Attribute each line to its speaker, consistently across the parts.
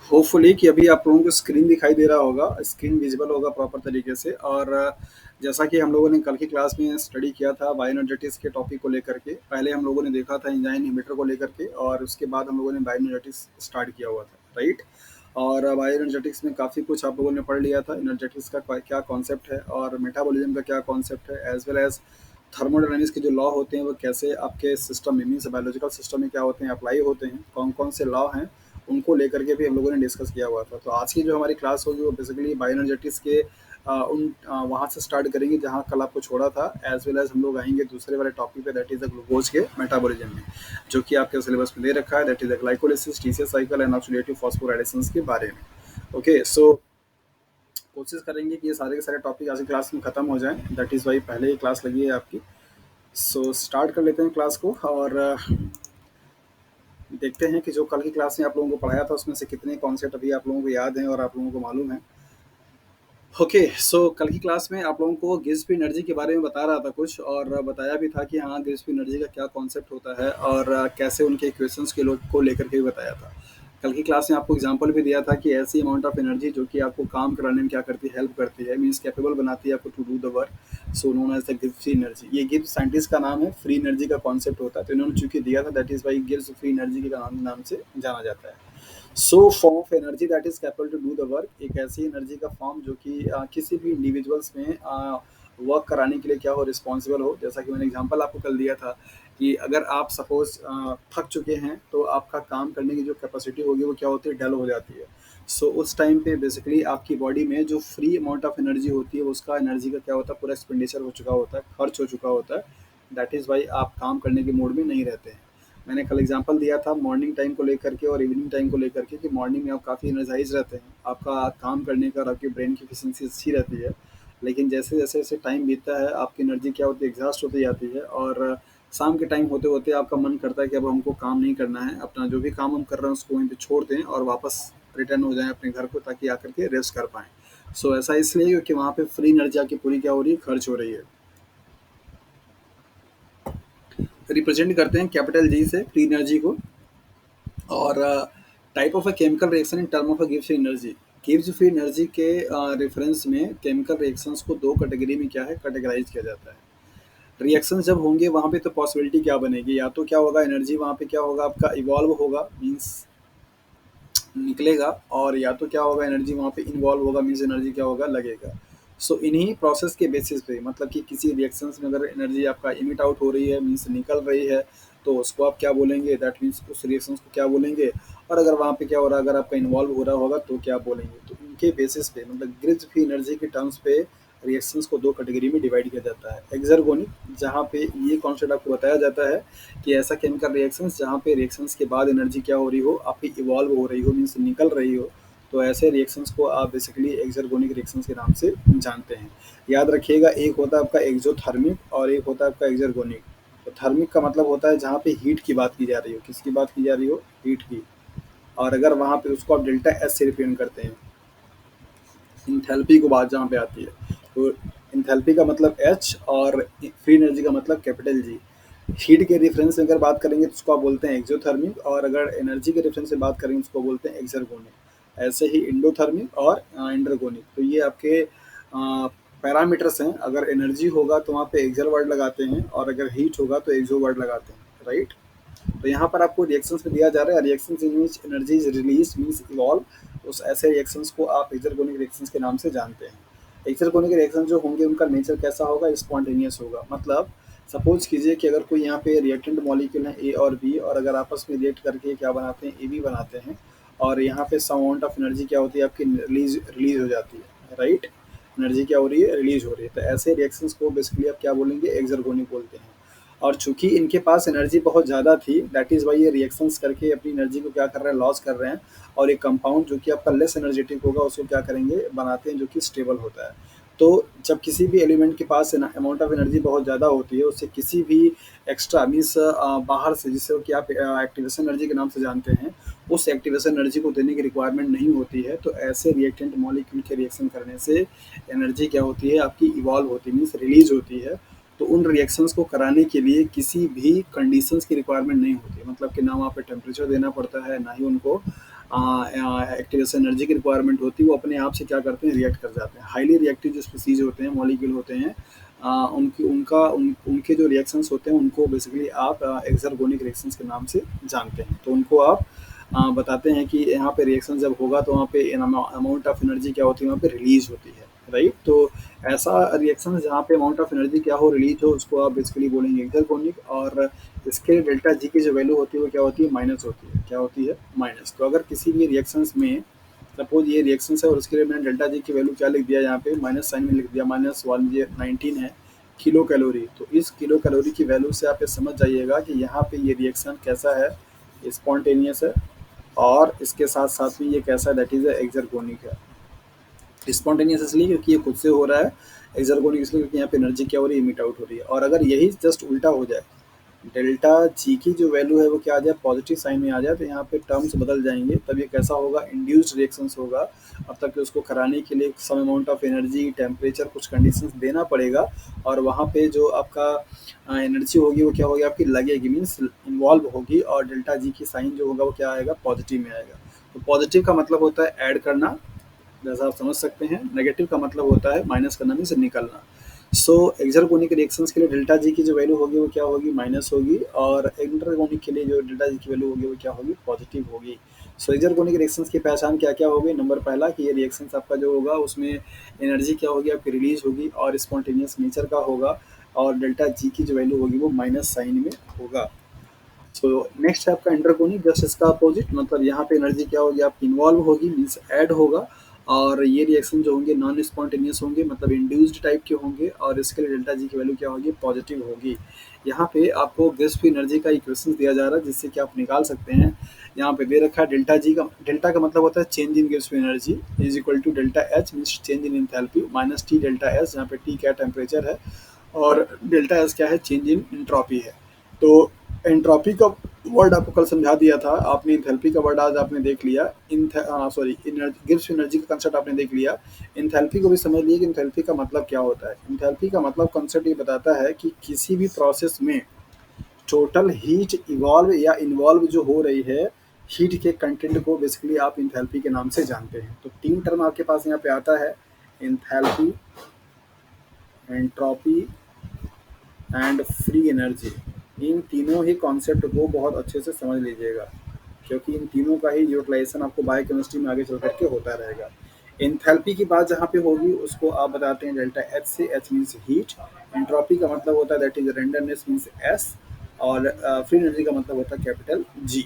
Speaker 1: Hopefully कि अभी आप लोगों को स्क्रीन दिखाई दे रहा होगा, स्क्रीन विजिबल होगा प्रॉपर तरीके से। और जैसा कि हम लोगों ने कल की क्लास में स्टडी किया था बायोएनर्जेटिक्स के टॉपिक को लेकर के, पहले हम लोगों ने देखा था एंजाइम इनहिबिटर को लेकर के, और उसके बाद हम लोगों ने बायोएनर्जेटिक्स स्टार्ट किया हुआ था, राइट। और बायोएनर्जेटिक्स में काफ़ी कुछ आप लोगों ने पढ़ लिया था, एनर्जेटिक्स का क्या कॉन्सेप्ट है और मेटाबॉलिज्म का क्या कॉन्सेप्ट है, एज वेल एज थर्मोडायनामिक्स के जो लॉ होते हैं वो कैसे आपके सिस्टम में, मीन्स बायोलॉजिकल सिस्टम में क्या होते हैं, अप्लाई होते हैं, कौन कौन से लॉ हैं, उनको लेकर के भी हम लोगों ने डिस्कस किया हुआ था। तो आज की जो हमारी क्लास होगी वो बेसिकली बायोएनर्जेटिक्स के वहाँ से स्टार्ट करेंगे जहाँ कल आपको छोड़ा था, एज वेल एज हम लोग आएंगे दूसरे वाले टॉपिक पे, दैट इज द ग्लूकोज के मेटाबॉलिज्म में, जो कि आपके सिलेबस में दे रखा है, that is the glycolysis, TCS cycle and oxidative phosphorylations के बारे में। ओके, सो कोशिश करेंगे कि ये सारे के सारे टॉपिक आज की क्लास में खत्म हो जाएं, दैट इज़ वाई पहले ही क्लास लगी है आपकी। सो स्टार्ट कर लेते हैं क्लास को, और देखते हैं कि जो कल की क्लास में आप लोगों को पढ़ाया था उसमें से कितने कॉन्सेप्ट अभी आप लोगों को याद हैं और आप लोगों को मालूम है। ओके, सो कल की क्लास में आप लोगों को गिब्स एनर्जी के बारे में बता रहा था कुछ, और बताया भी था कि हाँ गिब्स एनर्जी का क्या कॉन्सेप्ट होता है और कैसे उनके इक्वेशंस के लोग को लेकर के भी बताया था। कल की क्लास में आपको एग्जांपल भी दिया था कि ऐसी अमाउंट ऑफ एनर्जी जो कि आपको काम कराने में क्या करती है, हेल्प करती है, मीन्स कैपेबल बनाती है आपको to do the work, so known as the Gibbs energy. ये गिब्स साइंटिस्ट का नाम है, फ्री एनर्जी का कॉन्सेप्ट होता है, तो इन्होंने चूंकि दिया था that is why Gibbs free energy के नाम से जाना जाता है। So form of energy that is capable to do the work, एक ऐसी एनर्जी का फॉर्म जो कि किसी भी इंडिविजुअल्स में वर्क कराने के लिए क्या हो, रिस्पॉन्सिबल हो। जैसा कि मैंने एग्जांपल आपको कल दिया था कि अगर आप सपोज थक चुके हैं तो आपका काम करने की जो कैपेसिटी होगी वो क्या होती है, डल हो जाती है। सो उस टाइम पे बेसिकली आपकी बॉडी में जो फ्री अमाउंट ऑफ एनर्जी होती है उसका एनर्जी का क्या होता है, पूरा एक्सपेंडिचर हो चुका होता है, खर्च हो चुका होता है, दैट इज़ वाई आप काम करने के मूड में नहीं रहते हैं। मैंने कल एग्जांपल दिया था मॉर्निंग टाइम को लेकर के और इवनिंग टाइम को लेकर के, कि मॉर्निंग में आप काफ़ी एनर्जाइज रहते हैं, आपका काम करने का और आपकी ब्रेन की एफिशिएंसी अच्छी रहती है। लेकिन जैसे जैसे जैसे टाइम बीतता है आपकी एनर्जी क्या होती है, एग्जॉस्ट होती जाती है, और शाम के टाइम होते होते आपका मन करता है कि अब हमको काम नहीं करना है, अपना जो भी काम हम कर रहे हैं उसको वहीं पे छोड़ दें और वापस रिटर्न हो जाएं अपने घर को, ताकि आकर के रेस्ट कर पाएँ। सो ऐसा इसलिए क्योंकि वहाँ पे फ्री एनर्जी आपकी पूरी क्या हो रही है, खर्च हो रही है। रिप्रेजेंट करते हैं कैपिटल जी से फ्री एनर्जी को। और type of a chemical reaction in term of a Gibbs energy, Gibbs free energy के रेफरेंस में केमिकल रिएक्शंस को दो कैटेगरी में क्या है, कैटेगराइज किया जाता है। रिएक्शंस जब होंगे वहाँ पे तो पॉसिबिलिटी क्या बनेगी, या तो क्या होगा, एनर्जी वहाँ पे क्या होगा, आपका इवॉल्व होगा, मीन्स निकलेगा, और या तो क्या होगा, एनर्जी वहाँ पे इन्वॉल्व होगा, मीन्स एनर्जी क्या होगा, लगेगा। सो इन्हीं प्रोसेस के बेसिस पे, मतलब कि किसी रिएक्शंस में अगर एनर्जी आपका इमिट आउट हो रही है, मीन्स निकल रही है, तो उसको आप क्या बोलेंगे, दैट मीन्स उस रिएक्शंस को क्या बोलेंगे। और अगर वहाँ पे क्या हो रहा है, अगर आपका इन्वॉल्व हो रहा होगा तो क्या बोलेंगे। तो इनके बेसिस पे, मतलब गिब्स फ्री एनर्जी के टर्म्स पे रिएक्शंस को दो कैटेगरी में डिवाइड किया जाता है। एक्सर्गोनिक, जहाँ पे ये कॉन्सेप्ट आपको बताया जाता है कि ऐसा केमिकल रिएक्शंस जहाँ पे रिएक्शंस के बाद एनर्जी क्या हो रही हो, आपकी इवॉल्व हो रही हो, मीन्स निकल रही हो, तो ऐसे रिएक्शंस को आप बेसिकली एक्सर्गोनिक रिएक्शंस के नाम से जानते हैं। याद रखिएगा, एक होता है आपका एक्सोथर्मिक और एक होता है आपका एक्सर्गोनिक। तो थर्मिक का मतलब होता है जहाँ पे हीट की बात की जा रही हो, किसकी बात की जा रही हो, हीट की। और अगर वहाँ पे उसको आप डेल्टा एस से रिप्रेजेंट करते हैं, इंथैल्पी को बात जहाँ पे आती है, तो इंथैल्पी का मतलब एच और फ्री एनर्जी का मतलब कैपिटल जी। हीट के रेफरेंस में अगर बात करेंगे तो उसको आप बोलते हैं एक्सोथर्मिक, और अगर एनर्जी के रेफरेंस से बात करेंगे तो उसको बोलते हैं एक्सर्गोनिक। ऐसे ही इंडोथर्मिक और इंडरगोनिक, तो ये आपके पैरामीटर्स हैं। अगर एनर्जी होगा तो वहाँ पे एक्सर वर्ड लगाते हैं, और अगर हीट होगा तो एक्सो वर्ड लगाते हैं, राइट। तो यहाँ पर आपको रिएक्शंस में दिया जा रहा है, reactions in which energy is release means evolve, उस ऐसे रिएक्शंस को आप एक्सर्गोनिक रिएक्शंस के नाम से जानते हैं। एक्सर्गोनिक रिएक्शन जो होंगे उनका नेचर कैसा होगा, स्पॉन्टेनियस होगा। मतलब सपोज कीजिए कि अगर कोई यहाँ पे रिएक्टेंट मॉलिक्यूल है ए और बी, और अगर आपस में रिएक्ट करके क्या बनाते हैं, ए बी बनाते हैं, और यहाँ पे सम अमाउंट ऑफ एनर्जी क्या होती है आपकी, रिलीज रिलीज हो जाती है, राइट। एनर्जी क्या हो रही है, रिलीज हो रही है, तो ऐसे रिएक्शंस को बेसिकली आप क्या बोलेंगे, एक्सर्गोनिक बोलते हैं। और चूंकि इनके पास एनर्जी बहुत ज़्यादा थी, दैट इज़ वाई ये रिएक्शंस करके अपनी एनर्जी को क्या कर रहे हैं, लॉस कर रहे हैं, और एक कंपाउंड जो कि आपका लेस एनर्जेटिक होगा उसको क्या करेंगे, बनाते हैं, जो कि स्टेबल होता है। तो जब किसी भी एलिमेंट के पास अमाउंट ऑफ एनर्जी बहुत ज़्यादा होती है, उससे किसी भी एक्स्ट्रा मीन्स बाहर से, जिससे कि आप एक्टिवेशन एनर्जी के नाम से जानते हैं, उस एक्टिवेशन एनर्जी को देने की रिक्वायरमेंट नहीं होती है, तो ऐसे रिएक्टेंट मॉलिक्यूल के रिएक्शन करने से एनर्जी क्या होती है आपकी, इवॉल्व होती है, मीन्स रिलीज होती है। तो उन रिएक्शंस को कराने के लिए किसी भी कंडीशंस की रिक्वायरमेंट नहीं होती, मतलब कि ना वहाँ पे टेम्परेचर देना पड़ता है, ना ही उनको एक्टिवेशन एनर्जी की रिक्वायरमेंट होती है, वो अपने आप से क्या करते हैं, रिएक्ट कर जाते हैं। हाईली रिएक्टिव जो स्पीसीज होते हैं, मॉलिक्यूल होते हैं, उनके जो रिएक्शंस होते हैं उनको बेसिकली आप एक्सर्गोनिक रिएक्शंस के नाम से जानते हैं। तो उनको आप बताते हैं कि यहाँ पे रिएक्शन जब होगा तो वहाँ पे अमाउंट ऑफ एनर्जी क्या होती है, वहाँ पे रिलीज होती है, राइट। तो ऐसा रिएक्शन जहाँ पे अमाउंट ऑफ एनर्जी क्या हो, रिलीज हो, उसको आप बेसिकली बोलेंगे एक्सर्गोनिक। और इसके डेल्टा जी की जो वैल्यू होती है वो क्या होती है, माइनस होती है। क्या होती है, माइनस। तो अगर किसी भी रिएक्शंस में सपोज ये रिएक्शन है और उसके लिए मैंने डेल्टा जी की वैल्यू क्या लिख दिया, यहाँ पे माइनस साइन में लिख दिया, -119 है किलो कैलोरी। तो इस किलो कैलोरी की वैल्यू से आप ये समझ जाइएगा कि यहाँ पे ये रिएक्शन कैसा है, स्पॉन्टेनियस है, और इसके साथ साथ में ये कैसा है, दैट इज एक्सर्गोनिक है। स्पॉन्टेनियस इसलिए क्योंकि ये खुद से हो रहा है, एक्सर्गोनिक इसलिए क्योंकि यहाँ पे एनर्जी क्या हो रही है, इमिट आउट हो रही है। और अगर यही जस्ट उल्टा हो जाए, डेल्टा जी की जो वैल्यू है वो क्या आ जाए, पॉजिटिव साइन में आ जाए, तो यहाँ पे टर्म्स बदल जाएंगे। तब ये कैसा होगा, इंड्यूस्ड रिएक्शंस होगा। अब तक कि उसको कराने के लिए some amount of energy, temperature, कुछ कंडीशंस देना पड़ेगा, और वहाँ पे जो आपका एनर्जी होगी वो क्या होगी, आपकी लगेगी, मीन्स इन्वॉल्व होगी, और डेल्टा जी की साइन जो होगा वो क्या आएगा, पॉजिटिव में आएगा। तो पॉजिटिव का मतलब होता है ऐड करना, जैसा आप समझ सकते हैं। नेगेटिव का मतलब होता है माइनस करना, मीन्स निकलना। सो एक्सर्गोनिक रिएक्शंस के लिए डेल्टा जी की जो वैल्यू होगी वो क्या होगी, माइनस होगी, और इंटरगोनिक के लिए जो डेल्टा जी की वैल्यू होगी वो क्या होगी, पॉजिटिव होगी। सो एक्सर्गोनिक रिएक्शंस की पहचान क्या क्या होगी, नंबर पहला कि ये रिएक्शंस आपका जो होगा उसमें एनर्जी क्या होगी, आपकी रिलीज होगी, और स्पॉन्टेनियस नेचर का होगा, और डेल्टा जी की जो वैल्यू होगी वो माइनस साइन में होगा। सो नेक्स्ट है आपका इंटरकोनिक, जस्ट इसका अपोजिट, मतलब यहाँ पे एनर्जी क्या होगी, आपकी इन्वॉल्व होगी, मीन्स ऐड होगा, और ये रिएक्शन जो होंगे नॉन स्पॉन्टेनियस होंगे, मतलब इंड्यूस्ड टाइप के होंगे, और इसके लिए डेल्टा जी की वैल्यू क्या होगी, पॉजिटिव होगी। यहाँ पे आपको गैस फ्री एनर्जी का इक्वेशन दिया जा रहा है, जिससे कि आप निकाल सकते हैं। यहाँ पे दे रखा है डेल्टा जी का, डेल्टा का मतलब होता है change in gas free energy, is equal to delta H, means change in enthalpy, minus T delta S, जहाँ पे टी क्या टेम्परेचर है, और डेल्टा एस क्या है, चेंज इन एंट्रोपी है। तो एंट्रोपी का वर्ड आपको कल समझा दिया था आपने, इंथैल्पी का वर्ड आज आपने देख लिया। सॉरी, गिब्स एनर्जी का कंसेप्ट आपने देख लिया। इंथैल्पी को भी समझ लिए कि इंथैल्पी का मतलब क्या होता है। इंथैल्पी का मतलब कंसेप्ट ये बताता है कि किसी भी प्रोसेस में टोटल हीट इवॉल्व या इन्वॉल्व जो हो रही है, हीट के कंटेंट को बेसिकली आप इंथैल्पी के नाम से जानते हैं। तो तीन टर्म आपके पास यहाँ पे आता है, enthalpy, entropy and free energy. इन तीनों ही कॉन्सेप्ट को बहुत अच्छे से समझ लीजिएगा, क्योंकि इन तीनों का ही यूटिलाइजेशन आपको बायोकेमिस्ट्री में आगे चल करके होता रहेगा। एंथैल्पी की बात जहाँ पे होगी उसको आप बताते हैं डेल्टा एच से, एच मीन्स हीट। एंट्रोपी का मतलब होता है that is randomness, means S. और फ्री एनर्जी का मतलब होता है कैपिटल जी।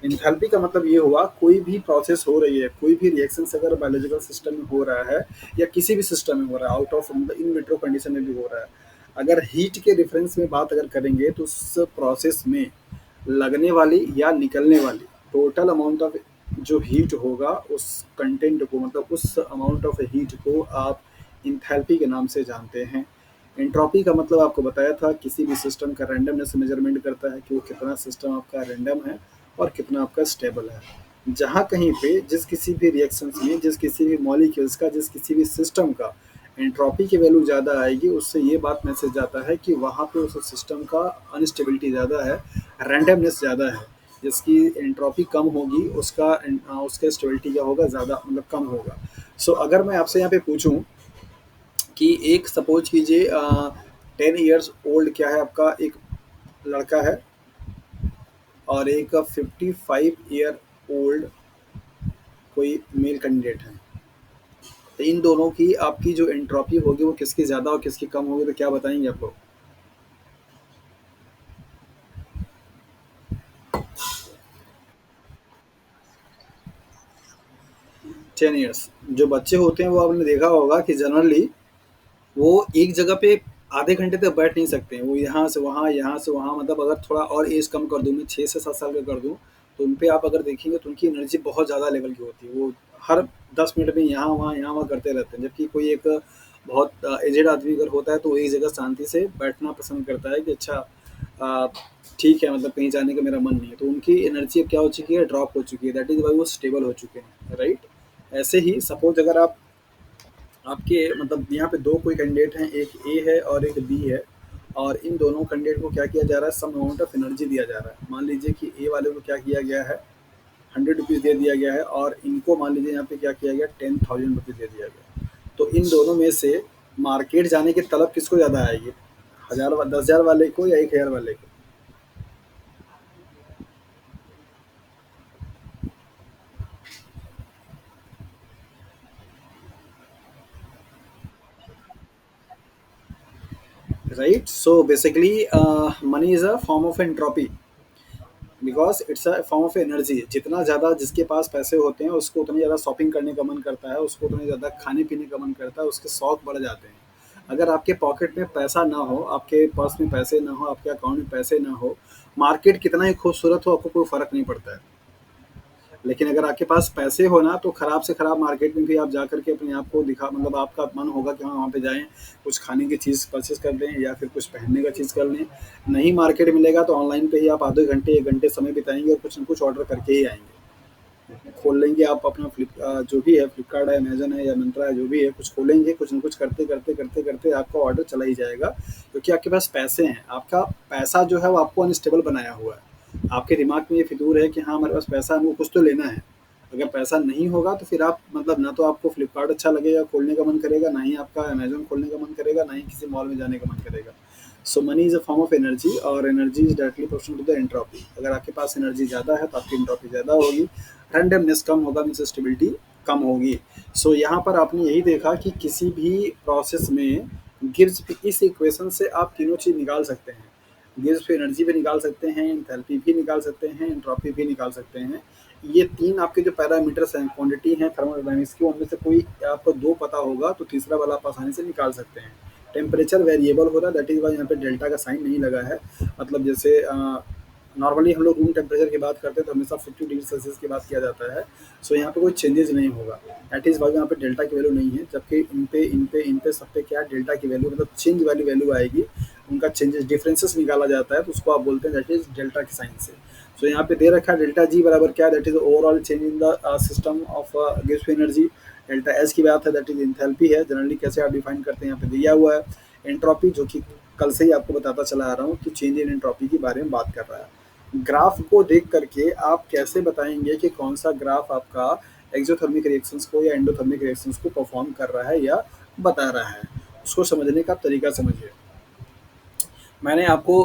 Speaker 1: एंथैल्पी का मतलब ये हुआ, कोई भी प्रोसेस हो रही है, कोई भी रिएक्शन अगर बायोलॉजिकल सिस्टम में हो रहा है, या किसी भी सिस्टम में हो रहा है, out of in vitro condition में भी हो रहा है, अगर हीट के रेफरेंस में बात अगर करेंगे तो उस प्रोसेस में लगने वाली या निकलने वाली टोटल अमाउंट ऑफ जो हीट होगा, उस कंटेंट को, मतलब उस अमाउंट ऑफ हीट को आप इंथैल्पी के नाम से जानते हैं। एंट्रोपी का मतलब आपको बताया था, किसी भी सिस्टम का रैंडमनेस मेजरमेंट करता है कि वो कितना सिस्टम आपका रैंडम है और कितना आपका स्टेबल है। जहाँ कहीं पे जिस किसी भी रिएक्शंस में, जिस किसी भी मॉलिक्यूल्स का, जिस किसी भी सिस्टम का एंट्रोपी की वैल्यू ज़्यादा आएगी, उससे ये बात मैसेज जाता है कि वहाँ पे उस सिस्टम का अनस्टेबिलिटी ज़्यादा है, रैंडमनेस ज़्यादा है। जिसकी एंट्रोपी कम होगी उसका स्टेबिलिटी क्या होगा, ज़्यादा, मतलब कम होगा। सो अगर मैं आपसे यहाँ पे पूछूं कि एक सपोज कीजिए 10 ईयर्स ओल्ड क्या है आपका एक लड़का है, और एक 55 ईयर ओल्ड कोई मेल कैंडिडेट है, तो इन दोनों की आपकी जो एंट्रोपी होगी वो किसकी ज़्यादा और किसकी कम होगी, तो क्या बताएंगे आप लोग। 10 ईयर्स जो बच्चे होते हैं वो आपने देखा होगा कि जनरली वो एक जगह पे आधे घंटे तक बैठ नहीं सकते हैं, वो यहाँ से वहाँ, यहाँ से वहाँ, मतलब अगर थोड़ा और एज कम कर दूँ, मैं 6 से 7 साल का कर दूँ, तो उन पे आप अगर देखेंगे तो उनकी एनर्जी बहुत ज़्यादा लेवल की होती है। वो हर 10 मिनट में यहाँ वहाँ करते रहते हैं, जबकि कोई एक बहुत एजेड आदमी अगर होता है तो वो एक जगह शांति से बैठना पसंद करता है कि अच्छा अ, ठीक है, मतलब कहीं जाने का मेरा मन नहीं है। तो उनकी एनर्जी अब क्या हो चुकी है, ड्रॉप हो चुकी है, दैट इज़ वाई वो स्टेबल हो चुके हैं, राइट। ऐसे ही सपोज अगर आप आपके मतलब यहाँ पे दो कोई कैंडिडेट हैं, एक ए है और एक बी है, और इन दोनों कैंडिडेट को क्या किया जा रहा है, सम अमाउंट ऑफ एनर्जी दिया जा रहा है। मान लीजिए कि ए वाले को क्या किया गया है, ₹100 दे दिया गया है और इनको मान लीजिए यहाँ पे क्या किया गया, ₹10,000 दे दिया गया। तो इन दोनों में से मार्केट जाने की तलब किसको ज़्यादा आएगी, 10,000 वाले को या 1,000 वाले को? Right, so basically money is a form of entropy, because it's a form of energy. जितना ज़्यादा जिसके पास पैसे होते हैं उसको उतनी ज़्यादा शॉपिंग करने का मन करता है, उसको उतनी ज़्यादा खाने पीने का मन करता है, उसके शौक बढ़ जाते हैं। अगर आपके पॉकेट में पैसा ना हो, आपके पर्स में पैसे ना हो, आपके अकाउंट में पैसे ना हो, मार्केट कितना ही खूबसूरत हो आपको कोई फ़र्क नहीं पड़ता है। लेकिन अगर आपके पास पैसे हो ना, तो खराब से खराब मार्केट में भी आप जा करके अपने आप को दिखा, मतलब आपका मन होगा कि हाँ वहाँ पे जाएं, कुछ खाने की चीज़ परचेज कर लें या फिर कुछ पहनने का चीज़ कर लें। नहीं मार्केट मिलेगा तो ऑनलाइन पे ही आप आधे घंटे 1 घंटे समय बिताएंगे और कुछ ना कुछ ऑर्डर करके ही आएंगे। खोल लेंगे आप अपना जो भी है, फ्लिपकार्ट है, अमेजन है या मिंत्रा है, जो भी है, कुछ खोलेंगे, कुछ ना कुछ करते करते करते करते आपका ऑर्डर चला ही जाएगा, क्योंकि आपके पास पैसे हैं। आपका पैसा जो है वो आपको अनस्टेबल बनाया हुआ है। आपके दिमाग में ये फितूर है कि हाँ हमारे पास पैसा है, हमको कुछ तो लेना है। अगर पैसा नहीं होगा तो फिर आप, मतलब ना तो आपको फ्लिपकार्ट अच्छा लगेगा, खोलने का मन करेगा, ना ही आपका अमेजन खोलने का मन करेगा, ना ही किसी मॉल में जाने का मन करेगा। So money is a form of energy और energy is directly proportional to the entropy. अगर आपके पास एनर्जी ज़्यादा है तो आपकी एंट्रोपी ज़्यादा होगी, रैंडमनेस कम होगा, मीन्स स्टेबिलिटी कम होगी। सो यहाँ पर आपने यही देखा कि किसी भी प्रोसेस में गिब्स, इस इक्वेशन से आप तीनों चीज़ निकाल सकते हैं। गिब्स पे एनर्जी भी निकाल सकते हैं, एंथैल्पी भी निकाल सकते हैं, एंट्रोपी भी निकाल सकते हैं। ये तीन आपके जो पैरामीटर्स हैं, क्वांटिटी हैं थर्मोडायनामिक्स की, उनमें से कोई आपको दो पता होगा तो तीसरा वाला आप आसानी से निकाल सकते हैं। टेम्परेचर वेरिएबल होता है, दैट इज वाई यहाँ पे डेल्टा का साइन नहीं लगा है। मतलब जैसे नॉर्मली हम लोग रूम टेम्परेचर की बात करते हैं तो हमेशा 50 डिग्री सेल्सियस की बात किया जाता है। सो यहाँ पे कोई चेंजेस नहीं होगा, दैट इज वाई यहाँ पे डेल्टा की वैल्यू नहीं है। जबकि इन पे सब पे क्या डेल्टा की वैल्यू, मतलब चेंज वाली वैल्यू आएगी, उनका चेंजेस डिफरेंसेस निकाला जाता है, तो उसको आप बोलते हैं दैट इज डेल्टा के साइन से। सो यहाँ पे दे रखा है डेल्टा जी बराबर क्या, that is overall change in the system of gives energy. Delta S की बात है, दैट इज इंथैल्पी है, जनरली कैसे आप डिफाइन करते हैं यहाँ पे दिया हुआ है। एंट्रोपी जो कि कल से ही आपको बताता चला आ रहा हूँ कि चेंज इन एंट्रोपी के बारे में बात कर रहा है। ग्राफ को देख करके आप कैसे बताएंगे कि कौन सा ग्राफ आपका एक्सोथर्मिक रिएक्शंस को या एंडोथर्मिक रिएक्शंस को परफॉर्म कर रहा है या बता रहा है, उसको समझने का तरीका समझिए। मैंने आपको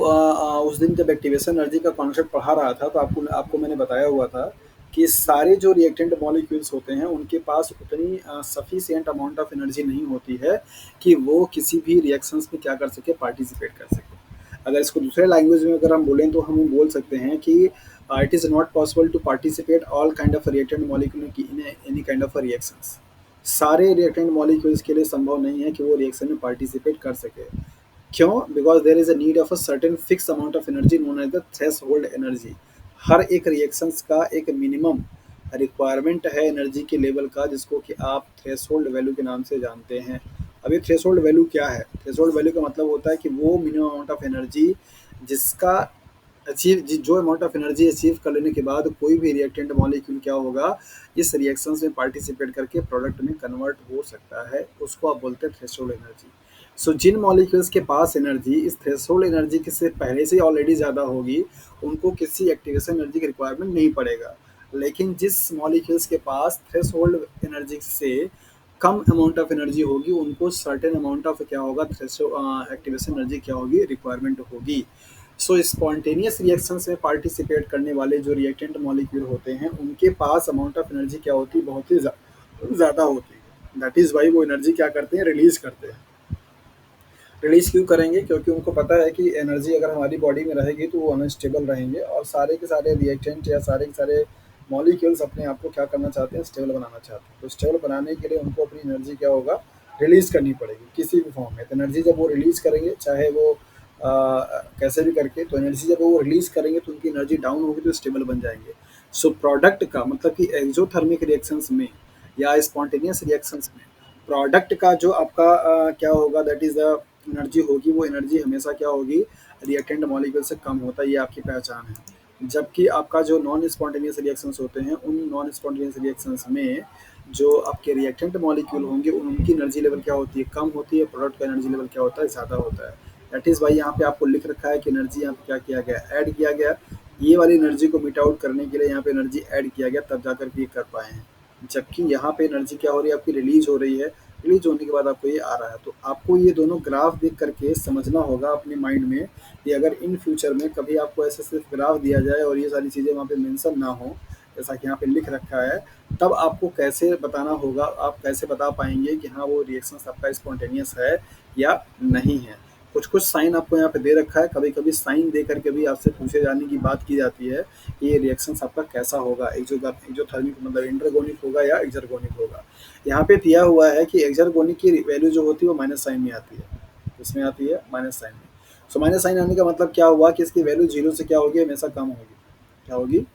Speaker 1: उस दिन जब एक्टिवेशन एनर्जी का कॉन्सेप्ट पढ़ा रहा था तो आपको आपको मैंने बताया हुआ था कि सारे जो रिएक्टेंट मॉलिक्यूल्स होते हैं उनके पास उतनी सफिशिएंट अमाउंट ऑफ एनर्जी नहीं होती है कि वो किसी भी रिएक्शंस में क्या कर सके, पार्टिसिपेट कर सके। अगर इसको दूसरे लैंग्वेज में अगर हम बोलें तो हम बोल सकते हैं कि it is not possible to participate all kind of reactant molecule in any kind of reactions. सारे रिएक्टेंट मॉलिक्यूल्स के लिए संभव नहीं है कि वो रिएक्शन में पार्टिसिपेट कर सके। क्यों? Because there is a need of a certain fix amount of energy known as the threshold energy. हर एक रिएक्शंस का एक मिनिमम रिक्वायरमेंट है एनर्जी के लेवल का, जिसको कि आप थ्रेश होल्ड वैल्यू के नाम से जानते हैं। अभी थ्रेश होल्ड वैल्यू क्या है? थ्रेश होल्ड वैल्यू का मतलब होता है कि वो मिनिमम अमाउंट ऑफ एनर्जी जिसका जो अमाउंट ऑफ एनर्जी अचीव कर लेने के बाद कोई भी रिएक्टेंट मॉलिक्यूल क्या होगा, इस रिएक्शंस में पार्टिसिपेट करके प्रोडक्ट में कन्वर्ट हो सकता है, उसको आप बोलते हैं थ्रेशोल्ड एनर्जी। सो जिन मॉलिक्यूल्स के पास एनर्जी इस थ्रेशोल्ड एनर्जी के से पहले से ऑलरेडी ज़्यादा होगी, उनको किसी एक्टिवेशन एनर्जी की रिक्वायरमेंट नहीं पड़ेगा। लेकिन जिस मॉलिक्यूल्स के पास थ्रेशोल्ड एनर्जी से कम अमाउंट ऑफ एनर्जी होगी, उनको सर्टेन अमाउंट ऑफ क्या होगा, एक्टिवेशन एनर्जी क्या होगी, रिक्वायरमेंट होगी। सो स्पॉन्टेनियस रिएक्शंस में पार्टिसिपेट करने वाले जो रिएक्टेंट मॉलिक्यूल होते हैं उनके पास अमाउंट ऑफ एनर्जी क्या होती है, बहुत ही ज़्यादा होती है। दैट इज़ वाई वो एनर्जी क्या करते हैं, रिलीज करते हैं। रिलीज क्यों करेंगे? क्योंकि उनको पता है कि एनर्जी अगर हमारी बॉडी में रहेगी तो वो अनस्टेबल रहेंगे, और सारे के सारे रिएक्टेंट या सारे के सारे मॉलिक्यूल्स अपने आप को क्या करना चाहते हैं, स्टेबल बनाना चाहते हैं। तो स्टेबल बनाने के लिए उनको अपनी एनर्जी क्या होगा, रिलीज करनी पड़ेगी किसी भी फॉर्म में। तो एनर्जी जब वो रिलीज करेंगे, चाहे वो कैसे भी करके, तो एनर्जी जब वो रिलीज करेंगे तो उनकी एनर्जी डाउन होगी तो स्टेबल बन जाएंगे। सो प्रोडक्ट का मतलब कि एक्सोथर्मिक रिएक्शंस में या स्पॉन्टेनियस रिएक्शंस में प्रोडक्ट का जो आपका क्या होगा, दैट इज द एनर्जी होगी, वो एनर्जी हमेशा क्या होगी, रिएक्टेंट मॉलिक्यूल से कम होता है, ये आपकी पहचान है। जबकि आपका जो नॉन स्पॉन्टेनियस रिएक्शंस होते हैं, उन नॉन स्पॉन्टेनियस रिएक्शंस में जो आपके रिएक्टेंट मॉलिक्यूल होंगे उनकी एनर्जी लेवल क्या होती है, कम होती है, प्रोडक्ट का एनर्जी लेवल क्या होता है, ज़्यादा होता है। दैट इज़ वाई यहाँ पे आपको लिख रखा है कि एनर्जी यहाँ पे क्या किया गया, ऐड किया गया। ये वाली एनर्जी को मीट आउट करने के लिए यहाँ पे एनर्जी ऐड किया गया, तब जाकर के ये कर पाए हैं। जबकि यहाँ पे एनर्जी क्या हो रही है आपकी, रिलीज हो रही है। रिलीज होने के बाद आपको ये आ रहा है। तो आपको ये दोनों ग्राफ देख करके समझना होगा अपने माइंड में कि अगर इन फ्यूचर में कभी आपको ऐसे सिर्फ ग्राफ दिया जाए और ये सारी चीज़ें वहाँ पे मेंशन ना हो, जैसा कि यहाँ पे लिख रखा है, तब आपको कैसे बताना होगा, आप कैसे बता पाएंगे कि हाँ वो रिएक्शन आपका स्पॉन्टेनियस है या नहीं है। कुछ कुछ साइन आपको यहाँ पे दे रखा है। कभी कभी साइन दे करके भी आपसे पूछे जाने की बात की जाती है कि ये रिएक्शन आपका कैसा होगा, एक्सोथर्मिक मतलब इंटरगोनिक होगा या एक्सर्गोनिक होगा। यहाँ पे दिया हुआ है कि एक्सर्गोनिक की वैल्यू जो होती है वो माइनस साइन में आती है। इसमें आती है माइनस साइन में। सो माइनस साइन आने का मतलब क्या हुआ कि इसकी वैल्यू जीरो से क्या होगी, हमेशा कम होगी। क्या होगी,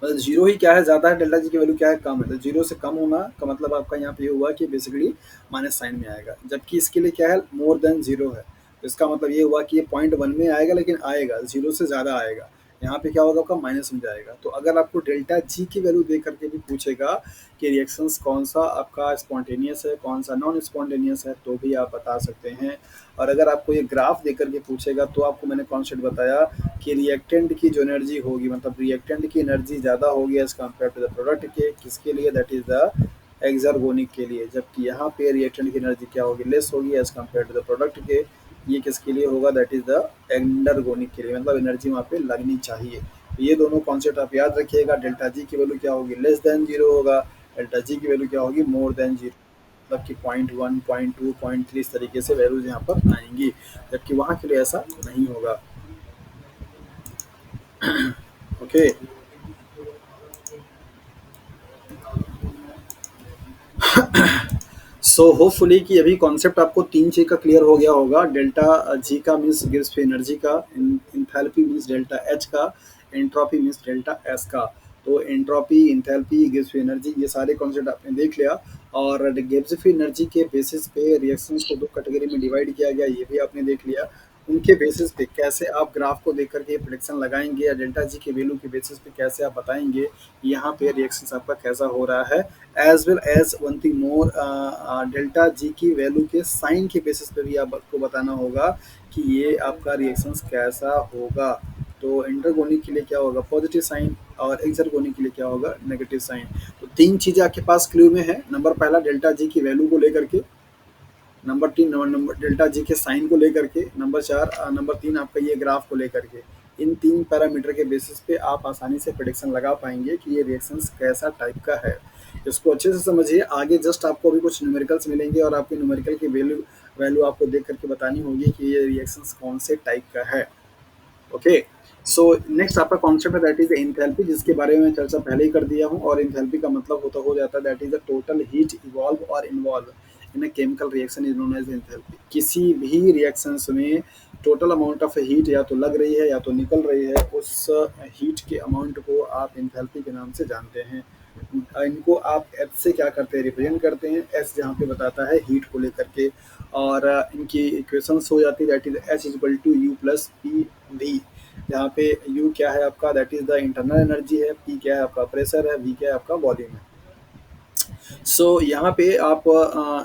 Speaker 1: मतलब जीरो ही क्या है, ज़्यादा है, डेल्टा जी की वैल्यू क्या है, कम है। तो जीरो से कम होना का मतलब आपका यहाँ पे ये हुआ कि बेसिकली माइनस साइन में आएगा। जबकि इसके लिए क्या है, मोर देन जीरो है। तो इसका मतलब ये हुआ कि ये पॉइंट वन में आएगा, लेकिन आएगा जीरो से ज़्यादा आएगा। यहाँ पे क्या होगा आपका, माइनस में जाएगा। तो अगर आपको डेल्टा जी की वैल्यू दे करके भी पूछेगा कि रिएक्शंस कौन सा आपका स्पॉन्टेनियस है, कौन सा नॉन स्पॉन्टेनियस है, तो भी आप बता सकते हैं। और अगर आपको ये ग्राफ दे करके पूछेगा तो आपको मैंने कॉन्सेप्ट बताया कि रिएक्टेंट की जो एनर्जी होगी, मतलब रिएक्टेंट की एनर्जी ज़्यादा होगी as compare to the product के, किसके लिए, दैट इज़ द एक्सर्गोनिक के लिए। जबकि यहाँ पे रिएक्टेंट की एनर्जी क्या होगी, लेस होगी as compare to the product के। ये किसके लिए होगा, दैट इज़ द एंडरगोनिक के लिए, मतलब एनर्जी वहाँ पे लगनी चाहिए। तो ये दोनों कॉन्सेप्ट आप याद रखिएगा। डेल्टा जी की वैल्यू क्या होगी, लेस देन जीरो होगा। डेल्टा जी की वैल्यू क्या होगी, मोर देन जीरो, मतलब कि point one, point two, point three, इस तरीके से वैल्यूज यहाँ पर आएंगी। जबकि वहाँ के लिए ऐसा नहीं होगा। ओके। सो होपफुली कि अभी कॉन्सेप्ट आपको तीन चीज का क्लियर हो गया होगा। डेल्टा जी का मीन्स गिव्स फ्री एनर्जी का, इंथैल्पी मीन्स डेल्टा एच का, एंट्रोपी मीन्स डेल्टा एस का। तो entropy, enthalpy, gives free energy, ये सारे कॉन्सेप्ट आपने देख लिया। और गिव्स फ्री एनर्जी के बेसिस पे रिएक्शंस को दो कैटेगरी में डिवाइड किया गया, ये भी आपने देख लिया। उनके बेसिस पे कैसे आप ग्राफ को देख करके प्रेडिक्शन लगाएंगे, या डेल्टा जी के वैल्यू के बेसिस पे कैसे आप बताएंगे यहाँ पे रिएक्शन आपका कैसा हो रहा है। As well as one thing more, delta G की वैल्यू के साइन के बेसिस पे भी आपको बताना होगा कि ये आपका रिएक्शन कैसा होगा। तो इंटरगोनिक के लिए क्या होगा, पॉजिटिव साइन, और एक्सर्गोनिक के लिए क्या होगा, नेगेटिव साइन। तो तीन चीज़ें आपके पास क्लू में है। नंबर पहला डेल्टा जी की वैल्यू को लेकर के, नंबर तीन नंबर डेल्टा जी के साइन को लेकर के, नंबर चार नंबर तीन आपका ये ग्राफ को लेकर के। इन तीन पैरामीटर के बेसिस पे आप आसानी से प्रेडिक्शन लगा पाएंगे कि ये रिएक्शंस कैसा टाइप का है। इसको अच्छे से समझिए। आगे जस्ट आपको अभी कुछ न्यूमेरिकल्स मिलेंगे और आपके न्यूमेरिकल की वैल्यू वैल्यू आपको देख करके बतानी होगी कि ये रिएक्शंस कौन से टाइप का है। ओके। सो नेक्स्ट आपका कॉन्सेप्ट है दैट इज एंथैल्पी, जिसके बारे में चर्चा पहले ही कर दिया हूँ। और एंथैल्पी का मतलब होता हो जाता है that is the total heat evolve और involve in a chemical reaction is known as enthalpy. किसी भी रिएक्शंस में टोटल अमाउंट ऑफ हीट या तो लग रही है या तो निकल रही है, उस हीट के अमाउंट को आप एंथैल्पी के नाम से जानते हैं। इनको आप एच से क्या करते हैं, रिप्रेजेंट करते हैं। एस जहाँ पे बताता है हीट को लेकर के, और इनकी इक्वेशंस हो जाती है that is H equal to U plus P V. यहाँ पे यू क्या है आपका, that is the internal energy है, पी क्या है आपका प्रेशर है, वी क्या है आपका वॉल्यूम है। यहाँ पे आप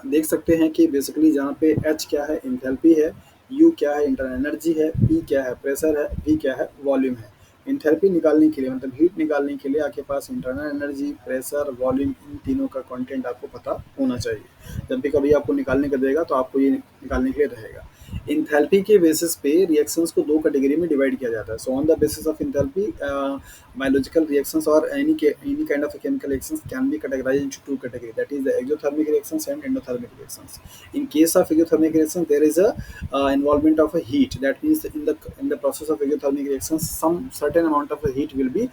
Speaker 1: देख सकते हैं कि बेसिकली जहाँ पे एच क्या है, इंथैल्पी है, यू क्या है, इंटरनल एनर्जी है, पी क्या है, प्रेशर है, वी क्या है, वॉल्यूम है। इंथैल्पी निकालने के लिए, मतलब हीट निकालने के लिए आपके पास इंटरनल एनर्जी, प्रेशर, वॉल्यूम, इन तीनों का कंटेंट आपको पता होना चाहिए। जब भी कभी आपको निकालने का देगा तो आपको ये निकालने के लिए रहेगा। इंथैल्पी के बेसिस पे रिएक्शंस को दो कैटेगरी में डिवाइड किया जाता है। So on the basis of enthalpy, biological reactions or any kind of a chemical reactions can be categorized into two categories, that is the exothermic reactions and endothermic reactions. In case of exothermic reactions, there is a involvement of a heat. That means in the process of exothermic reactions, some certain amount of heat will be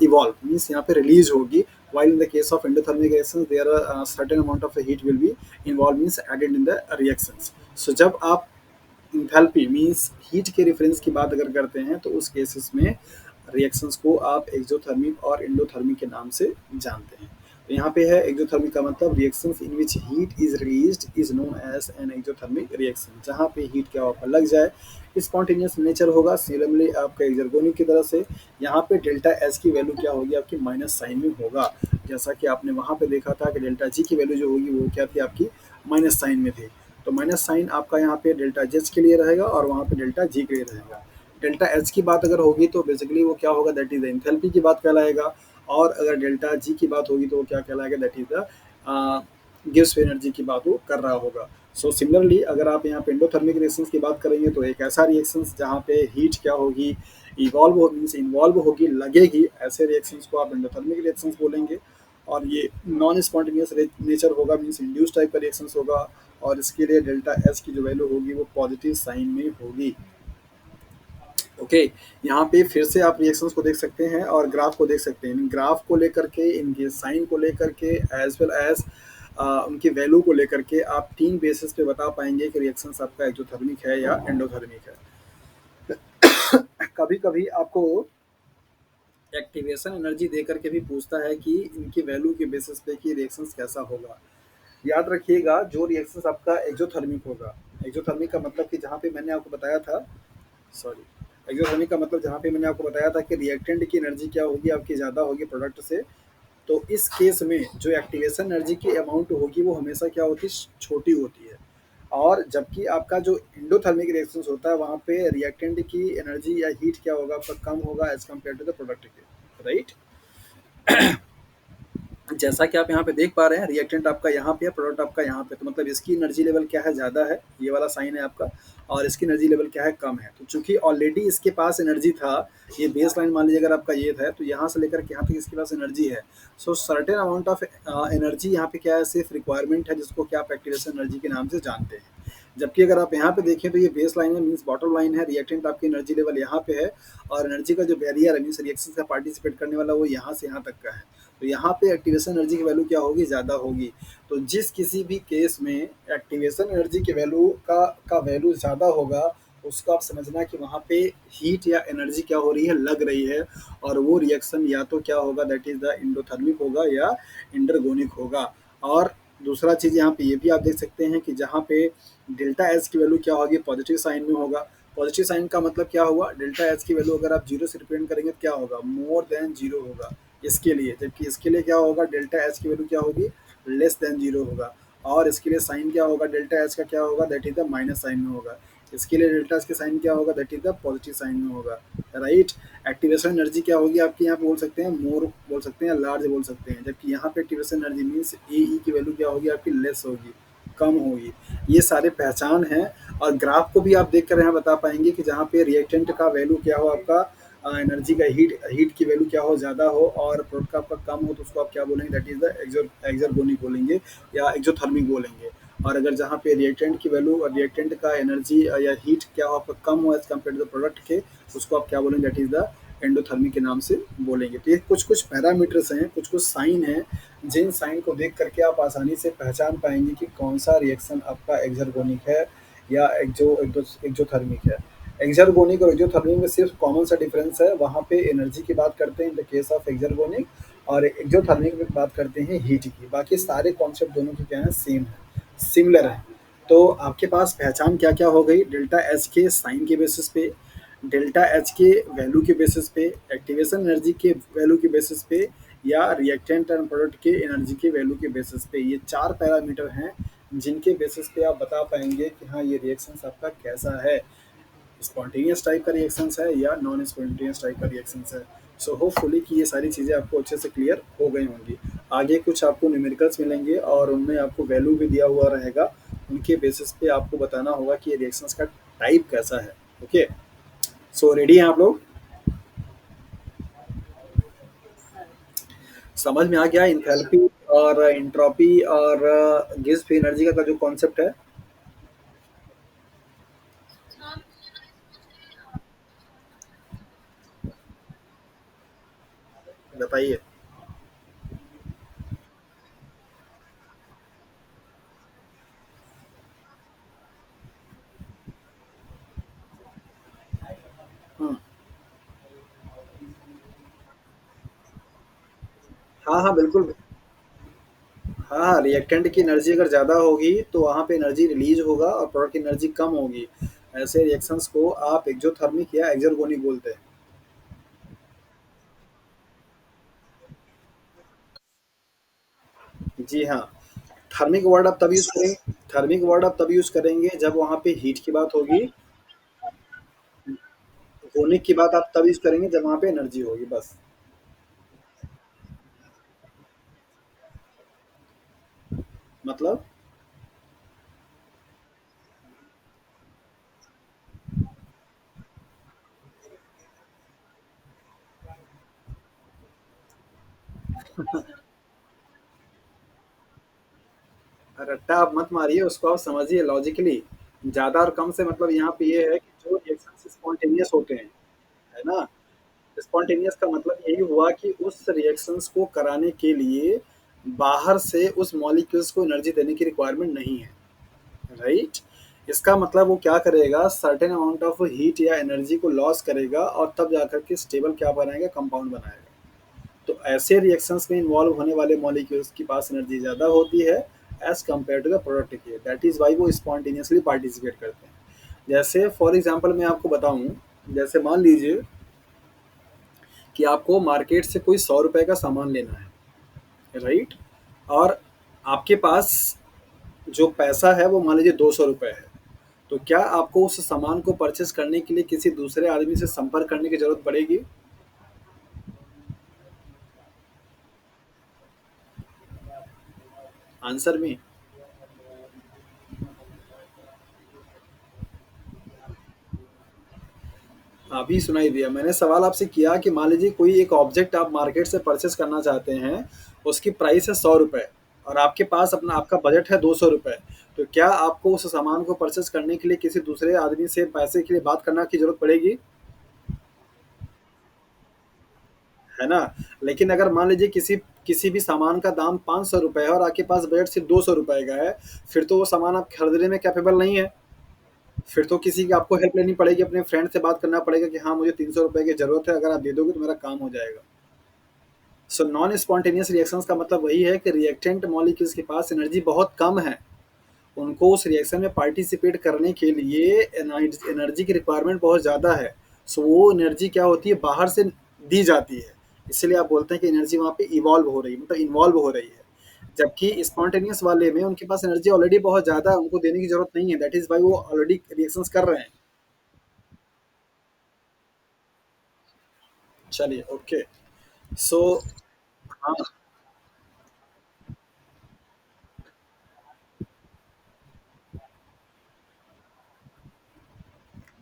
Speaker 1: evolved, means यहाँ पे release होगी. While in the case of endothermic reactions, there are certain amount of heat will be involved, means added in the reactions. So जब आप enthalpy means heat के reference की बात अगर करते हैं तो उस केसेस में रिएक्शंस को आप एक्सोथर्मिक और एंडोथर्मिक के नाम से जानते हैं। तो यहाँ पे है एक्सोथर्मिक का मतलब reactions in which heat is released is known as an exothermic reaction. जहाँ पे हीट क्या होगा, लग जाए, स्पॉन्टेनियस नेचर होगा। सिमिलरली आपका एक्सर्गोनिक की तरह से यहाँ पे डेल्टा एस की वैल्यू क्या होगी आपकी, माइनस साइन में होगा। जैसा कि आपने वहाँ पे देखा था कि डेल्टा जी की वैल्यू जो होगी वो क्या थी आपकी, माइनस साइन में थी। तो माइनस साइन आपका यहाँ पे डेल्टा जेच के लिए रहेगा और वहाँ पे डेल्टा जी के लिए रहेगा। डेल्टा एच की बात अगर होगी तो बेसिकली वो क्या होगा, दैट इज द एंथैल्पी की बात कहलाएगा। और अगर डेल्टा जी की बात होगी तो वो क्या कहलाएगा, that is the gives energy की बात वो कर रहा होगा। सो सिमिलरली अगर आप यहाँ पे एंडोथर्मिक रिएक्शंस की बात करेंगे तो एक ऐसा रिएक्शंस जहाँ पे हीट क्या होगी, इवॉल्व हो मीन्स इन्वॉल्व होगी, लगेगी, ऐसे रिएक्शंस को आप एंडोथर्मिक रिएक्शंस बोलेंगे। और ये नॉन स्पॉन्टेनियस नेचर होगा, मीन्स इंड्यूस टाइप का रिएक्शंस होगा। और इसके लिए डेल्टा एस की जो वैल्यू होगी वो पॉजिटिव साइन में होगी। ओके, यहाँ पे फिर से आप रिएक्शंस को देख सकते हैं और ग्राफ को देख सकते हैं। इन ग्राफ को लेकर के, इनके साइन को लेकर के, एज वेल एज उनकी वैल्यू को लेकर के आप तीन बेसिस पे बता पाएंगे कि रिएक्शंस आपका एक्सोथर्मिक है या एंडोथर्मिक है। कभी कभी आपको एक्टिवेशन एनर्जी दे करके भी पूछता है कि इनकी वैल्यू के बेसिस पे कि रिएक्शंस कैसा होगा। याद रखिएगा, जो रिएक्शंस आपका एक्सोथर्मिक होगा, एक्सोथर्मिक का मतलब कि जहाँ पे मैंने आपको बताया था, सॉरी, एक्सोथर्मिक का मतलब जहाँ पे मैंने आपको बताया था कि रिएक्टेंट की एनर्जी क्या होगी, आपकी ज़्यादा होगी प्रोडक्ट से। तो इस केस में जो एक्टिवेशन एनर्जी की अमाउंट होगी वो हमेशा क्या होती है, छोटी होती है। और जबकि आपका जो एंडोथर्मिक रिएक्शंस होता है वहाँ पे रिएक्टेंट की एनर्जी या हीट क्या होगा, आपका कम होगा as compare to the product के, राइट। जैसा कि आप यहाँ पे देख पा रहे हैं, रिएक्टेंट आपका यहाँ पे है, प्रोडक्ट आपका यहाँ पे, तो मतलब इसकी एनर्जी लेवल क्या है, ज़्यादा है, ये वाला साइन है आपका। और इसकी एनर्जी लेवल क्या है, कम है। तो चूंकि ऑलरेडी इसके पास एनर्जी था, ये बेस लाइन मान लीजिए अगर आपका ये था, तो यहाँ से लेकर के यहाँ तक इसके पास एनर्जी है। सो सर्टेन अमाउंट ऑफ एनर्जी यहाँ पे क्या है, सिर्फ रिक्वायरमेंट है, जिसको क्या आप एक्टिवेशन एनर्जी के नाम से जानते हैं। जबकि अगर आप यहाँ पे देखें तो ये बेस लाइन है, मीन्स बॉटम लाइन है, रिएक्टेंट आपकी एनर्जी लेवल यहाँ पे है। और एनर्जी का जो बैरियर है, मीन्स रिएक्शन का पार्टिसिपेट करने वाला, वो यहाँ से यहाँ तक का है। तो यहाँ पे एक्टिवेशन एनर्जी की वैल्यू क्या होगी, ज़्यादा होगी। तो जिस किसी भी केस में एक्टिवेशन एनर्जी की वैल्यू का वैल्यू ज़्यादा होगा, उसको आप समझना कि वहाँ पे हीट या एनर्जी क्या हो रही है, लग रही है। और वो रिएक्शन या तो क्या होगा, दैट इज द एंडोथर्मिक होगा या इंटरगोनिक होगा। और दूसरा चीज़ यहाँ पे ये भी आप देख सकते हैं कि जहाँ पे डेल्टा एच की वैल्यू क्या होगी, पॉजिटिव साइन में होगा। पॉजिटिव साइन का मतलब क्या हुआ, डेल्टा एच की वैल्यू अगर आप जीरो से रिप्रेजेंट करेंगे तो क्या होगा, मोर देन जीरो होगा इसके लिए। जबकि इसके लिए क्या होगा, डेल्टा एच की वैल्यू क्या होगी, लेस देन जीरो होगा। और इसके लिए साइन क्या होगा, डेल्टा एच का क्या होगा, that is the minus sign में होगा। इसके लिए डेल्टा एच के साइन क्या होगा, that is the positive sign में होगा, राइट। एक्टिवेशन एनर्जी क्या होगी आपकी, यहाँ पे बोल सकते हैं मोर बोल सकते हैं, लार्ज बोल सकते हैं। जबकि यहाँ पे एक्टिवेशन एनर्जी मीन्स ए ई की वैल्यू क्या होगी, आपकी लेस होगी, कम होगी। ये सारे पहचान हैं। और ग्राफ को भी आप देख कर यहाँ बता पाएंगे कि जहाँ पे रिएक्टेंट का वैल्यू क्या हो आपका, एनर्जी का हीट की वैल्यू क्या हो, ज़्यादा हो, और प्रोडक्ट का आपका कम हो, तो उसको आप क्या बोलेंगे, दैट इज द एक्सर्गोनिक बोलेंगे या एक्सोथर्मिक बोलेंगे। और अगर जहाँ पे रिएक्टेंट की वैल्यू और रिएक्टेंट का एनर्जी या हीट क्या हो आपका कम हो as compare to the product के, उसको आप क्या बोलेंगे, दैट इज द एंडोथर्मिक के नाम से बोलेंगे। तो ये कुछ कुछ पैरामीटर्स हैं, कुछ कुछ साइन हैं, जिन साइन को देख करके आप आसानी से पहचान पाएंगे कि कौन सा रिएक्शन आपका एक्सर्गोनिक है या एक्सोथर्मिक है। एक्सर्गोनिक और एक्सोथर्मिक में सिर्फ कॉमन सा डिफरेंस है, वहाँ पे एनर्जी की बात करते हैं इन द केस ऑफ एक्सर्गोनिक, और एक्सोथर्मिक में बात करते हैं हीट की। बाकी सारे कॉन्सेप्ट दोनों के क्या हैं, सेम है, सिमिलर है। तो आपके पास पहचान क्या क्या हो गई, डेल्टा एच के साइन के बेसिस पे, डेल्टा एच के वैल्यू के बेसिस पे, एक्टिवेशन एनर्जी के वैल्यू के बेसिस पे, या रिएक्टेंट एंड प्रोडक्ट के एनर्जी के वैल्यू के बेसिस पे। ये चार पैरामीटर हैं जिनके बेसिस पे आप बता पाएंगे कि हाँ ये रिएक्शंस आपका कैसा है, स्पॉन्टेनियस टाइप का रिएक्शंस है या नॉन स्पॉन्टेनियस टाइप का रिएक्शंस है। सो होपफुली कि ये सारी चीज़ें आपको अच्छे से क्लियर हो गई होंगी। आगे कुछ आपको न्यूमेरिकल्स मिलेंगे और उनमें आपको वैल्यू भी दिया हुआ रहेगा, उनके बेसिस पे आपको बताना होगा कि ये रिएक्शंस का टाइप कैसा है। ओके, सो रेडी हैं आप लोग, समझ में आ गया इंथैल्पी और इंट्रोपी और गिव्स फ्री एनर्जी का जो कॉन्सेप्ट है, बताइए। हम्म, हाँ हाँ बिल्कुल। हाँ, रिएक्टेंट की एनर्जी अगर ज़्यादा होगी तो वहाँ पे एनर्जी रिलीज होगा और प्रोडक्ट की एनर्जी कम होगी। ऐसे रिएक्शंस को आप एक्सोथर्मिक या एक्सर्गोनिक बोलते हैं। जी हाँ, थर्मिक वर्ड आप तभी यूज़ करेंगे, थर्मिक वर्ड आप तभी यूज़ करेंगे जब वहाँ पे हीट की बात होगी। होने की बात आप तब यूज़ करेंगे जब वहाँ पे एनर्जी होगी बस। मतलब रट्टा आप मत मारिए, उसको आप समझिए लॉजिकली। ज़्यादा और कम से मतलब यहाँ पे ये है कि जो रिएक्शंस स्पॉन्टेनियस होते हैं, है ना? स्पॉन्टेनियस का मतलब यही हुआ कि उस रिएक्शंस को कराने के लिए बाहर से उस मॉलिक्यूल्स को एनर्जी देने की रिक्वायरमेंट नहीं है, राइट? इसका मतलब वो क्या करेगा, सर्टेन अमाउंट ऑफ हीट या एनर्जी को लॉस करेगा और तब जाकर के स्टेबल क्या बनाएगा, कंपाउंड बनाएगा। तो ऐसे रिएक्शंस में इन्वॉल्व होने वाले मॉलिक्यूल्स के पास एनर्जी ज़्यादा होती है as compare to the product के। दैट इज़ वाई वो स्पॉन्टेनियसली पार्टिसिपेट करते हैं। जैसे फॉर एग्जांपल मैं आपको बताऊं, जैसे मान लीजिए कि आपको मार्केट से कोई 100 रुपए का सामान लेना है, राइट? और आपके पास जो पैसा है वो मान लीजिए 200 रुपये है। तो क्या आपको उस सामान को परचेस करने के लिए किसी दूसरे आदमी से संपर्क करने की जरूरत पड़ेगी? आंसर में अभी सुनाई दिया। मैंने सवाल आपसे किया कि मान लीजिए कोई एक ऑब्जेक्ट आप मार्केट से परचेस करना चाहते हैं, उसकी प्राइस है 100 रुपये, और आपके पास अपना आपका बजट है 200 रुपये। तो क्या आपको उस सामान को परचेस करने के लिए किसी दूसरे आदमी से पैसे के लिए बात करना की जरूरत पड़ेगी? है ना? लेकिन अगर मान लीजिए किसी किसी भी सामान का दाम 500 रुपये है और आपके पास बजट सिर्फ 200 रुपये का है, फिर तो वो सामान आप खरीदने में कैपेबल नहीं है। फिर तो किसी की आपको हेल्प लेनी पड़ेगी, अपने फ्रेंड से बात करना पड़ेगा कि हाँ मुझे 300 रुपये की जरूरत है, अगर आप दे दोगे तो मेरा काम हो जाएगा। सो नॉन स्पॉन्टेनियस रिएक्शंस का मतलब वही है कि रिएक्टेंट मॉलिक्यूल्स के पास एनर्जी बहुत कम है, उनको उस रिएक्शन में पार्टिसिपेट करने के लिए एनर्जी की रिक्वायरमेंट बहुत ज़्यादा है। सो वो एनर्जी क्या होती है, बाहर से दी जाती है। इसलिए आप बोलते हैं कि एनर्जी वहाँ पे इवॉल्व हो रही है, मतलब इन्वॉल्व हो रही है। जबकि स्पॉन्टेनियस वाले में उनके पास एनर्जी ऑलरेडी बहुत ज़्यादा है, उनको देने की जरूरत नहीं है। दैट इज़ वाई वो ऑलरेडी रिएक्शंस कर रहे हैं। चलिए, ओके। सो हाँ,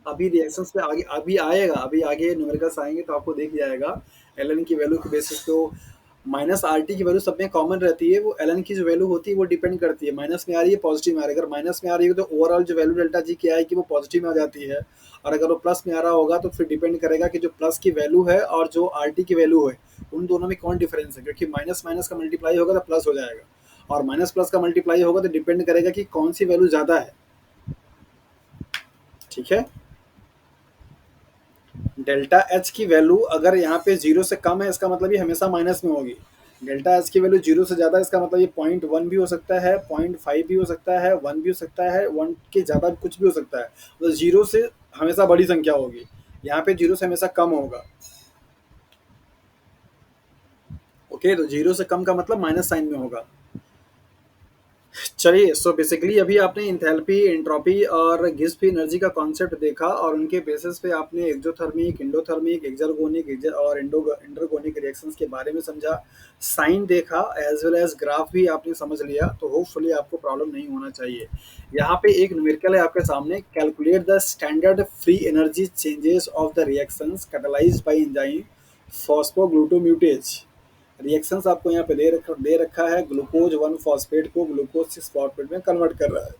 Speaker 1: अभी रिएक्शंस पे आगे अभी आएगा, अभी आगे न्यूमेरिकल्स आएंगे तो आपको दिख जाएगा। एल एन की वैल्यू के बेसिस पे माइनस आर टी की वैल्यू सब में कॉमन रहती है, वो एल एन की जो वैल्यू होती है वो डिपेंड करती है माइनस में आ रही है पॉजिटिव में आ रही है। अगर माइनस में आ रही है तो ओवरऑल जो वैल्यू डेल्टा जी की आएगी वो पॉजिटिव में आ जाती है। और अगर वो प्लस में आ रहा होगा तो फिर डिपेंड करेगा कि जो प्लस की वैल्यू है और जो आर टी की वैल्यू है उन दोनों में कौन डिफरेंस है, क्योंकि माइनस माइनस का मल्टीप्लाई होगा तो प्लस हो जाएगा, और माइनस प्लस का मल्टीप्लाई होगा तो डिपेंड करेगा कि कौन सी वैल्यू ज़्यादा है। ठीक है? डेल्टा एच की वैल्यू अगर यहाँ पे जीरो से कम है, इसका मतलब ये हमेशा माइनस में होगी। डेल्टा एच की वैल्यू जीरो से ज़्यादा, इसका मतलब ये 0.1 भी हो सकता है, 0.5 भी हो सकता है, 1 भी हो सकता है, 1 के ज़्यादा कुछ भी हो सकता है। तो जीरो से हमेशा बड़ी संख्या होगी, यहाँ पे जीरो से हमेशा कम होगा। ओके, तो जीरो से कम का मतलब माइनस साइन में होगा। चलिए, सो बेसिकली अभी आपने इंथैल्पी, एंट्रोपी और गिब्स एनर्जी का कॉन्सेप्ट देखा, और उनके बेसिस पे आपने एक्सोथर्मिक, एंडोथर्मिक, एक्सर्गोनिक और इंटरगोनिक रिएक्शंस के बारे में समझा। साइन देखा एज वेल एज ग्राफ भी आपने समझ लिया, तो होपफुली आपको प्रॉब्लम नहीं होना चाहिए। यहाँ पे एक न्यूमेरिकल है आपके सामने, calculate the standard free energy changes of the reactions catalysed by enzyme phosphoglucomutase. Reactions आपको यहाँ पे दे रखा है, ग्लूकोज 1 फॉस्फेट को ग्लूकोज 6 फॉस्फेट में कन्वर्ट कर रहा है।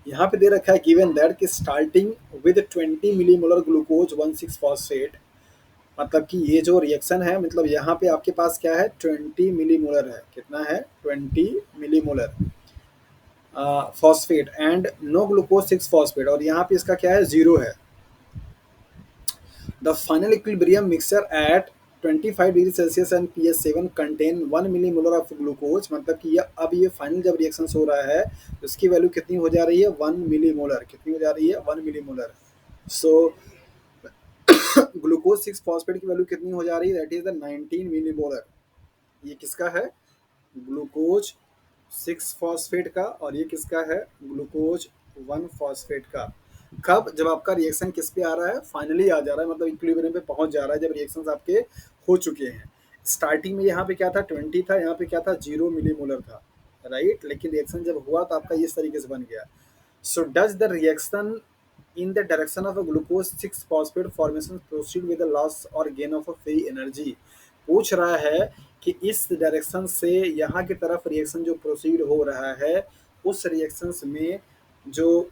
Speaker 1: यहाँ पे दे रखा है गिवन दैट कि starting with 20 millimolar glucose 1 6 phosphate, मतलब कि ये जो रिएक्शन है, मतलब यहाँ पे आपके पास क्या है, 20 मिलीमोलर है। कितना है? 20 millimolar phosphate and no glucose 6 phosphate, और यहाँ पे इसका क्या है, जीरो है। The final equilibrium mixture at 25 degree Celsius and pH 7 contain 1 millimolar of glucose, मतलब कि ये अब ये फाइनल जब रिएक्शन हो रहा है तो इसकी वैल्यू कितनी हो जा रही है, 1 मिलीमोलर। कितनी हो जा रही है, 1 मिलीमोलर। सो ग्लूकोज 6 फॉस्फेट की वैल्यू कितनी हो जा रही है, दैट इज द 19 मिलीमोलर। ये किसका है, ग्लूकोज 6 फॉस्फेट का, और ये किसका है, ग्लूकोज 1 फॉस्फेट का। कब? जब आपका रिएक्शन किस पे आ रहा है, फाइनली आ जा रहा है, मतलब इक्विलिब्रियम पे पहुंच जा रहा है, जब रिएक्शंस आपके हो चुके हैं। स्टार्टिंग में यहाँ पे क्या था, 20 था, यहाँ पे क्या था, 0 मिलीमोलर था, राइट। लेकिन रिएक्शन जब हुआ तो आपका इस तरीके से बन गया। So does the reaction in the direction of a glucose 6 phosphate formation proceed with the loss or gain of a free energy। पूछ रहा है कि इस डायरेक्शन से यहाँ की तरफ रिएक्शन जो प्रोसीड हो रहा है, उस रिएक्शन में जो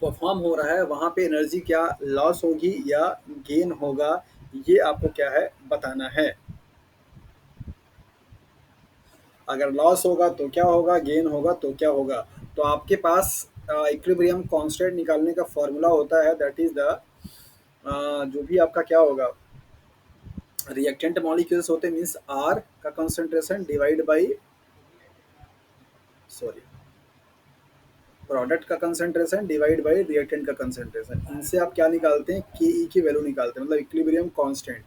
Speaker 1: परफॉर्म हो रहा है वहाँ पे एनर्जी क्या लॉस होगी या गेन होगा, ये आपको क्या है बताना है। अगर लॉस होगा तो क्या होगा, गेन होगा तो क्या होगा। तो आपके पास इक्विलिब्रियम कांस्टेंट निकालने का फॉर्मूला होता है, दैट इज द जो भी आपका क्या होगा, रिएक्टेंट मॉलिक्यूल्स होते हैं, मीन्स आर का concentration divide by, sorry, product का कंसंट्रेशन डिवाइड बाई रिएक्टेंट का कंसंट्रेशन। इनसे आप क्या निकालते हैं, के ई की वैल्यू निकालते हैं, मतलब इक्विलिब्रियम कांस्टेंट।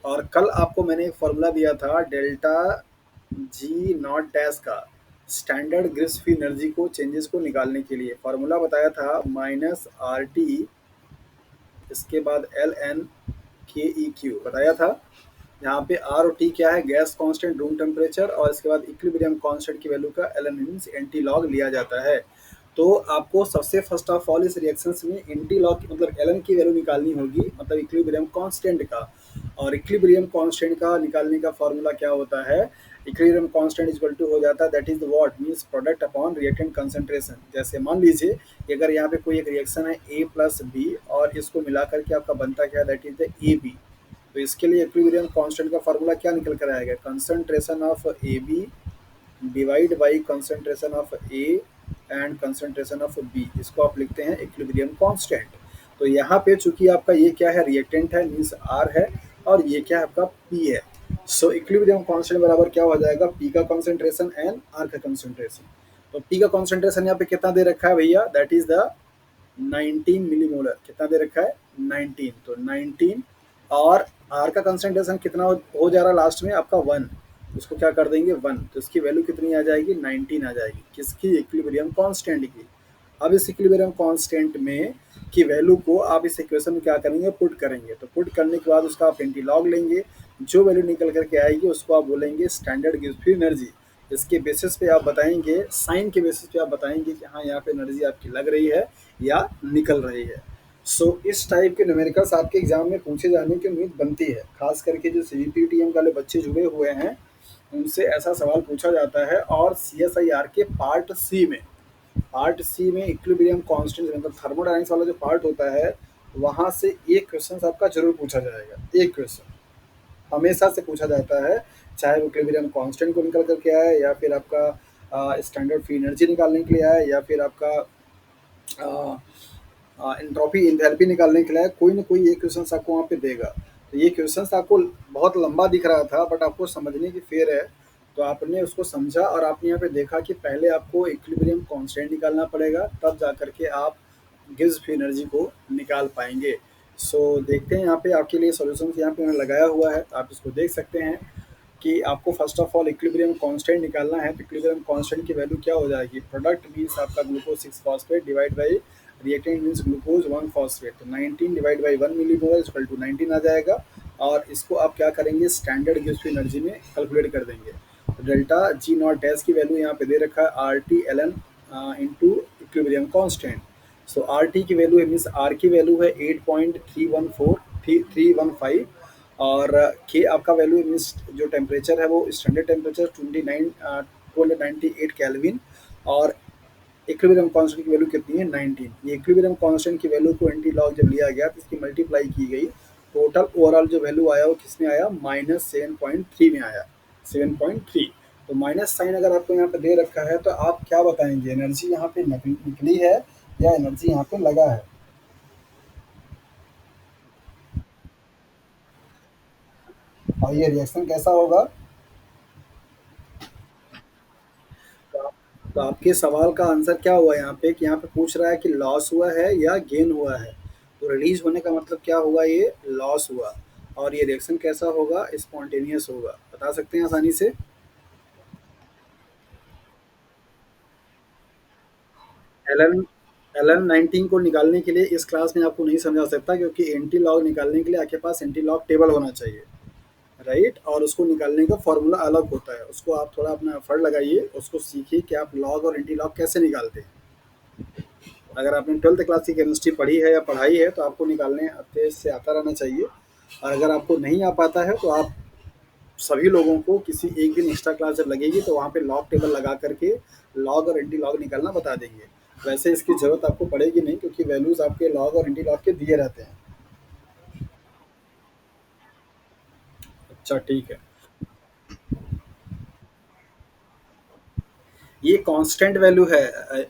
Speaker 1: और कल आपको मैंने एक फॉर्मूला दिया था डेल्टा जी नॉट डैश का, स्टैंडर्ड ग्रिस फ्री एनर्जी को चेंजेस को निकालने के लिए फॉर्मूला बताया था, माइनस आर टी, इसके बाद एल एन के ई क्यू बताया था। यहाँ पे आर और टी क्या है, गैस कांस्टेंट, रूम टेम्परेचर, और इसके बाद इक्विलिब्रियम कांस्टेंट की वैल्यू का L N means anti log लिया जाता है। तो आपको सबसे फर्स्ट ऑफ ऑल इस रिएक्शंस में एंटी लॉग मतलब एल एन की वैल्यू निकालनी होगी, मतलब इक्विलिब्रियम कांस्टेंट का। और इक्विलिब्रियम कांस्टेंट का निकालने का फॉर्मूला क्या होता है, इक्विलिब्रियम कांस्टेंट इक्वल टू हो जाता है, that is what means product upon reactant concentration. जैसे मान लीजिए कि अगर यहाँ पे कोई एक रिएक्शन है ए प्लस बी, और इसको मिला करके आपका बनता क्या है, that is the A B. तो इसके लिए इक्विलिब्रियम कांस्टेंट का फार्मूला क्या निकल कर आएगा, concentration of A B divide by concentration of A and concentration of B, इसको आप लिखते हैं इक्विलिब्रियम कांस्टेंट। तो यहाँ पे चूंकि आपका ये क्या है, रिएक्टेंट है मीन्स आर है, और ये क्या है आपका पी है। सो इक्विलिब्रियम कांस्टेंट बराबर क्या हो जाएगा, पी का कंसंट्रेशन एंड आर का कंसंट्रेशन। तो पी का कंसंट्रेशन यहाँ पे कितना दे रखा है भैया, दैट इज द 19 मिलीमोलर। कितना दे रखा है, 19। तो 19, और आर का कंसंट्रेशन कितना हो जा रहा है लास्ट में आपका 1, उसको क्या कर देंगे 1, तो इसकी वैल्यू कितनी आ जाएगी, 19 आ जाएगी, किसकी, इक्विलिब्रियम कांस्टेंट की। अब इस इक्विलिब्रियम कांस्टेंट में की वैल्यू को आप इस इक्वेशन में क्या करेंगे, पुट करेंगे। तो पुट करने के बाद उसका आप एंटीलॉग लेंगे, जो वैल्यू निकल करके आएगी उसको आप बोलेंगे स्टैंडर्ड गिव्स फ्री एनर्जी। इसके बेसिस पे आप बताएंगे, साइन के बेसिस पे आप बताएंगे कि हाँ यहाँ पे एनर्जी आपकी लग रही है या निकल रही है। सो इस टाइप के न्यूमेरिकल्स आपके एग्जाम में पूछे जाने की उम्मीद बनती है, खास करके जो सीजीपीटीएम वाले बच्चे जुड़े हुए हैं उनसे ऐसा सवाल पूछा जाता है। और सीएसआईआर के पार्ट सी में, पार्ट सी में इक्विलिब्रियम कांस्टेंट मतलब थर्मोडायनामिक्स वाला जो पार्ट होता है, वहां से एक क्वेश्चन आपका जरूर पूछा जाएगा, एक क्वेश्चन हमेशा से पूछा जाता है, चाहे वो इक्विलिब्रियम कांस्टेंट को निकल करके आए, या फिर आपका स्टैंडर्ड फ्री एनर्जी निकालने के लिए आए, या फिर आपका एंट्रोपी इंथैल्पी निकालने के लिए, कोई ना कोई एक क्वेश्चन आपको वहाँ पे देगा। तो ये क्वेश्चन आपको बहुत लंबा दिख रहा था, बट आपको समझने की फेर है। तो आपने उसको समझा और आपने यहाँ पे देखा कि पहले आपको इक्विलिब्रियम कांस्टेंट निकालना पड़ेगा, तब जा करके आप गिब्स फ्री एनर्जी को निकाल पाएंगे। सो देखते हैं यहाँ पे आपके लिए सॉल्यूशन यहाँ पे मैंने लगाया हुआ है, आप इसको देख सकते हैं कि आपको first of all equilibrium constant निकालना है। तो इक्विलिब्रियम कांस्टेंट की वैल्यू क्या हो जाएगी, प्रोडक्ट मीन्स आपका glucose 6 phosphate divide by reactant means glucose 1 phosphate. तो 19 divide by 1 millimolar equal to 19 आ जाएगा। और इसको आप क्या करेंगे, स्टैंडर्ड गिव्स फ्री एनर्जी में कैलकुलेट कर देंगे। तो डेल्टा जी नॉट डैश की वैल्यू यहाँ पे दे रखा है, R T L N into equilibrium constant. So R T की वैल्यू है मीन्स आर की वैल्यू है 8.314 और के आपका वैल्यू मीन्स जो टेम्परेचर है वो स्टैंडर्ड टेम्परेचर 298 केल्विन, और इक्विलिब्रियम कांस्टेंट की वैल्यू कितनी है, 19। ये इक्विलिब्रियम कांस्टेंट की वैल्यू को एंटी लॉग जब लिया गया तो इसकी मल्टीप्लाई की गई, टोटल ओवरऑल जो वैल्यू आया वो किसमें आया, -7.3 में आया, 7.3। तो माइनस साइन अगर आपको यहाँ पे दे रखा है तो आप क्या बताएंगे, एनर्जी यहाँ पे निकली है या एनर्जी यहाँ पे लगा है। और ये रिएक्शन कैसा होगा। तो आपके सवाल का आंसर क्या हुआ यहाँ पे, कि यहाँ पे पूछ रहा है कि लॉस हुआ है या गेन हुआ है। तो रिलीज होने का मतलब क्या हुआ, ये लॉस हुआ। और ये रिएक्शन कैसा होगा, स्पॉन्टेनियस होगा, बता सकते हैं आसानी से। एलन LN19 को निकालने के लिए इस क्लास में आपको नहीं समझा सकता, क्योंकि एंटी लॉग निकालने के लिए आपके पास एंटी लॉग टेबल होना चाहिए, राइट। और उसको निकालने का फॉर्मूला अलग होता है, उसको आप थोड़ा अपना एफर्ट लगाइए, उसको सीखिए कि आप लॉग और एंटी लॉग कैसे निकालते हैं। अगर आपने 12th क्लास की केमिस्ट्री पढ़ी है या पढ़ाई है तो आपको निकालने आते से आता रहना चाहिए। और अगर आपको नहीं आ पाता है तो आप सभी लोगों को किसी एक दिन एक्स्ट्रा क्लास जब लगेगी तो वहाँ पे लॉग टेबल लगा करके लॉग और एंटी लॉग निकालना बता देंगे। वैसे इसकी ज़रूरत आपको पड़ेगी नहीं, क्योंकि वैल्यूज़ आपके लॉग और एंटी लॉग के दिए रहते हैं। अच्छा, ठीक है। ये कांस्टेंट वैल्यू है।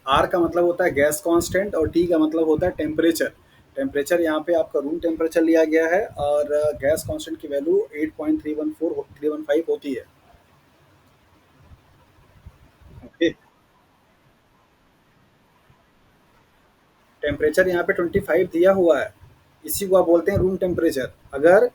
Speaker 1: आर का मतलब होता है गैस कांस्टेंट और टी का मतलब होता है टेम्परेचर। टेम्परेचर यहाँ पे आपका रूम टेम्परेचर लिया गया है, और गैस कांस्टेंट की वैल्यू 8.315 होती है। ओके। टेम्परेचर यहाँ पे 25 दिया हुआ है, इसी को आप बोलते हैं रूम टेम्परेचर। अगर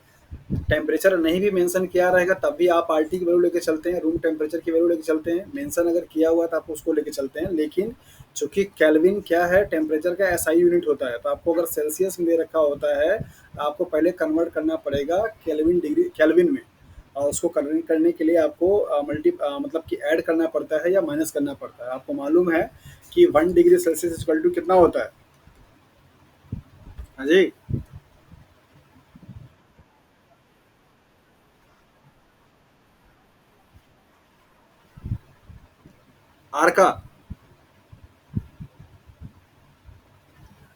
Speaker 1: टेम्परेचर नहीं भी मेंशन किया रहेगा तब भी आप आरटी की वैल्यू लेके चलते हैं, रूम टेम्परेचर की वैल्यू लेके चलते हैं। मेंशन अगर किया हुआ है तो आप उसको लेके चलते हैं, लेकिन चूंकि केल्विन क्या है, टेम्परेचर का एसआई यूनिट होता है, तो आपको अगर सेल्सियस में दे रखा होता है तो आपको पहले कन्वर्ट करना पड़ेगा केल्विन में। और उसको कन्वर्ट करने के लिए आपको मतलब कि ऐड करना पड़ता है या माइनस करना पड़ता है। आपको मालूम है कि 1 डिग्री सेल्सियस इक्वल टू कितना होता है? हाँ जी। आर का,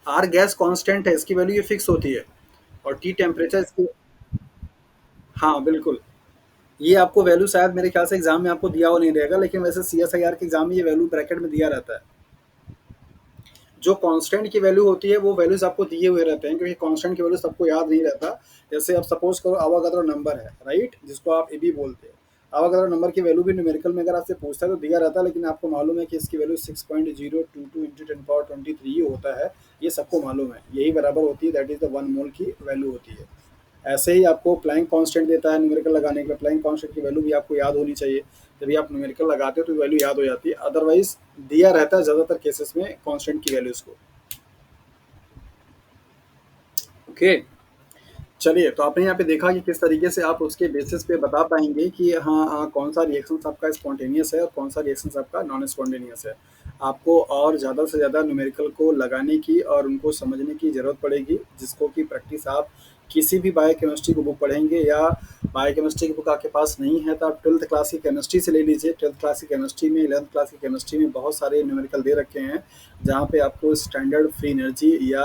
Speaker 1: आर गैस कांस्टेंट है, इसकी वैल्यू ये फिक्स होती है। और टी टेम्परेचर इसकी। हाँ बिल्कुल। ये आपको वैल्यू शायद मेरे ख्याल से एग्जाम में आपको दिया हुआ नहीं रहेगा, लेकिन वैसे CSIR के एग्जाम में ये वैल्यू ब्रैकेट में दिया रहता है। जो कांस्टेंट की वैल्यू होती है वो वैल्यूज आपको दिए हुए रहते हैं, क्योंकि कांस्टेंट की वैल्यू सबको याद नहीं रहता। जैसे आप सपोज करो अवागाद्रो नंबर है, राइट, जिसको आप एबी बोलते हैं। अवागाद्रो नंबर की वैल्यू भी न्यूमेरिकल में अगर आपसे पूछता है तो दिया रहता है, लेकिन आपको मालूम है कि इसकी वैल्यू 6.022 इंटू 10 पावर 23 होता है। ये सबको मालूम है, यही बराबर होती है, दैट इज द 1 मोल की वैल्यू होती है। ऐसे ही आपको प्लैंक कांस्टेंट देता है न्यूमेरिकल लगाने के लिए, प्लैंक कांस्टेंट की वैल्यू भी आपको याद होनी चाहिए। जब भी आप न्यूमेरिकल लगाते हो तो वैल्यू याद हो जाती है, अदरवाइज दिया रहता है ज़्यादातर केसेस में कांस्टेंट की वैल्यूज़ को। ओके। चलिए, तो आपने यहाँ पे देखा कि किस तरीके से आप उसके बेसिस पे बता पाएंगे कि हाँ हाँ कौन सा रिएक्शन आपका स्पॉन्टेनियस है और कौन सा रिएक्शन आपका नॉन स्पॉन्टेनियस है। आपको और ज़्यादा से ज़्यादा न्यूमेरिकल को लगाने की और उनको समझने की ज़रूरत पड़ेगी, जिसको कि प्रैक्टिस आप किसी भी बायोकेमिस्ट्री की बुक पढ़ेंगे, या बायोकेमिस्ट्री की बुक आपके पास नहीं है तो आप 12th क्लास की केमिस्ट्री से ले लीजिए। 12th क्लास की केमिस्ट्री में, 11th क्लास की केमिस्ट्री में बहुत सारे न्यूमेरिकल दे रखे हैं, जहाँ पे आपको स्टैंडर्ड फ्री एनर्जी या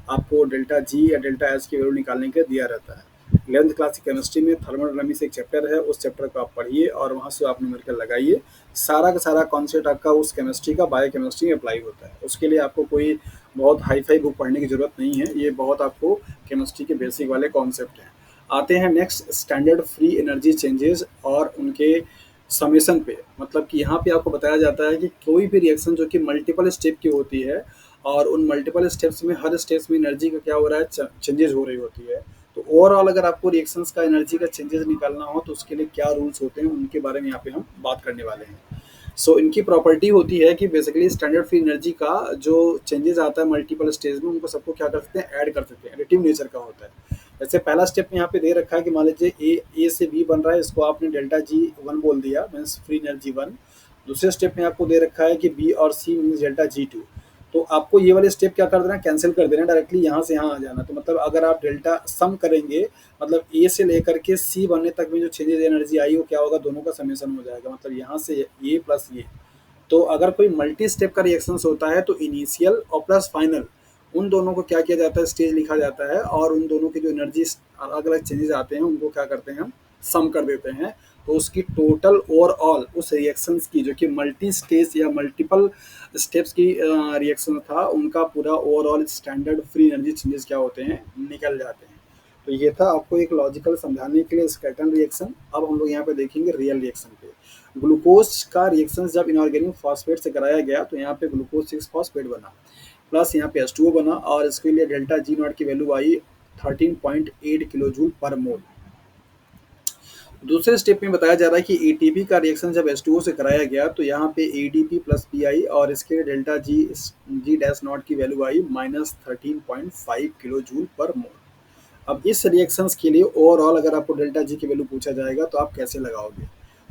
Speaker 1: आपको डेल्टा जी या डेल्टा एच की वैल्यू निकालने के लिए दिया रहता है। 11th क्लास की केमिस्ट्री में थर्मोडायनामिक्स एक चैप्टर है, उस चैप्टर को आप पढ़िए और वहाँ से आप न्यूमेरिकल लगाइए। सारा का सारा कॉन्सेप्ट आपका उस केमिस्ट्री का बायोकेमिस्ट्री में अप्लाई होता है। उसके लिए आपको कोई बहुत हाई फाई बुक पढ़ने की जरूरत नहीं है, ये बहुत आपको केमिस्ट्री के बेसिक वाले कॉन्सेप्ट हैं। आते हैं next, standard free energy changes और उनके समेशन पे। मतलब कि यहाँ पे आपको बताया जाता है कि कोई भी रिएक्शन जो कि मल्टीपल स्टेप की होती है, और उन मल्टीपल स्टेप्स में हर स्टेप्स में एनर्जी का क्या हो रहा है, चेंजेस हो रही होती है। तो ओवरऑल अगर आपको रिएक्शंस का एनर्जी का चेंजेस निकालना हो तो उसके लिए क्या रूल्स होते हैं, उनके बारे में यहाँ पे हम बात करने वाले हैं। इनकी प्रॉपर्टी होती है कि बेसिकली स्टैंडर्ड फ्री एनर्जी का जो चेंजेस आता है मल्टीपल स्टेज में, उनको सबको क्या कर सकते हैं, ऐड कर सकते हैं, एडिटिव नेचर का होता है। जैसे पहला स्टेप में यहाँ पे दे रखा है कि मान लीजिए ए से बी बन रहा है, इसको आपने डेल्टा जी वन बोल दिया, मीन्स फ्री एनर्जी वन। दूसरे स्टेप में आपको दे रखा है कि बी और C means delta G two. तो आपको ये वाले स्टेप क्या कर देना, कैंसिल कर देना, डायरेक्टली यहाँ से यहाँ आ जाना। तो मतलब अगर आप डेल्टा सम करेंगे, मतलब ए से लेकर के सी बनने तक में जो चेंजेस एनर्जी आई वो क्या होगा, दोनों का समेशन हो जाएगा, मतलब यहाँ से ये प्लस ये। तो अगर कोई मल्टी स्टेप का रिएक्शन होता है तो इनिशियल और प्लस फाइनल, उन दोनों को क्या किया जाता है, स्टेज लिखा जाता है, और उन दोनों की जो एनर्जी अलग अलग चेंजेस आते हैं उनको क्या करते हैं, हम सम कर देते हैं। तो उसकी टोटल ओवरऑल उस रिएक्शंस की, जो कि मल्टी स्टेज या मल्टीपल स्टेप्स की रिएक्शन था, उनका पूरा overall standard free energy changes क्या होते हैं, निकल जाते हैं। तो ये था आपको एक लॉजिकल समझाने के लिए स्कैटर्न रिएक्शन। अब हम लोग यहाँ पे देखेंगे रियल रिएक्शन पे। ग्लूकोज का रिएक्शन जब इनऑर्गेनिक फॉस्फेट से कराया गया तो यहाँ पे ग्लूकोज 6 फॉस्फेट बना, प्लस यहाँ पे H2O बना, और इसके लिए डेल्टा जी नॉट की वैल्यू आई 13.8 किलो जूल पर मोल। दूसरे स्टेप में बताया जा रहा है कि एटीपी का रिएक्शन जब H2O से कराया गया तो यहाँ पे एडीपी प्लस पीआई और इसके delta G G dash not की value I -13.5 kilo joule per mole. अब इस रिएक्शंस के लिए ओवरऑल अगर आपको डेल्टा जी की वैल्यू पूछा जाएगा तो आप कैसे लगाओगे?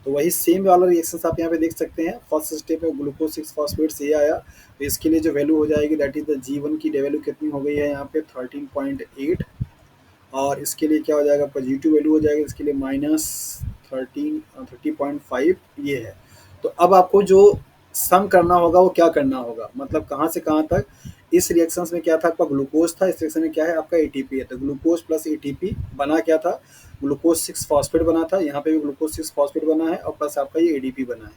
Speaker 1: तो वही सेम वाला रिएक्शंस आप यहाँ पे देख सकते हैं। फर्स्ट स्टेप में ग्लूकोज 6 फॉस्फेट से आया, तो इसके लिए जो वैल्यू हो जाएगी दैट इज द जी1 की वैल्यू कितनी हो गई है यहाँ पे 13.8, और इसके लिए क्या हो जाएगा आपका जी2 वैल्यू हो जाएगा इसके लिए -30.5 ये है। तो अब आपको जो सम करना होगा वो क्या करना होगा, मतलब कहाँ से कहाँ तक। इस रिएक्शंस में क्या था आपका ग्लूकोज था, इस रिएक्शन में क्या है आपका एटीपी है। तो ग्लूकोज प्लस एटीपी बना क्या था, ग्लूकोज 6 फॉस्फेट बना था, यहाँ पे भी ग्लूकोज 6 फॉस्फेट बना है और प्लस आपका ये एडीपी बना है।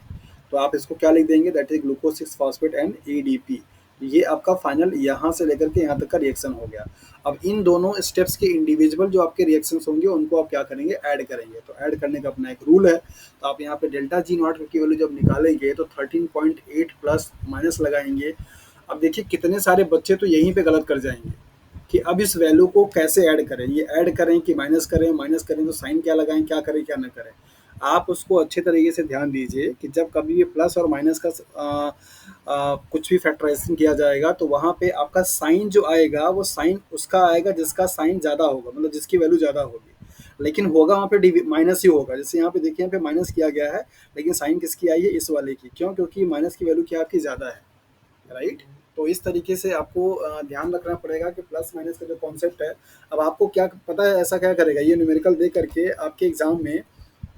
Speaker 1: तो आप इसको क्या लिख देंगे, that is glucose 6 phosphate and ADP. ये आपका फाइनल यहाँ से लेकर के यहाँ तक का रिएक्शन हो गया। अब इन दोनों स्टेप्स के इंडिविजुअल जो आपके रिएक्शंस होंगे उनको आप क्या करेंगे, ऐड करेंगे। तो ऐड करने का अपना एक रूल है। तो आप यहाँ पे डेल्टा जी नॉट की वैल्यू जब निकालेंगे तो 13.8 प्लस माइनस लगाएंगे। अब देखिए कितने सारे बच्चे तो यहीं पे गलत कर जाएंगे कि अब इस वैल्यू को कैसे ऐड करें, ये ऐड करें कि माइनस करें तो साइन क्या लगाएं, क्या करें क्या ना करें। आप उसको अच्छे तरीके से ध्यान दीजिए कि जब कभी भी प्लस और माइनस का कुछ भी फैक्टराइजेशन किया जाएगा तो वहाँ पे आपका साइन जो आएगा वो साइन उसका आएगा जिसका साइन ज़्यादा होगा, मतलब जिसकी वैल्यू ज़्यादा होगी। लेकिन होगा वहाँ पे माइनस ही होगा। जैसे यहाँ पे देखिए यहाँ पे माइनस किया गया है, लेकिन साइन किसकी आई है, इस वाले की। क्यों? क्योंकि माइनस की वैल्यू क्या आपकी ज़्यादा है, राइट। तो इस तरीके से आपको ध्यान रखना पड़ेगा कि प्लस माइनस का जो कॉन्सेप्ट है। अब आपको क्या पता है ऐसा क्या करेगा, ये न्यूमेरिकल दे करके आपके एग्जाम में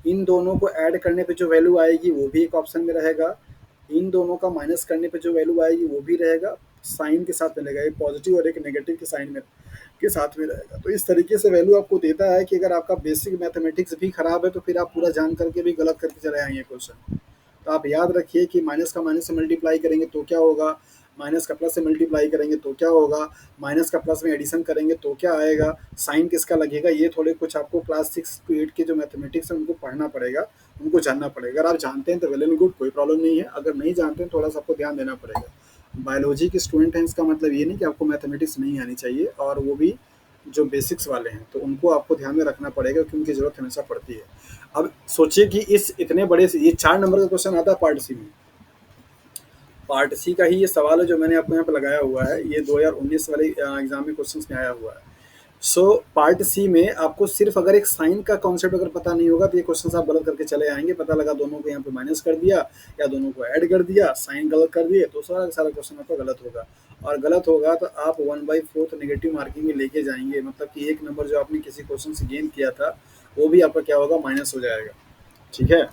Speaker 1: इन दोनों को ऐड करने पे जो वैल्यू आएगी वो भी एक ऑप्शन में रहेगा, इन दोनों का माइनस करने पे जो वैल्यू आएगी वो भी रहेगा, साइन के साथ मिलेगा, एक पॉजिटिव और एक नेगेटिव के साइन में के साथ में रहेगा। तो इस तरीके से वैल्यू आपको देता है कि अगर आपका बेसिक मैथमेटिक्स भी खराब है तो फिर आप पूरा जान करके भी गलत करके चले आएंगे क्वेश्चन। तो आप याद रखिए कि माइनस का माइनस से मल्टीप्लाई करेंगे तो क्या होगा, माइनस का प्लस से मल्टीप्लाई करेंगे तो क्या होगा, माइनस का प्लस में एडिशन करेंगे तो क्या आएगा, साइन किसका लगेगा। ये थोड़े कुछ आपको क्लास 6 to 8 के जो मैथमेटिक्स है उनको पढ़ना पड़ेगा, उनको जानना पड़ेगा। अगर आप जानते हैं तो वेल एंड गुड, कोई प्रॉब्लम नहीं है। अगर नहीं जानते हैं थोड़ा सा आपको ध्यान देना पड़ेगा। बायोलॉजी के स्टूडेंट हैं इसका मतलब ये नहीं कि आपको मैथमेटिक्स नहीं आनी चाहिए, और वो भी जो बेसिक्स वाले हैं तो उनको आपको ध्यान में रखना पड़ेगा क्योंकि उनकी ज़रूरत हमेशा पड़ती है। अब सोचिए कि इस इतने बड़े से ये 4 नंबर का क्वेश्चन आता है पार्ट सी में। पार्ट सी का ही ये सवाल है जो मैंने आपको यहाँ पे लगाया हुआ है, ये 2019 वाले एग्जाम में क्वेश्चन में आया हुआ है। सो पार्ट सी में आपको सिर्फ अगर एक साइन का कॉन्सेप्ट अगर पता नहीं होगा तो ये क्वेश्चन आप गलत करके चले आएंगे। पता लगा दोनों को यहाँ पे माइनस कर दिया या दोनों को ऐड कर दिया, साइन गलत कर दिए, तो सारा सारा क्वेश्चन आपका गलत होगा। और गलत होगा तो आप 1/4 नेगेटिव मार्किंग में लेके जाएंगे, मतलब कि एक नंबर जो आपने किसी क्वेश्चन से गेन किया था वो भी आपका क्या होगा, माइनस हो जाएगा। ठीक है।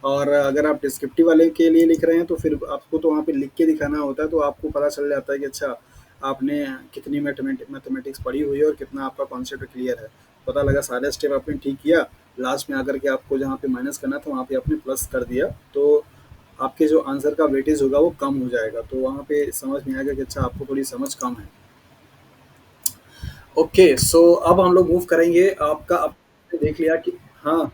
Speaker 1: और अगर आप डिस्क्रिप्टिव वाले के लिए लिख रहे हैं तो फिर आपको तो वहाँ पे लिख के दिखाना होता है, तो आपको पता चल जाता है कि अच्छा आपने कितनी मैथमेटिक्स पढ़ी हुई है और कितना आपका कॉन्सेप्ट क्लियर है। पता लगा सारे स्टेप आपने ठीक किया, लास्ट में आकर के आपको जहाँ पे माइनस करना था वहाँ पे आपने प्लस कर दिया, तो आपके जो आंसर का वेटेज होगा वो कम हो जाएगा। तो वहाँ पे समझ में आएगा कि अच्छा आपको थोड़ी समझ कम है। ओके, सो अब हम लोग मूव करेंगे आपका। अब देख लिया कि हाँ,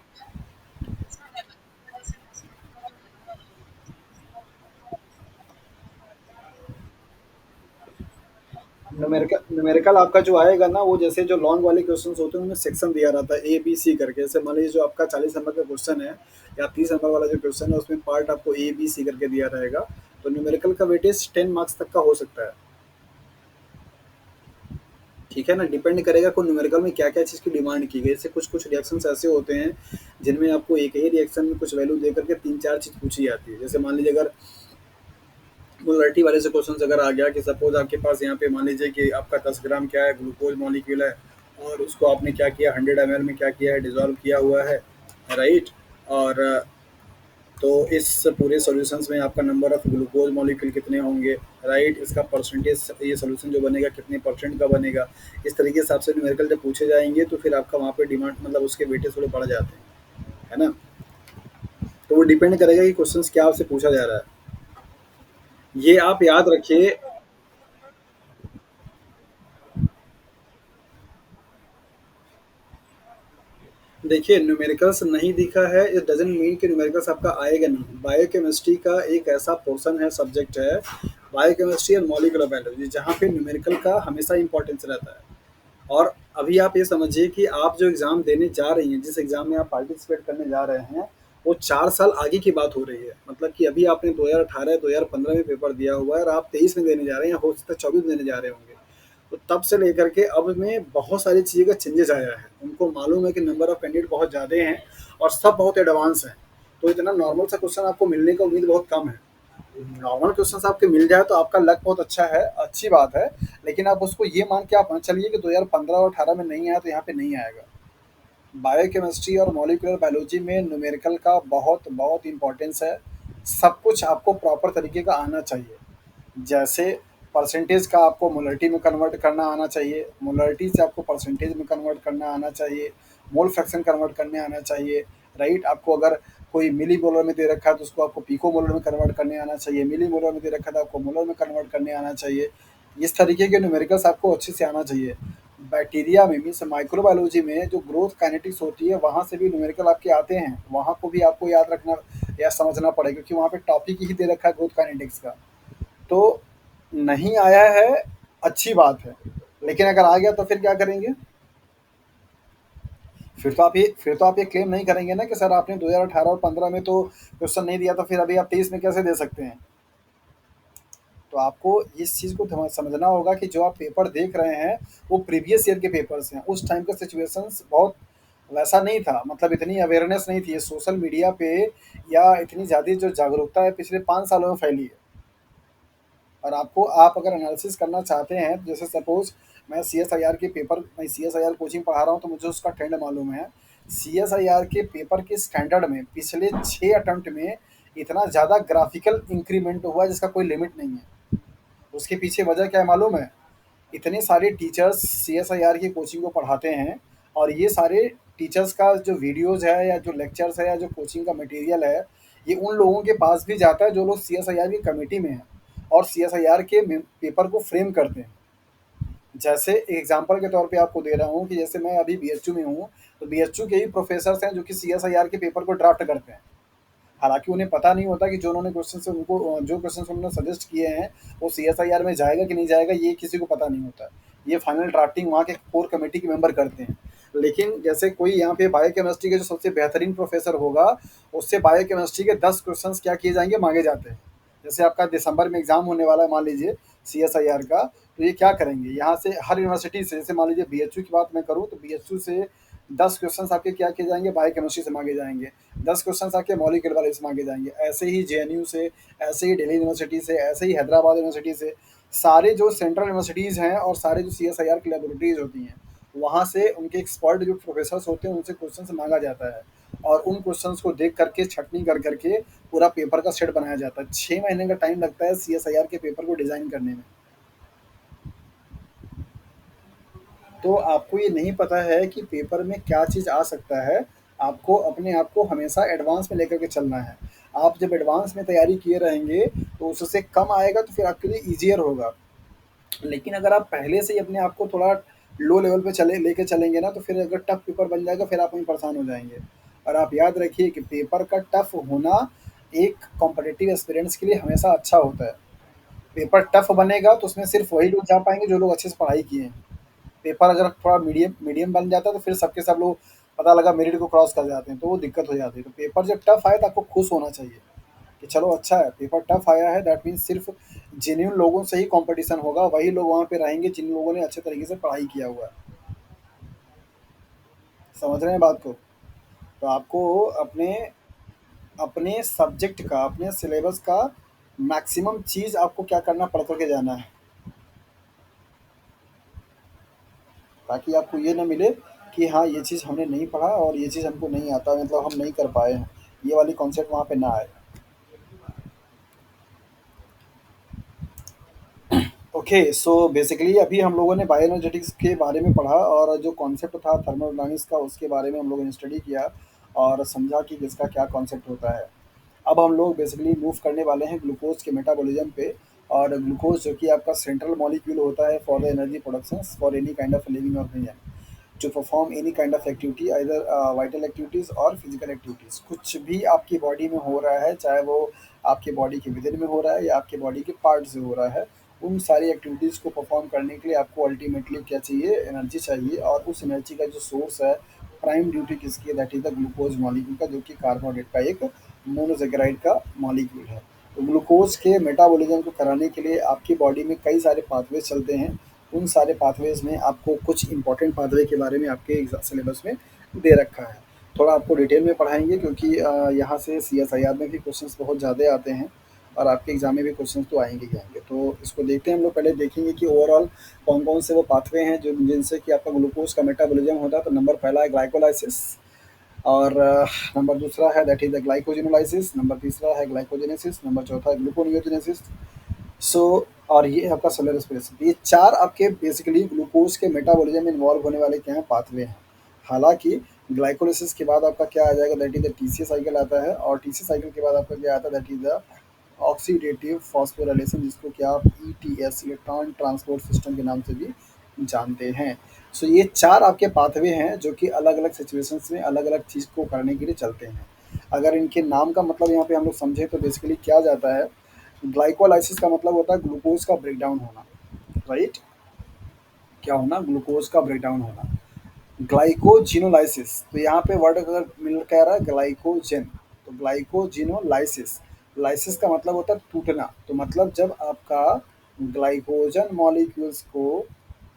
Speaker 1: न्यूमेरिकल आपका जो आएगा ना वो जैसे जो लॉन्ग वाले क्वेश्चंस होते हैं उनमें सेक्शन दिया रहता है ABC करके। जैसे मान लीजिए जो आपका 40 नंबर का क्वेश्चन है या 30 नंबर वाला जो क्वेश्चन है उसमें पार्ट आपको ABC करके दिया रहेगा। तो न्यूमेरिकल का वेटेज 10 मार्क्स तक का हो सकता है। ठीक है ना, डिपेंड करेगा को न्यूमेरिकल में क्या क्या चीज़ की डिमांड की गई। जैसे कुछ कुछ रिएक्शंस ऐसे होते हैं जिनमें आपको एक ही रिएक्शन में कुछ वैल्यू दे करके 3-4 चीज़ पूछी जाती है। जैसे मान लीजिए अगर मोलरिटी वाले से क्वेश्चन अगर आ गया कि सपोज आपके पास यहाँ पे मान लीजिए कि आपका 10 ग्राम क्या है ग्लूकोज मॉलिक्यूल है, और उसको आपने क्या किया 100 ml में क्या किया है, डिजोल्व किया हुआ है, राइट। और तो इस पूरे सॉल्यूशंस में आपका नंबर ऑफ ग्लूकोज मॉलिक्यूल कितने होंगे, राइट। इसका परसेंटेज, ये सॉल्यूशन जो बनेगा कितने परसेंट का बनेगा। इस तरीके से आपसे न्यूमेरिकल जब पूछे जाएंगे तो फिर आपका वहाँ पे डिमांड, मतलब उसके वेटेज थोड़े बढ़ जाते हैं, है ना। तो वो डिपेंड करेगा कि क्वेश्चंस क्या आपसे पूछा जा रहा है। ये आप याद रखिए। देखिए न्यूमेरिकल्स नहीं दिखा है इट डजंट मीन कि न्यूमेरिकल्स आपका आएगा नहीं। बायोकेमिस्ट्री का एक ऐसा पोर्शन है, सब्जेक्ट है बायोकेमिस्ट्री और मॉलिक्यूलर बायोलॉजी, जहाँ पे न्यूमेरिकल का हमेशा इंपॉर्टेंस रहता है। और अभी आप ये समझिए कि आप जो एग्ज़ाम देने जा रही हैं, जिस एग्ज़ाम में आप पार्टिसिपेट करने जा रहे हैं, वो 4 साल आगे की बात हो रही है। मतलब कि अभी आपने 2018, 2015 में पेपर दिया हुआ है और आप 23 में देने जा रहे हैं, या हो सकता है 24 में देने जा रहे होंगे। तो तब से लेकर के अब में बहुत सारी चीज़ें का चेंजेस आया है। उनको मालूम है कि नंबर ऑफ कैंडिडेट बहुत ज़्यादा हैं और सब बहुत एडवांस हैं। तो इतना नॉर्मल सा क्वेश्चन आपको मिलने का उम्मीद बहुत कम है। नॉर्मल क्वेश्चन आपके मिल जाए तो आपका लक बहुत अच्छा है, अच्छी बात है। लेकिन आप उसको ये मान के आप मत चलिए कि 2015 और 18 में नहीं आया तो यहाँ पे नहीं आएगा। बायोकेमिस्ट्री और मॉलिक्यूलर बायोलॉजी में न्यूमेरिकल का बहुत बहुत इंपॉर्टेंस है। सब कुछ आपको प्रॉपर तरीके का आना चाहिए। जैसे परसेंटेज का आपको मोलरिटी में कन्वर्ट करना आना चाहिए, मोलरिटी से आपको परसेंटेज में कन्वर्ट करना आना चाहिए, मोल फ्रैक्शन कन्वर्ट करने आना चाहिए, राइट? आपको अगर कोई मिली मोलर में दे रखा है तो उसको आपको पिको मोलर में कन्वर्ट करने आना चाहिए, मिली मोलर में दे रखा है तो आपको मोलर में कन्वर्ट करने आना चाहिए। इस तरीके के न्यूमेरिकल्स आपको अच्छे से आना चाहिए। बैक्टीरिया में मीन्स माइक्रोबायोलॉजी में जो ग्रोथ काइनेटिक्स होती है वहाँ से भी न्यूमेरिकल आपके आते हैं, वहाँ को भी आपको याद रखना या समझना पड़ेगा क्योंकि वहाँ पे टॉपिक ही दे रखा है ग्रोथ काइनेटिक्स का। तो नहीं आया है, अच्छी बात है, लेकिन अगर आ गया तो फिर क्या करेंगे? फिर तो आप ये क्लेम नहीं करेंगे ना कि सर आपने 2018 और 15 में तो क्वेश्चन नहीं दिया, तो फिर अभी आप 23 में कैसे दे सकते हैं? तो आपको इस चीज़ को समझना होगा कि जो आप पेपर देख रहे हैं वो प्रीवियस ईयर के पेपर्स हैं। उस टाइम का सिचुएशंस बहुत वैसा नहीं था, मतलब इतनी अवेयरनेस नहीं थी ये सोशल मीडिया पे, या इतनी ज़्यादा जो जागरूकता है पिछले 5 सालों में फैली है। और आपको आप अगर एनालिसिस करना चाहते हैं तो जैसे सपोज़ मैं सीएसआईआर के पेपर मैं सीएसआईआर कोचिंग पढ़ा रहा हूँ तो मुझे उसका ट्रेंड मालूम है। सीएसआईआर के पेपर के स्टैंडर्ड में पिछले 6 अटेम्प्ट में इतना ज़्यादा ग्राफ़िकल इंक्रीमेंट हुआ है जिसका कोई लिमिट नहीं है। उसके पीछे वजह क्या है मालूम है? इतने सारे टीचर्स सीएसआईआर की कोचिंग को पढ़ाते हैं और ये सारे टीचर्स का जो वीडियोज़ है या जो लेक्चर्स है या जो कोचिंग का मटेरियल है, ये उन लोगों के पास भी जाता है जो लोग सीएसआईआर की कमेटी में हैं और सीएसआईआर के पेपर को फ्रेम करते हैं। जैसे एग्जांपल के तौर पे आपको दे रहा हूँ कि जैसे मैं अभी बीएचयू में हूँ, तो बीएचयू के ही प्रोफेसर्स हैं जो कि सीएसआईआर के पेपर को ड्राफ्ट करते हैं। हालाँकि उन्हें पता नहीं होता कि जो उन्होंने क्वेश्चन उनको जो क्वेश्चन उन्होंने सजेस्ट किए हैं, वो सीएसआईआर में जाएगा कि नहीं जाएगा, ये किसी को पता नहीं होता। ये फाइनल ड्राफ्टिंग वहाँ के कोर कमेटी के मेंबर करते हैं। लेकिन जैसे कोई यहाँ पे बायोकेमिस्ट्री के जो सबसे बेहतरीन प्रोफेसर होगा, उससे बायोकेमिस्ट्री के 10 क्वेश्चंस क्या किए जाएँगे, माँगे जाते हैं। जैसे आपका दिसंबर में एग्ज़ाम होने वाला है मान लीजिए सीएसआईआर का, तो ये क्या करेंगे, यहाँ से हर यूनिवर्सिटी से, जैसे मान लीजिए बीएचयू की बात मैं करूँ तो बीएचयू से 10 क्वेश्चंस आपके क्या किए जाएँगे, बायोकेमिस्ट्री से माँगे जाएँगे। 10 क्वेश्चंस आपके मॉलिक्यूलर वाले से मांगे जाएंगे, ऐसे ही जेएनयू से, ऐसे ही दिल्ली यूनिवर्सिटी से, ऐसे ही हैदराबाद यूनिवर्सिटी से। सारे जो सेंट्रल यूनिवर्सिटीज़ हैं और सारे जो सीएसआईआर की लेबोरेटरीज होती हैं, वहाँ से उनके एक्सपर्ट जो प्रोफेसर्स होते हैं उनसे क्वेश्चन मांगा जाता है और उन क्वेश्चंस को देख करके छटनी कर करके पूरा पेपर का सेट बनाया जाता है। 6 महीने का टाइम लगता है सीएसआईआर के पेपर को डिज़ाइन करने में। तो आपको ये नहीं पता है कि पेपर में क्या चीज़ आ सकता है, आपको अपने आप को हमेशा एडवांस में लेकर के चलना है। आप जब एडवांस में तैयारी किए रहेंगे, तो उससे कम आएगा तो फिर आपके लिए ईज़ियर होगा। लेकिन अगर आप पहले से ही अपने आप को थोड़ा लो लेवल पे चले लेके चलेंगे ना, तो फिर अगर टफ पेपर बन जाएगा, फिर आप वहीं परेशान हो जाएँगे। और आप याद रखिए कि पेपर का टफ होना एक कॉम्पिटिटिव एस्पिरेंट्स के लिए हमेशा अच्छा होता है। पेपर टफ बनेगा तो उसमें सिर्फ़ वही लोग जा पाएँगे जो लोग अच्छे से पढ़ाई किए हैं। पेपर अगर थोड़ा मीडियम मीडियम बन जाता है तो फिर सबके सब लोग पता लगा मेरिट को क्रॉस कर जाते हैं, तो वो दिक्कत हो जाती है। तो पेपर जब टफ आए तो आपको खुश होना चाहिए कि चलो अच्छा है, पेपर टफ आया है, दैट मीन्स सिर्फ जेन्युइन लोगों से ही कंपटीशन होगा, वही लोग वहाँ पे रहेंगे जिन लोगों ने अच्छे तरीके से पढ़ाई किया हुआ है। समझ रहे हैं बात को? तो आपको अपने अपने सब्जेक्ट का, अपने सिलेबस का मैक्सिमम चीज़ आपको क्या करना, पढ़ करके जाना है, ताकि आपको ये ना मिले कि हाँ ये चीज़ हमने नहीं पढ़ा और ये चीज़ हमको नहीं आता, मतलब हम नहीं कर पाए हैं, ये वाली कॉन्सेप्ट वहाँ पे ना आए। ओके, सो बेसिकली अभी हम लोगों ने बायोएनर्जेटिक्स के बारे में पढ़ा और जो कॉन्सेप्ट था थर्मोडायनामिक्स का उसके बारे में हम लोगों ने स्टडी किया और समझा कि इसका क्या कॉन्सेप्ट होता है। अब हम लोग बेसिकली मूव करने वाले हैं ग्लूकोज के मेटाबॉलिज्म पे। और ग्लूकोज जो कि आपका सेंट्रल मॉलिक्यूल होता है for the energy production for any kind of living organism to perform any kind of activity, either vital activities और फिजिकल एक्टिविटीज़। कुछ भी आपकी बॉडी में हो रहा है, चाहे वो आपके बॉडी के विदिन में हो रहा है या आपके बॉडी के पार्ट से हो रहा है, उन सारी एक्टिविटीज़ को परफॉर्म करने के लिए आपको अल्टीमेटली क्या चाहिए, एनर्जी चाहिए। और उस एनर्जी का जो सोर्स है, प्राइम ड्यूटी किसकी है, that is the glucose molecule का, जो कि कार्बोहाइड्रेट का एक मोनोसेकेराइड का मॉलिक्यूल है। तो ग्लूकोज के मेटाबॉलिज्म को कराने के लिए आपकी बॉडी में कई सारे पाथवेज चलते हैं। उन सारे पाथवेज में आपको कुछ इंपॉर्टेंट पाथवे के बारे में आपके सिलेबस में दे रखा है। थोड़ा आपको डिटेल में पढ़ाएंगे, क्योंकि यहाँ से CSIR में भी क्वेश्चंस बहुत ज़्यादा आते हैं और आपके एग्जाम में भी क्वेश्चंस तो आएंगे ही आएंगे। तो इसको देखते हैं हम लोग, पहले देखेंगे कि ओवरऑल कौन कौन से वो पाथवे हैं जो जिनसे कि आपका ग्लूकोज का मेटाबॉलिज्म होता है। तो नंबर पहला है ग्लाइकोलाइसिस, और नंबर दूसरा है that is the glycogenolysis, number तीसरा है ग्लाइकोजेनेसिस, नंबर चौथा है ग्लूकोनियोजेनेसिस। सो और ये आपका सेलुलर रेस्पिरेशन। ये चार आपके बेसिकली ग्लूकोज के मेटाबॉलिज्म में इन्वॉल्व होने वाले क्या हैं, पाथवे हैं। हालांकि ग्लाइकोलाइसिस के बाद आपका क्या आ जाएगा, that is the TCA cycle आता है, और TCA साइकिल के बाद आपका क्या आता है, that is the oxidative phosphorylation, जिसको क्या आप ETS, इलेक्ट्रॉन ट्रांसपोर्ट सिस्टम के नाम से भी जानते हैं। सो ये चार आपके पाथवे हैं जो कि अलग अलग सिचुएशंस में अलग अलग चीज़ को करने के लिए चलते हैं। अगर इनके नाम का मतलब यहाँ पे हम लोग समझें तो बेसिकली क्या जाता है, ग्लाइकोलाइसिस का मतलब होता है ग्लूकोज का ब्रेकडाउन होना, राइट। क्या होना, ग्लूकोज का ब्रेकडाउन होना। ग्लाइकोजिनोलाइसिस, तो यहाँ पे वर्ड अगर मिल कह रहा है ग्लाइकोजन, तो ग्लाइकोजिनोलाइसिस, लाइसिस का मतलब होता है टूटना। तो मतलब जब आपका ग्लाइकोजन मॉलिक्यूल्स को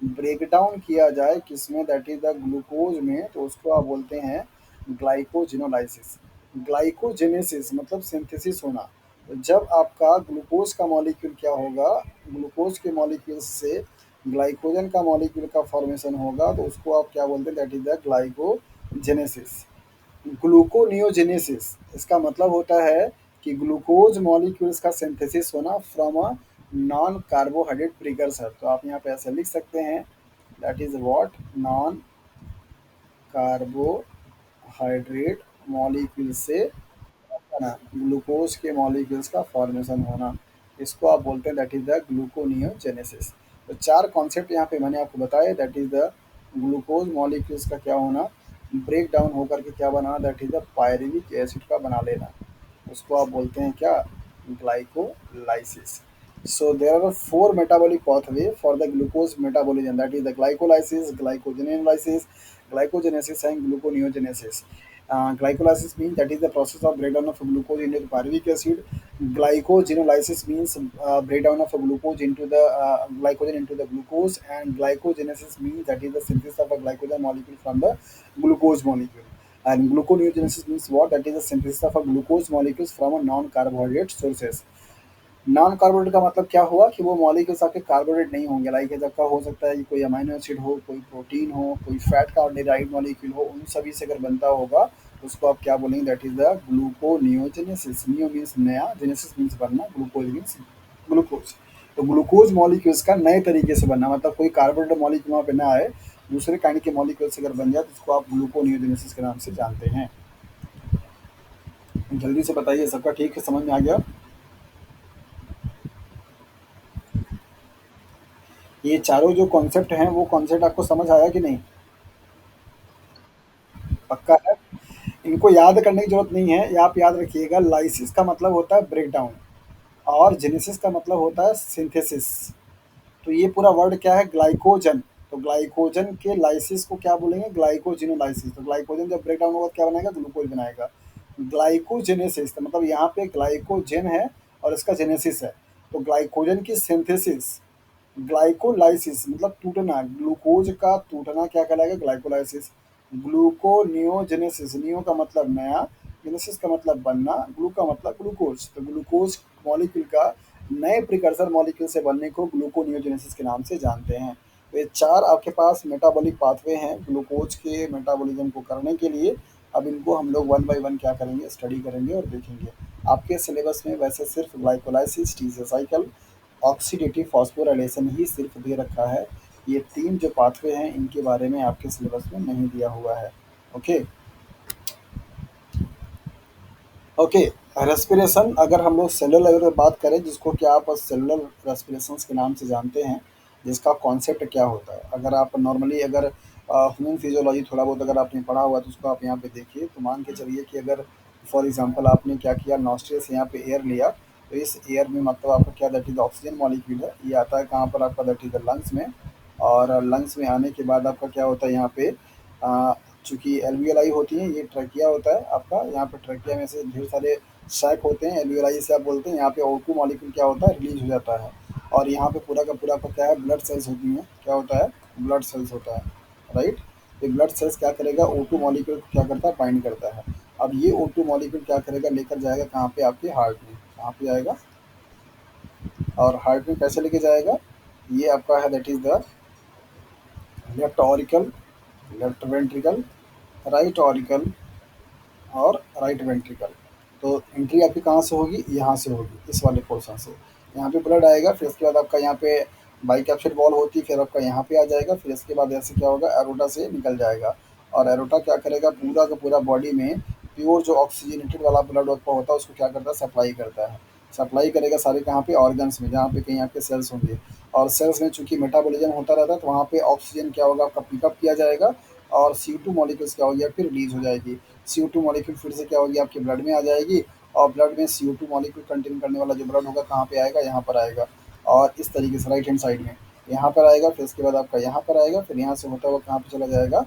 Speaker 1: ब्रेक डाउन किया जाए किसमें, दैट इज द ग्लूकोज में, तो उसको आप बोलते हैं ग्लाइकोजिनोलाइसिस। ग्लाइकोजेनेसिस मतलब सिंथेसिस होना। तो जब आपका ग्लूकोज का मॉलिक्यूल क्या होगा, ग्लूकोज के मॉलिक्यूल से ग्लाइकोजन का मॉलिक्यूल का फॉर्मेशन होगा, तो उसको आप क्या बोलते हैं, that is the glycogenesis. Gluconeogenesis, इसका मतलब होता है कि ग्लूकोज मॉलिक्यूल्स का सिंथेसिस होना from a non carbohydrate precursor. तो आप यहाँ पे ऐसे लिख सकते हैं, that is what, non carbohydrate molecule से है ना ग्लूकोज के मॉलिक्यूल्स का फॉर्मेशन होना, इसको आप बोलते हैं दैट इज द ग्लूकोनियोजेनेसिस। तो चार कॉन्सेप्ट यहाँ पे मैंने आपको बताया, that is the glucose molecules का क्या होना, ब्रेक डाउन होकर के क्या बनाना, that is the pyruvic acid का बना लेना, उसको आप बोलते हैं क्या, glycolysis. So there are four metabolic pathway for the glucose metabolism, that is the glycolysis, glycogenolysis, glycogenesis and gluconeogenesis. Glycolysis means that is the process of breakdown of glucose into the pyruvic acid. Glycogenolysis means breakdown of glucose into the glycogen into the glucose, and glycogenesis means that is the synthesis of a glycogen molecule from the glucose molecule. And gluconeogenesis means what? That is the synthesis of a glucose molecules from a non-carbohydrate sources. Non carbohydrate का मतलब क्या हुआ कि वो molecules आपके कार्बोरेट नहीं होंगे, like जब का हो सकता है कि कोई अमाइनो एसिड हो, कोई प्रोटीन हो, कोई फैट का डिराइव मॉलिक्यूल हो, उन सभी से अगर बनता होगा तो उसको आप क्या बोलेंगे, that is the gluconeogenesis. Neo means नया, जेनेसिस मीन्स बनना, ग्लूकोज मीन्स ग्लूकोज। तो ग्लूकोज मॉलिक्यूल्स का नए तरीके से बनना, मतलब कोई कार्बोरेट मॉलिक्यूल वहाँ पे ना आए, दूसरे काइंड के मॉलिक्यूल से अगर बन जाए तो उसको आप ग्लूकोनियोजेनेसिस के नाम से जानते हैं। जल्दी से बताइए, सबका ठीक है, समझ में आ गया। ये चारों जो कॉन्सेप्ट हैं वो कॉन्सेप्ट आपको समझ आया कि नहीं, पक्का है। इनको याद करने की जरूरत नहीं है, ये आप याद रखिएगा। लाइसिस का मतलब होता है ब्रेक डाउन, और जेनेसिस का मतलब होता है सिंथेसिस। तो ये पूरा वर्ड क्या है, ग्लाइकोजन। तो ग्लाइकोजन के लाइसिस को क्या बोलेंगे, ग्लाइकोजिनोलाइसिस। तो ग्लाइकोजन जब ब्रेक डाउन होगा क्या बनाएगा, ग्लूकोज बनाएगा। ग्लाइकोजेनेसिस तो मतलब यहाँ पे ग्लाइकोजन है और इसका जेनेसिस है, तो ग्लाइकोजन की सिंथेसिस। ग्लाइकोलाइसिस मतलब टूटना, ग्लूकोज का टूटना क्या कहलाएगा, ग्लाइकोलाइसिस। ग्लूकोनियोजेनेसिस, नियो का मतलब नया, जेनेसिस का मतलब बनना, ग्लू का मतलब ग्लूकोज। तो ग्लूकोज मॉलिक्यूल का नए प्रिकर्सर मॉलिक्यूल से बनने को ग्लूकोनियोजेनेसिस के नाम से जानते हैं। तो ये चार आपके पास मेटाबॉलिक पाथवे हैं ग्लूकोज के मेटाबॉलिज्म को करने के लिए। अब इनको हम लोग वन बाय वन क्या करेंगे, स्टडी करेंगे और देखेंगे। आपके सिलेबस में वैसे सिर्फ glycolysis, TC cycle, oxidative phosphorylation ही सिर्फ दे रखा है। ये तीन जो पाथवे हैं इनके बारे में आपके सिलेबस में नहीं दिया हुआ है। ओके। ओके। रेस्पिरेशन, अगर हम लोग सेलुलर लेवल पर बात करें, जिसको क्या आप सेलुलर रेस्पिरेशन के नाम से जानते हैं, जिसका कॉन्सेप्ट क्या होता है। अगर आप नॉर्मली अगर ह्यूमन फिजियोलॉजी थोड़ा बहुत अगर आपने पढ़ा हुआ तो उसको आप यहाँ पे देखिए। तो मान के चलिए कि अगर फॉर एग्जांपल आपने क्या किया, नॉस्ट्रिल से यहाँ पे एयर लिया तो इस एयर में मतलब आपका क्या दैट इज़ ऑक्सीजन मॉलिक्यूल है, ये आता है कहाँ पर आपका दैट इज़ लंग्स में। और लंग्स में आने के बाद आपका क्या होता है यहाँ पे चूँकि एल्वियोलाई होती हैं, ये ट्रकिया होता है आपका, यहाँ पे ट्रकिया में से ढेर सारे सैक होते हैं, एल्वियोलाई से आप बोलते हैं, यहाँ पे O2 मॉलिक्यूल क्या होता है रिलीज़ हो जाता है। और यहाँ पे पूरा का पूरा आपका क्या है ब्लड सेल्स होती हैं, क्या होता है ब्लड सेल्स होता है, राइट। ये ब्लड सेल्स क्या करेगा O2 मॉलिक्यूल को क्या करता है बाइंड करता है। अब ये O2 मॉलिक्यूल क्या करेगा लेकर जाएगा कहाँ पे आपके हार्ट में, कहाँ पे जाएगा और हार्ट में कैसे लेके जाएगा, ये आपका है that is the left auricle, left ventricle, right auricle और राइट वेंट्रिकल। तो एंट्री आपकी कहाँ से होगी, यहाँ से होगी, इस वाले पोर्शन से। यहाँ पे ब्लड आएगा, फिर उसके बाद आपका यहाँ पे बाइकैप्सिड वॉल होती है, फिर आपका यहाँ पे आ जाएगा, फिर इसके बाद ऐसे क्या होगा एरोटा से निकल जाएगा। और एरोटा क्या करेगा पूरा का पूरा बॉडी में प्योर जो ऑक्सीजनेटेड वाला ब्लड आपका होता है उसको क्या करता है सप्लाई करता है। सप्लाई करेगा सारे कहाँ पे ऑर्गन्स में, जहाँ पे कहीं आपके सेल्स होंगे। और सेल्स में चूंकि मेटाबॉलिज्म होता रहता है तो वहाँ पे ऑक्सीजन क्या होगा आपका पिकअप किया जाएगा और CO2 मॉलिक्यूल्स क्या होगी आपकी रिलीज हो जाएगी। CO2 मॉलिक्यूल फिर से क्या होगी आपके ब्लड में आ जाएगी और ब्लड में CO2 मॉलिक्यूल कंटेन करने वाला जो ब्लड होगा कहाँ पे आएगा यहाँ पर आएगा। और इस तरीके से राइट हैंड साइड में यहाँ पर आएगा, फिर उसके बाद आपका यहाँ पर आएगा, फिर यहाँ से होता हुआ कहाँ पे चला जाएगा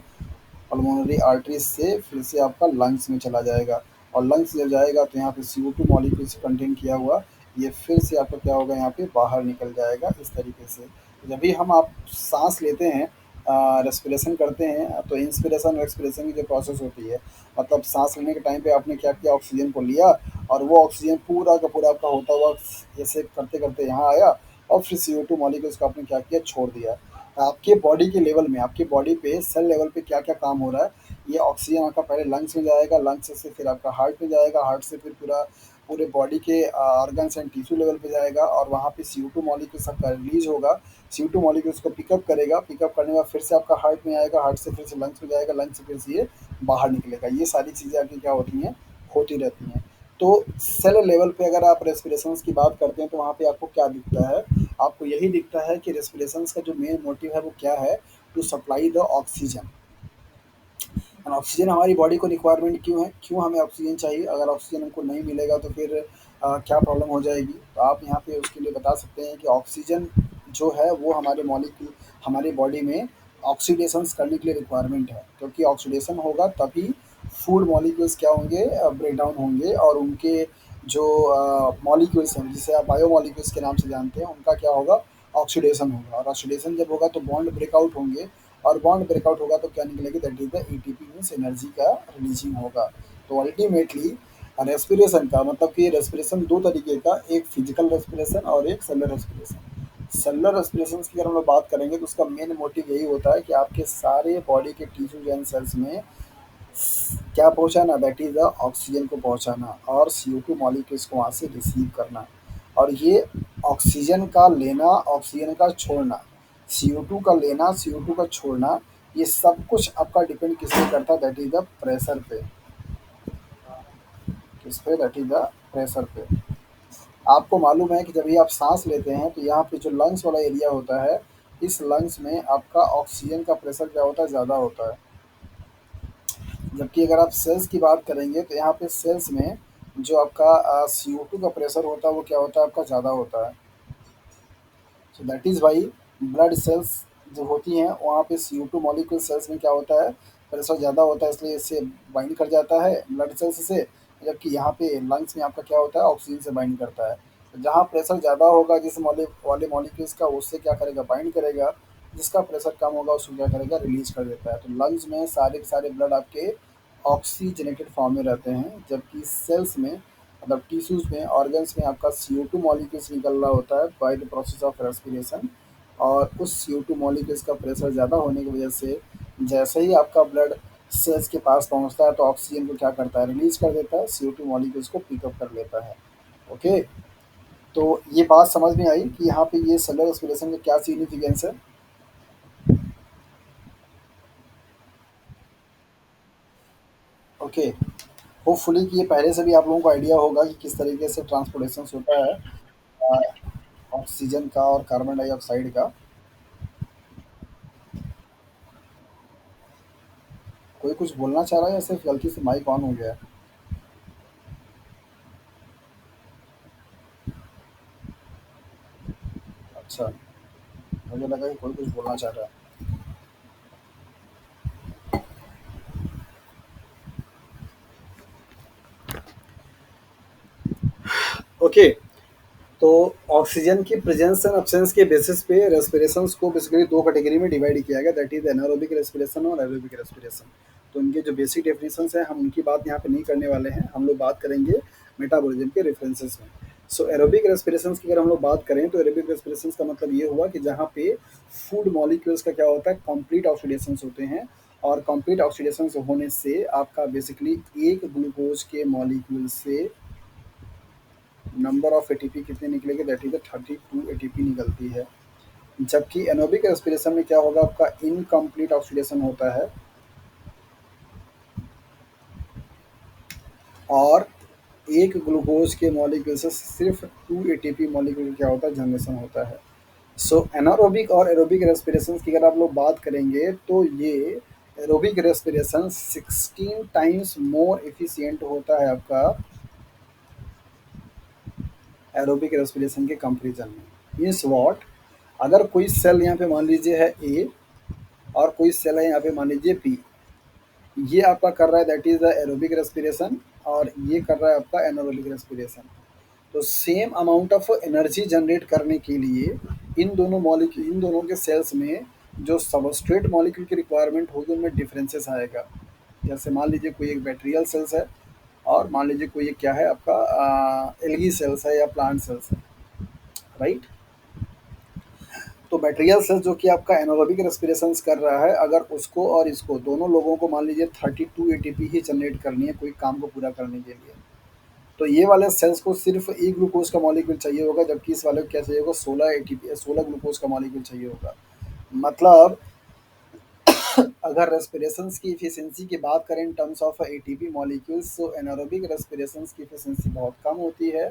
Speaker 1: पल्मोनरी आर्टरीज से फिर से आपका लंग्स में चला जाएगा। और लंग्स जब जाएगा तो यहाँ पे CO2 मॉलिक्यूल से कंटेन किया हुआ ये फिर से आपका क्या होगा यहाँ पे बाहर निकल जाएगा इस तरीके से। जब भी हम आप सांस लेते हैं रेस्पिरेशन करते हैं तो इंस्पिरेशन और एक्सपिरेशन की जो प्रोसेस होती है, मतलब सांस लेने के टाइम पे आपने क्या किया ऑक्सीजन को लिया और वो ऑक्सीजन पूरा का पूरा आपका होता हुआ ऐसे करते करते यहाँ आया और फिर CO2 मॉलिक्यूल्स को आपने क्या किया छोड़ दिया। आपके बॉडी के लेवल में आपके बॉडी पे सेल लेवल पे क्या क्या काम हो रहा है, ये ऑक्सीजन आपका पहले लंग्स में जाएगा, लंग्स से फिर आपका हार्ट में जाएगा, हार्ट से फिर पूरा पूरे बॉडी के ऑर्गन्स एंड टिश्यू लेवल पे जाएगा और वहाँ पे CO2 मॉलिक्यूल्स आपका रिलीज होगा। CO2 मॉलिक्यूल्स को पिकअप करेगा, पिकअप करने के बाद फिर से आपका हार्ट में आएगा, हार्ट से फिर से लंग्स में जाएगा, लंग्स से फिर से ये बाहर निकलेगा। ये सारी चीज़ें आपकी क्या होती हैं होती रहती हैं। तो सेल लेवल पे अगर आप रेस्पिरेशंस की बात करते हैं तो वहाँ पे आपको क्या दिखता है, आपको यही दिखता है कि रेस्पिरेशंस का जो मेन मोटिव है वो क्या है, टू सप्लाई द ऑक्सीजन। और ऑक्सीजन हमारी बॉडी को रिक्वायरमेंट क्यों है, क्यों हमें ऑक्सीजन चाहिए, अगर ऑक्सीजन हमको नहीं मिलेगा तो फिर क्या प्रॉब्लम हो जाएगी। तो आप यहाँ पे उसके लिए बता सकते हैं कि ऑक्सीजन जो है वो हमारे मॉलिक्यूल हमारी बॉडी में ऑक्सीडेशंस करने के लिए रिक्वायरमेंट है, क्योंकि ऑक्सीडेशन होगा तभी फूड मॉलिक्यूल्स क्या होंगे ब्रेक डाउन होंगे और उनके जो मॉलिक्यूल्स हैं जिसे आप बायो मॉलिक्यूल्स के नाम से जानते हैं उनका क्या होगा ऑक्सीडेशन होगा। और ऑक्सीडेशन जब होगा तो बॉन्ड ब्रेकआउट होंगे और बॉन्ड ब्रेकआउट होगा तो क्या निकलेगी that is the ATP means energy का रिलीजिंग होगा। तो अल्टीमेटली रेस्पिरेशन का मतलब कि रेस्पिरेशन दो तरीके का, एक फिजिकल रेस्पिरेशन और एक सेलुलर रेस्पिरेशन। सेलुलर रेस्पिरेशन की अगर हम लोग बात करेंगे तो उसका मेन मोटिव यही होता है कि आपके सारे बॉडी के टिश्यूज एंड सेल्स में क्या पहुंचाना दैट इज द ऑक्सीजन को पहुंचाना और CO2 मॉलिक्यूल्स को वहाँ से रिसीव करना। और ये ऑक्सीजन का लेना ऑक्सीजन का छोड़ना, CO2 का लेना CO2 का छोड़ना, ये सब कुछ आपका डिपेंड किस पे करता है दैट इज द प्रेशर पे, किस पे दैट इज द प्रेशर पे। आपको मालूम है कि जब भी आप सांस लेते हैं तो यहाँ पे जो लंग्स वाला एरिया होता है इस लंग्स में आपका ऑक्सीजन का प्रेशर क्या होता है ज़्यादा होता है। जबकि अगर आप सेल्स की बात करेंगे तो यहाँ पे सेल्स में जो आपका CO2 का प्रेशर होता है वो क्या होता है आपका ज़्यादा होता है। So that is Y blood cells जो होती हैं वहाँ पे CO2 मॉलिक्यूल सेल्स में क्या होता है प्रेशर ज़्यादा होता है, इसलिए इससे बाइंड कर जाता है ब्लड सेल्स से। जबकि यहाँ पे लंग्स में आपका क्या होता है ऑक्सीजन से बाइंड करता है। तो जहाँ प्रेशर ज़्यादा होगा जिस वाले मॉलिक्यूल्स का उससे क्या करेगा बाइंड करेगा, जिसका प्रेशर कम होगा उसको क्या करेगा रिलीज कर देता है। तो लंग्स में सारे के सारे ब्लड आपके ऑक्सीजनेटेड फॉर्म में रहते हैं, जबकि सेल्स में मतलब टिश्यूज़ में ऑर्गन्स में आपका CO2 मॉलिक्यूल्स निकल रहा होता है by the process of respiration. और उस CO2 मॉलिक्यूल्स का प्रेशर ज़्यादा होने की वजह से जैसे ही आपका ब्लड सेल्स के पास पहुंचता है तो ऑक्सीजन को क्या करता है रिलीज कर देता है, CO2 मॉलिक्यूल्स को पिकअप कर लेता है। ओके, तो ये बात समझ में आई कि यहाँ पे ये सेलुलर रेस्पिरेशन का क्या सिग्निफिकेंस है। ओके, होपफुली कि ये पहले से भी आप लोगों को आइडिया होगा कि किस तरीके से ट्रांसपोर्टेशन होता है ऑक्सीजन का और कार्बन डाइऑक्साइड का। कोई कुछ बोलना चाह रहा है या सिर्फ गलती से माइक ऑन हो गया है। अच्छा, मुझे लगा कि कोई कुछ बोलना चाह रहा है। ओके, तो ऑक्सीजन की प्रेजेंस एंड एब्सेंस के बेसिस पे रेस्पिरेशंस को बेसिकली दो कैटेगरी में डिवाइड किया गया, दैट इज एनारोबिक रेस्पिरेशन और एरोबिक रेस्पिरेशन। तो इनके जो बेसिक डेफिनेशंस हैं हम उनकी बात यहाँ पे नहीं करने वाले हैं, हम लोग बात करेंगे मेटाबॉलिज्म के रेफरेंसेस में। सो एरोबिक रेस्पिरेशंस की अगर हम लोग बात करें तो एरोबिक रेस्पिरेशंस का मतलब ये हुआ कि जहाँ पे फूड मॉलिक्यूल्स का क्या होता है, कंप्लीट ऑक्सीडेशंस होते हैं। और कंप्लीट ऑक्सीडेशंस होने से आपका बेसिकली एक ग्लूकोज के मॉलिक्यूल से नंबर ऑफ एटीपी कितने निकलेंगे, दैट इज 32 एटीपी निकलती है। जबकि एनोबिक रेस्पिरेशन में क्या होगा, आपका इनकम्प्लीट ऑक्सीडेशन होता है और एक ग्लूकोज के मॉलिक्यूल से सिर्फ 2 एटीपी मॉलिक्यूल क्या होता है, जनरेशन होता है। सो एनारोबिक और एरोबिक रेस्पिरेशन की अगर आप लोग बात करेंगे तो ये aerobic respiration 16 times more efficient होता है आपका एरोबिक रेस्पिरेशन के कंपेरिजन में। मीन्स वॉट, अगर कोई सेल यहाँ पे मान लीजिए है ए और कोई सेल है यहाँ पे मान लीजिए बी, ये आपका कर रहा है that is the aerobic respiration और ये कर रहा है आपका एनारोबिक रेस्पिरेशन। तो same amount of energy generate करने के लिए इन दोनों के सेल्स में जो सबस्ट्रेट मॉलिक्यूल की रिक्वायरमेंट होगी उनमें डिफरेंसेस आएगा। जैसे मान लीजिए कोई एक बैक्टीरियल सेल्स है और मान लीजिए कोई एक क्या है आपका एल्गी सेल्स है या प्लांट सेल्स है, राइट। तो बैक्टीरियल सेल्स जो कि आपका एनारोबिक रेस्पिरेशन कर रहा है, अगर उसको और इसको दोनों लोगों को मान लीजिए 32 एटीपी ही जनरेट करनी है कोई काम को पूरा करने के लिए, तो ये वाले सेल्स को सिर्फ एक ग्लूकोज का मॉलिक्यूल चाहिए होगा, जबकि इस वाले को क्या चाहिए होगा, 16 एटीपी 16 ग्लूकोज का मॉलिक्यूल चाहिए होगा। मतलब अगर रेस्पिरेशंस की इफिशिएंसी की बात करें in terms of ATP molecules, तो एनारोबिक रेस्पिरेशंस की इफिशिएंसी बहुत कम होती है,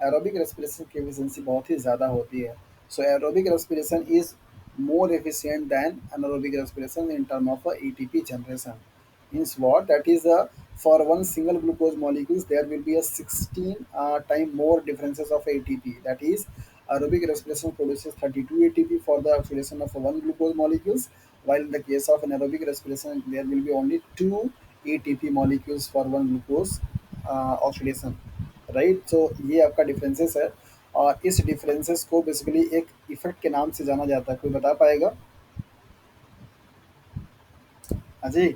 Speaker 1: एरोबिक रेस्पिरेशन की एफिशिएंसी बहुत ही ज़्यादा होती है। So aerobic respiration is more efficient than anaerobic respiration in term of ATP generation. Means what? That is for one single glucose molecules there will be a 16 time more differences of ATP. That is aerobic respiration produces 32 ATP for the oxidation of one glucose molecules, while in the case of anaerobic respiration there will be only 2 ATP molecules for one glucose oxidation, right. So ये आपका differences है और इस differences को basically एक effect के नाम से जाना जाता है, कोई बता पाएगा? हाँ जी।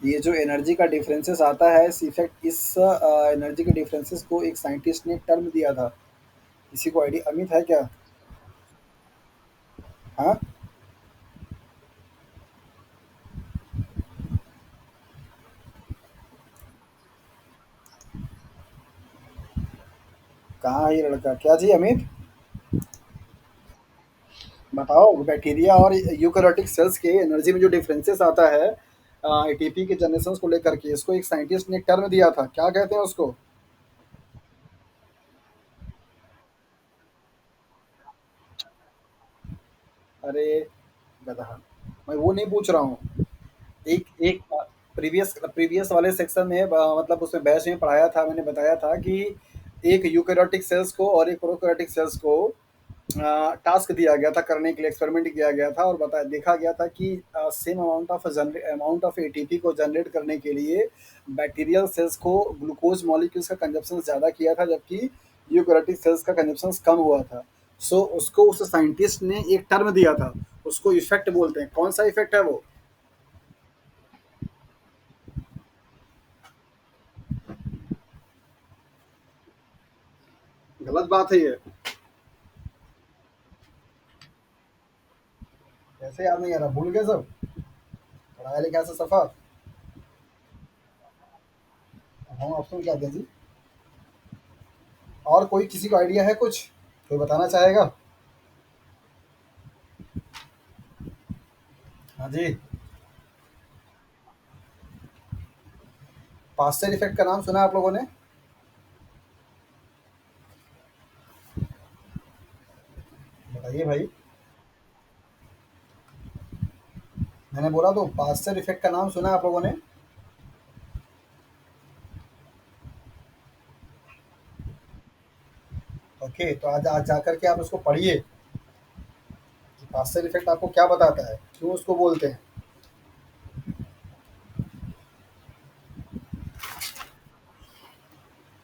Speaker 1: ये जो एनर्जी का डिफरेंसेस आता है इस इफेक्ट, इस एनर्जी के डिफरेंसेस को एक साइंटिस्ट ने टर्म दिया था, किसी को आइडिया अमित है क्या? हाँ, कहाँ है ये लड़का, क्या जी अमित? बताओ, बैक्टीरिया और यूकेरियोटिक सेल्स के एनर्जी में जो डिफरेंसेस आता है एटीपी के जनरेशन को लेकर के, इसको एक साइंटिस्ट ने टर्म दिया था, क्या कहते हैं उसको? अरे गधा, मैं वो नहीं पूछ रहा हूँ। एक एक प्रीवियस प्रीवियस वाले सेक्शन में मतलब उसमें बैच में पढ़ाया था, मैंने बताया था कि एक यूकेरियोटिक सेल्स को और एक प्रोकैरियोटिक सेल्स को टास्क दिया गया था करने के लिए, एक्सपेरिमेंट किया गया था और बताया देखा गया था कि सेम अमाउंट ऑफ एटीपी को जनरेट करने के लिए बैक्टीरियल सेल्स को ग्लूकोज मॉलिक्यूल्स का कंजप्शन ज़्यादा किया था, जबकि यूकेरियोटिक सेल्स का कंजप्शन कम हुआ था। सो उसको उस साइंटिस्ट ने एक टर्म दिया था, उसको इफेक्ट बोलते हैं। कौन सा इफेक्ट है वो? गलत बात है ये। कैसे याद नहीं आ रहा, भूल गए सब? पढ़ाया लिखा से सफा। हम ऑप्शन क्या दें जी? और कोई किसी को आइडिया है कुछ, कोई बताना चाहेगा? हाँ जी। पास्चर इफेक्ट का नाम सुना है आप लोगों ने? बताइए भाई। मैंने बोला तो पास्चर इफेक्ट का नाम सुना है आप लोगों ने? ओके, तो आज आज जाकर के आप उसको पढ़िए कि पास्चर इफेक्ट आपको क्या बताता है, क्यों उसको बोलते हैं।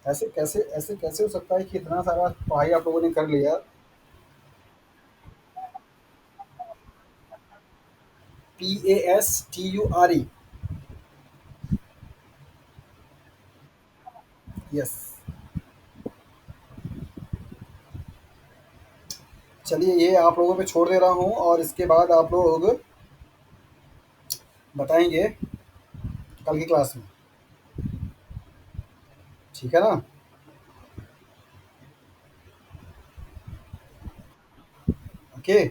Speaker 1: ऐसे कैसे हो सकता है कि इतना सारा पढ़ाई आप लोगों ने कर लिया। PASTURE। यस। चलिए, ये आप लोगों पे छोड़ दे रहा हूँ और इसके बाद आप लोग बताएंगे कल की क्लास में। ठीक है ना? ओके।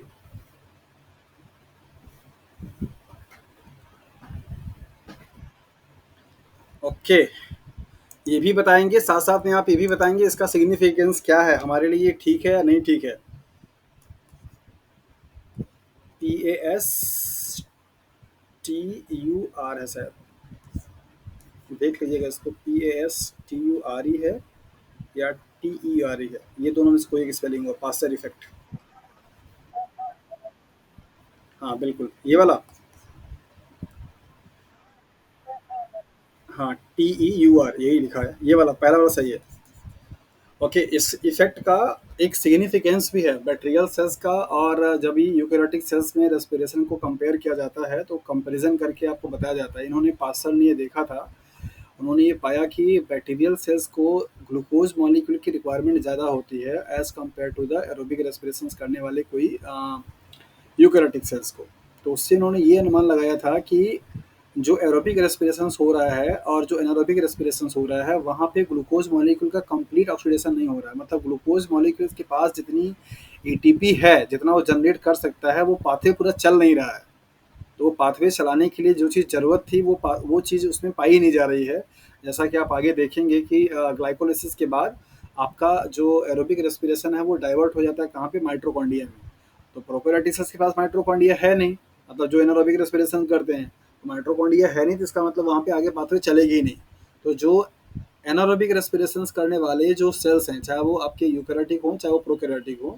Speaker 1: ओके, ये भी बताएंगे, साथ साथ में आप ये भी बताएंगे इसका सिग्निफिकेंस क्या है, हमारे लिए ठीक है या नहीं ठीक है। PASTUR है शायद, देख लीजिएगा इसको। PASTURE है या TERE है, ये दोनों में से कोई एक स्पेलिंग हो। Pasteur effect. हाँ बिल्कुल, ये वाला। हाँ, TEUR यही लिखा है, ये वाला पहला वाला सही है। ओके, इस इफेक्ट का एक सिग्निफिकेंस भी है बैक्टीरियल सेल्स का, और जब भी यूकेरियोटिक सेल्स में रेस्पिरेशन को कंपेयर किया जाता है तो कंपैरिजन करके आपको बताया जाता है। इन्होंने पास्चर ने ये देखा था, उन्होंने ये पाया कि बैक्टीरियल सेल्स को ग्लूकोज मॉलिक्यूल की रिक्वायरमेंट ज़्यादा होती है as compare to the aerobic respiration करने वाले कोई यूकेरियोटिक सेल्स को। तो उससे इन्होंने ये अनुमान लगाया था कि जो एरोबिक रेस्पिरेशन हो रहा है और जो एनारोबिक रेस्पिरेशन हो रहा है, वहाँ पे ग्लूकोज मॉलिक्यूल का कंप्लीट ऑक्सीडेशन नहीं हो रहा है। मतलब ग्लूकोज मॉलिक्यूल के पास जितनी एटीपी है, जितना वो जनरेट कर सकता है, वो पाथवे पूरा चल नहीं रहा है। तो वो पाथवे चलाने के लिए जो चीज़ ज़रूरत थी, वो चीज़ उसमें पाई नहीं जा रही है। जैसा कि आप आगे देखेंगे कि ग्लाइकोलिसिस के बाद आपका जो एरोबिक रेस्पिरेशन है वो डाइवर्ट हो जाता है कहाँ पे, माइट्रोकॉन्ड्रिया में। तो प्रोकैरियोटिक सेल्स के पास माइट्रोकॉन्ड्रिया है नहीं, मतलब जो एनारोबिक रेस्पिरेशन करते हैं, तो माइट्रोकॉन्ड्रिया है नहीं, तो इसका मतलब वहाँ पे आगे पाथवे चलेगी ही नहीं। तो जो एनारोबिक रेस्पिरेशन करने वाले जो सेल्स हैं, चाहे वो आपके यूकेरियोटिक हों चाहे वो प्रोकैरियोटिक हों,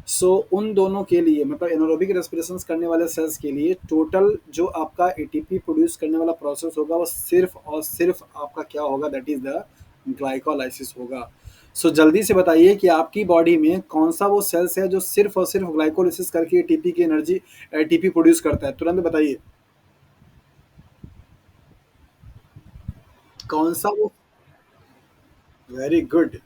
Speaker 1: सो उन दोनों के लिए, मतलब एनारोबिक रेस्पिरेशन करने वाले सेल्स के लिए टोटल जो आपका एटीपी प्रोड्यूस करने वाला प्रोसेस होगा वो सिर्फ और सिर्फ आपका क्या होगा, दैट इज द ग्लाइकोलाइसिस होगा। सो जल्दी से बताइए कि आपकी बॉडी में कौन सा वो सेल्स है जो सिर्फ और सिर्फ ग्लाइकोलाइसिस करके एटीपी की एनर्जी, एटीपी प्रोड्यूस करता है, तुरंत बताइए कौन सा वो। वेरी गुड,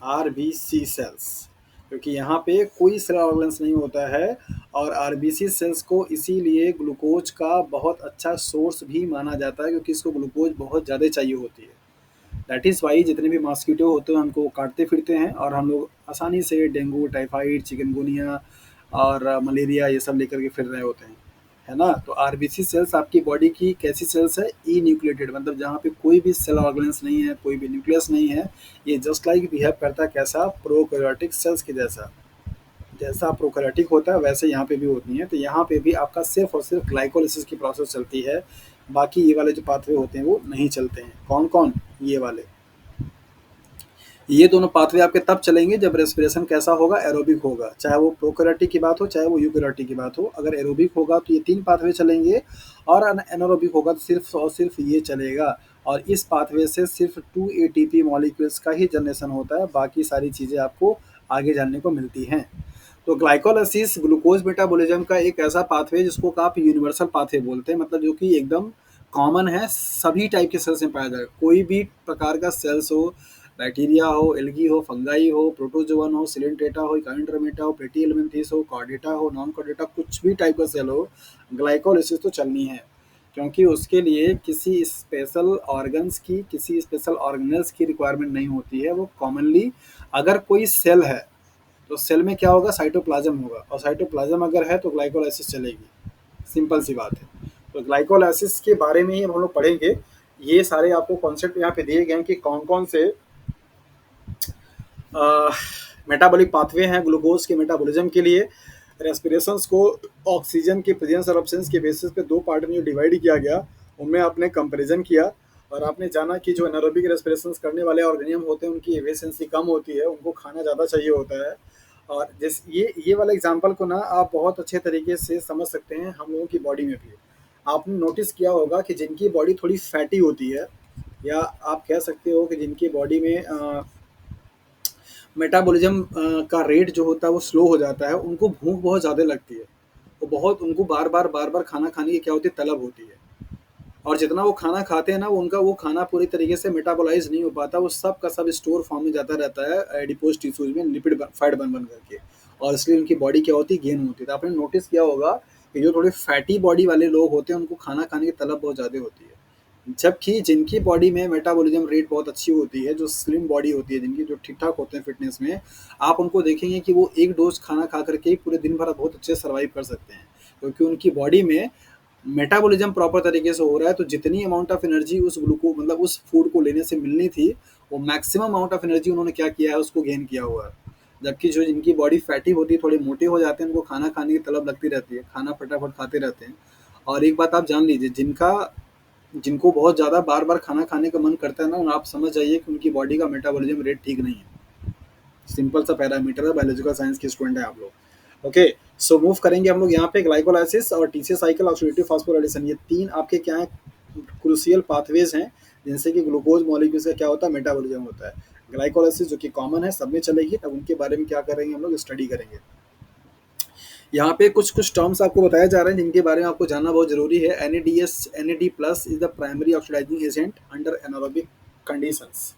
Speaker 1: आरबीसी सेल्स, क्योंकि यहाँ पे कोई सेल ऑर्गेन्स नहीं होता है। और आरबीसी सेल्स को इसीलिए ग्लूकोज का बहुत अच्छा सोर्स भी माना जाता है, क्योंकि इसको ग्लूकोज बहुत ज़्यादा चाहिए होती है। दैट इज़ वाई जितने भी मॉस्किटो होते हैं उनको काटते फिरते हैं, और हम लोग आसानी से डेंगू, टाइफाइड, चिकनगुनिया और मलेरिया ये सब लेकर के फिर रहे होते हैं, है ना? तो आरबीसी सेल्स आपकी बॉडी की कैसी सेल्स है, ई न्यूक्लिएटेड, मतलब जहाँ पे कोई भी सेल ऑर्गेनेल्स नहीं है, कोई भी न्यूक्लियस नहीं है। ये जस्ट लाइक बिहेव करता है कैसा, प्रोकैरियोटिक सेल्स के जैसा। जैसा प्रोकैरियोटिक होता है वैसे यहाँ पे भी होती हैं। तो यहाँ पे भी आपका सिर्फ और सिर्फ ग्लाइकोलिसिस की प्रोसेस चलती है, बाकी ये वाले जो पाथवे होते हैं वो नहीं चलते हैं। कौन कौन? ये वाले। ये दोनों पाथवे आपके तब चलेंगे जब रेस्पिरेशन कैसा होगा, एरोबिक होगा, चाहे वो प्रोकैरियोटिक की बात हो चाहे वो यूकेरियोटिक की बात हो। अगर एरोबिक होगा तो ये तीन पाथवे चलेंगे, और एनारोबिक होगा तो सिर्फ और सिर्फ ये चलेगा। और इस पाथवे से सिर्फ 2 एटीपी मॉलिक्यूल्स का ही जनरेशन होता है, बाकी सारी चीज़ें आपको आगे जानने को मिलती हैं। तो ग्लाइकोलाइसिस ग्लूकोज मेटाबॉलिज्म का एक ऐसा पाथवे जिसको आप यूनिवर्सल पाथवे बोलते हैं, मतलब जो कि एकदम कॉमन है, सभी टाइप के सेल्स में पाया जाएगा। कोई भी प्रकार का सेल्स हो, बैक्टीरिया हो, एल्गी हो, फंगाई हो, प्रोटोजोवन हो, सिलेंट्रेटा हो, इकाइंट्रोमेटा हो, प्लेटी एलिमेंथिस हो, कॉर्डेटा हो, नॉन कॉर्डेटा, कुछ भी टाइप का सेल हो, ग्लाइकोलाइसिस तो चलनी है। क्योंकि उसके लिए किसी स्पेशल ऑर्गन्स की, किसी स्पेशल ऑर्गेनल्स की रिक्वायरमेंट नहीं होती है। वो कॉमनली, अगर कोई सेल है तो सेल में क्या होगा, साइटोप्लाज्म होगा, और साइटोप्लाज्म अगर है तो ग्लाइकोलाइसिस चलेगी। सिंपल सी बात है। तो ग्लाइकोलाइसिस के बारे में ही हम लोग पढ़ेंगे। ये सारे आपको कॉन्सेप्ट यहाँ पे दिए गए हैं कि कौन कौन से मेटाबॉलिक पाथवे हैं ग्लूकोज के मेटाबॉलिज्म के लिए। रेस्पिरेशंस को ऑक्सीजन के प्रेजेंस और एब्सेंस के बेसिस पे दो पार्ट में जो डिवाइड किया गया, उनमें आपने कंपैरिजन किया। और आपने जाना कि जो एनारोबिक रेस्पिरेशंस करने वाले ऑर्गेनिज्म होते हैं उनकी एफिशिएंसी कम होती है, उनको खाना ज़्यादा चाहिए होता है। और जिस ये वाला एग्जांपल को ना आप बहुत अच्छे तरीके से समझ सकते हैं हम लोगों की बॉडी में भी। आपने नोटिस किया होगा कि जिनकी बॉडी थोड़ी फैटी होती है, या आप कह सकते हो कि जिनकी बॉडी में मेटाबॉलिज्म का रेट जो होता है वो स्लो हो जाता है, उनको भूख बहुत ज़्यादा लगती है। वो बहुत उनको बार-बार खाना खाने की क्या होती है, तलब होती है। और जितना वो खाना खाते हैं ना, वो उनका वो खाना पूरी तरीके से मेटाबॉलाइज़ नहीं हो पाता, वो सब का सब स्टोर फॉर्म में जाता रहता है एडिपोज़ टिश्यूज़ में लिपिड फैट बन करके, और इसलिए उनकी बॉडी क्या होती है, गेन होती है। तो आपने नोटिस किया होगा कि जो थोड़े फैटी बॉडी वाले लोग होते हैं उनको खाना खाने की तलब बहुत ज़्यादा होती है। जबकि जिनकी बॉडी में मेटाबॉलिज्म रेट बहुत अच्छी होती है, जो स्लिम बॉडी होती है, जिनकी जो ठीक-ठाक होते हैं फ़िटनेस में, आप उनको देखेंगे कि वो एक डोज़ खाना खा कर के ही पूरे दिन भर बहुत अच्छे सर्वाइव कर सकते हैं। क्योंकि उनकी बॉडी में मेटाबॉलिज्म प्रॉपर तरीके से हो रहा है, तो जितनी अमाउंट ऑफ एनर्जी उस ग्लूको मतलब उस फूड को लेने से मिलनी थी, वो मैक्सिमम अमाउंट ऑफ एनर्जी उन्होंने क्या किया है, उसको गेन किया हुआ है। जबकि जो जिनकी बॉडी फैटी होती है, थोड़े मोटे हो जाते हैं, उनको खाना खाने की तलब लगती रहती है, खाना फटाफट खाते रहते हैं। और एक बात आप जान लीजिए, जिनको बहुत ज़्यादा बार-बार खाना खाने का मन करता है ना, आप समझ जाइए कि उनकी बॉडी का मेटाबॉलिज्म रेट ठीक नहीं है। सिंपल सा पैरामीटर है, बायोलॉजिकल साइंस के स्टूडेंट हैं आप लोग। ओके, सो मूव करेंगे हम लोग यहाँ पे ग्लाइकोलाइसिस और टीसीए साइकिल, ऑक्सीडेटिव फास्फोराइलेशन, ये तीन आपके क्या है, क्रूशियल पाथवेज हैं जिनसे कि ग्लूकोज मॉलिक्यूल्स का क्या होता है, मेटाबॉलिज्म होता है। ग्लाइकोलाइसिस जो कि कॉमन है, सब में चलेगी, तब उनके बारे में क्या करेंगे हम लोग, स्टडी करेंगे। यहाँ पे कुछ कुछ टर्म्स आपको बताए जा रहे हैं जिनके बारे में आपको जानना बहुत जरूरी है। NAD plus is the primary oxidizing agent under anaerobic conditions.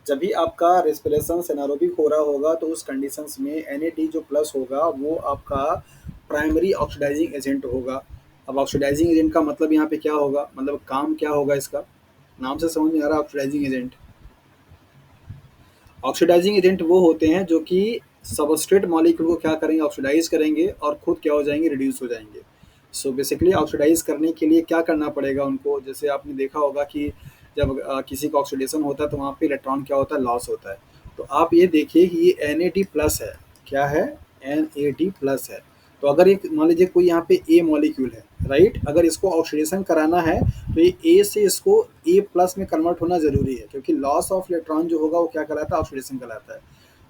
Speaker 1: जब भी आपका रेस्पिरेशन एनारोबिक हो रहा होगा तो उस कंडीशंस में NAD जो प्लस होगा वो आपका प्राइमरी ऑक्सीडाइजिंग एजेंट होगा। अब ऑक्सीडाइजिंग एजेंट का मतलब यहाँ पे क्या होगा, मतलब काम क्या होगा इसका, नाम से समझ में आ रहा है ऑक्सीडाइजिंग एजेंट। ऑक्सीडाइजिंग एजेंट वो होते हैं जो कि सबस्ट्रेट मॉलिक्यूल को क्या करेंगे, ऑक्सीडाइज करेंगे और खुद क्या हो जाएंगे, रिड्यूस हो जाएंगे। सो बेसिकली ऑक्सीडाइज करने के लिए क्या करना पड़ेगा उनको, जैसे आपने देखा होगा कि जब किसी का ऑक्सीडेशन होता है तो वहाँ पे इलेक्ट्रॉन क्या होता है, लॉस होता है। तो आप ये देखिए कि ये NAD प्लस है, क्या है, NAD प्लस है। तो अगर एक मान लीजिए कोई यहाँ पे ए मॉलिक्यूल है, राइट, अगर इसको ऑक्सीडेशन कराना है तो ये ए से इसको ए प्लस में कन्वर्ट होना जरूरी है, क्योंकि लॉस ऑफ इलेक्ट्रॉन जो होगा वो क्या कहलाता है, ऑक्सीडेशन कहलाता है।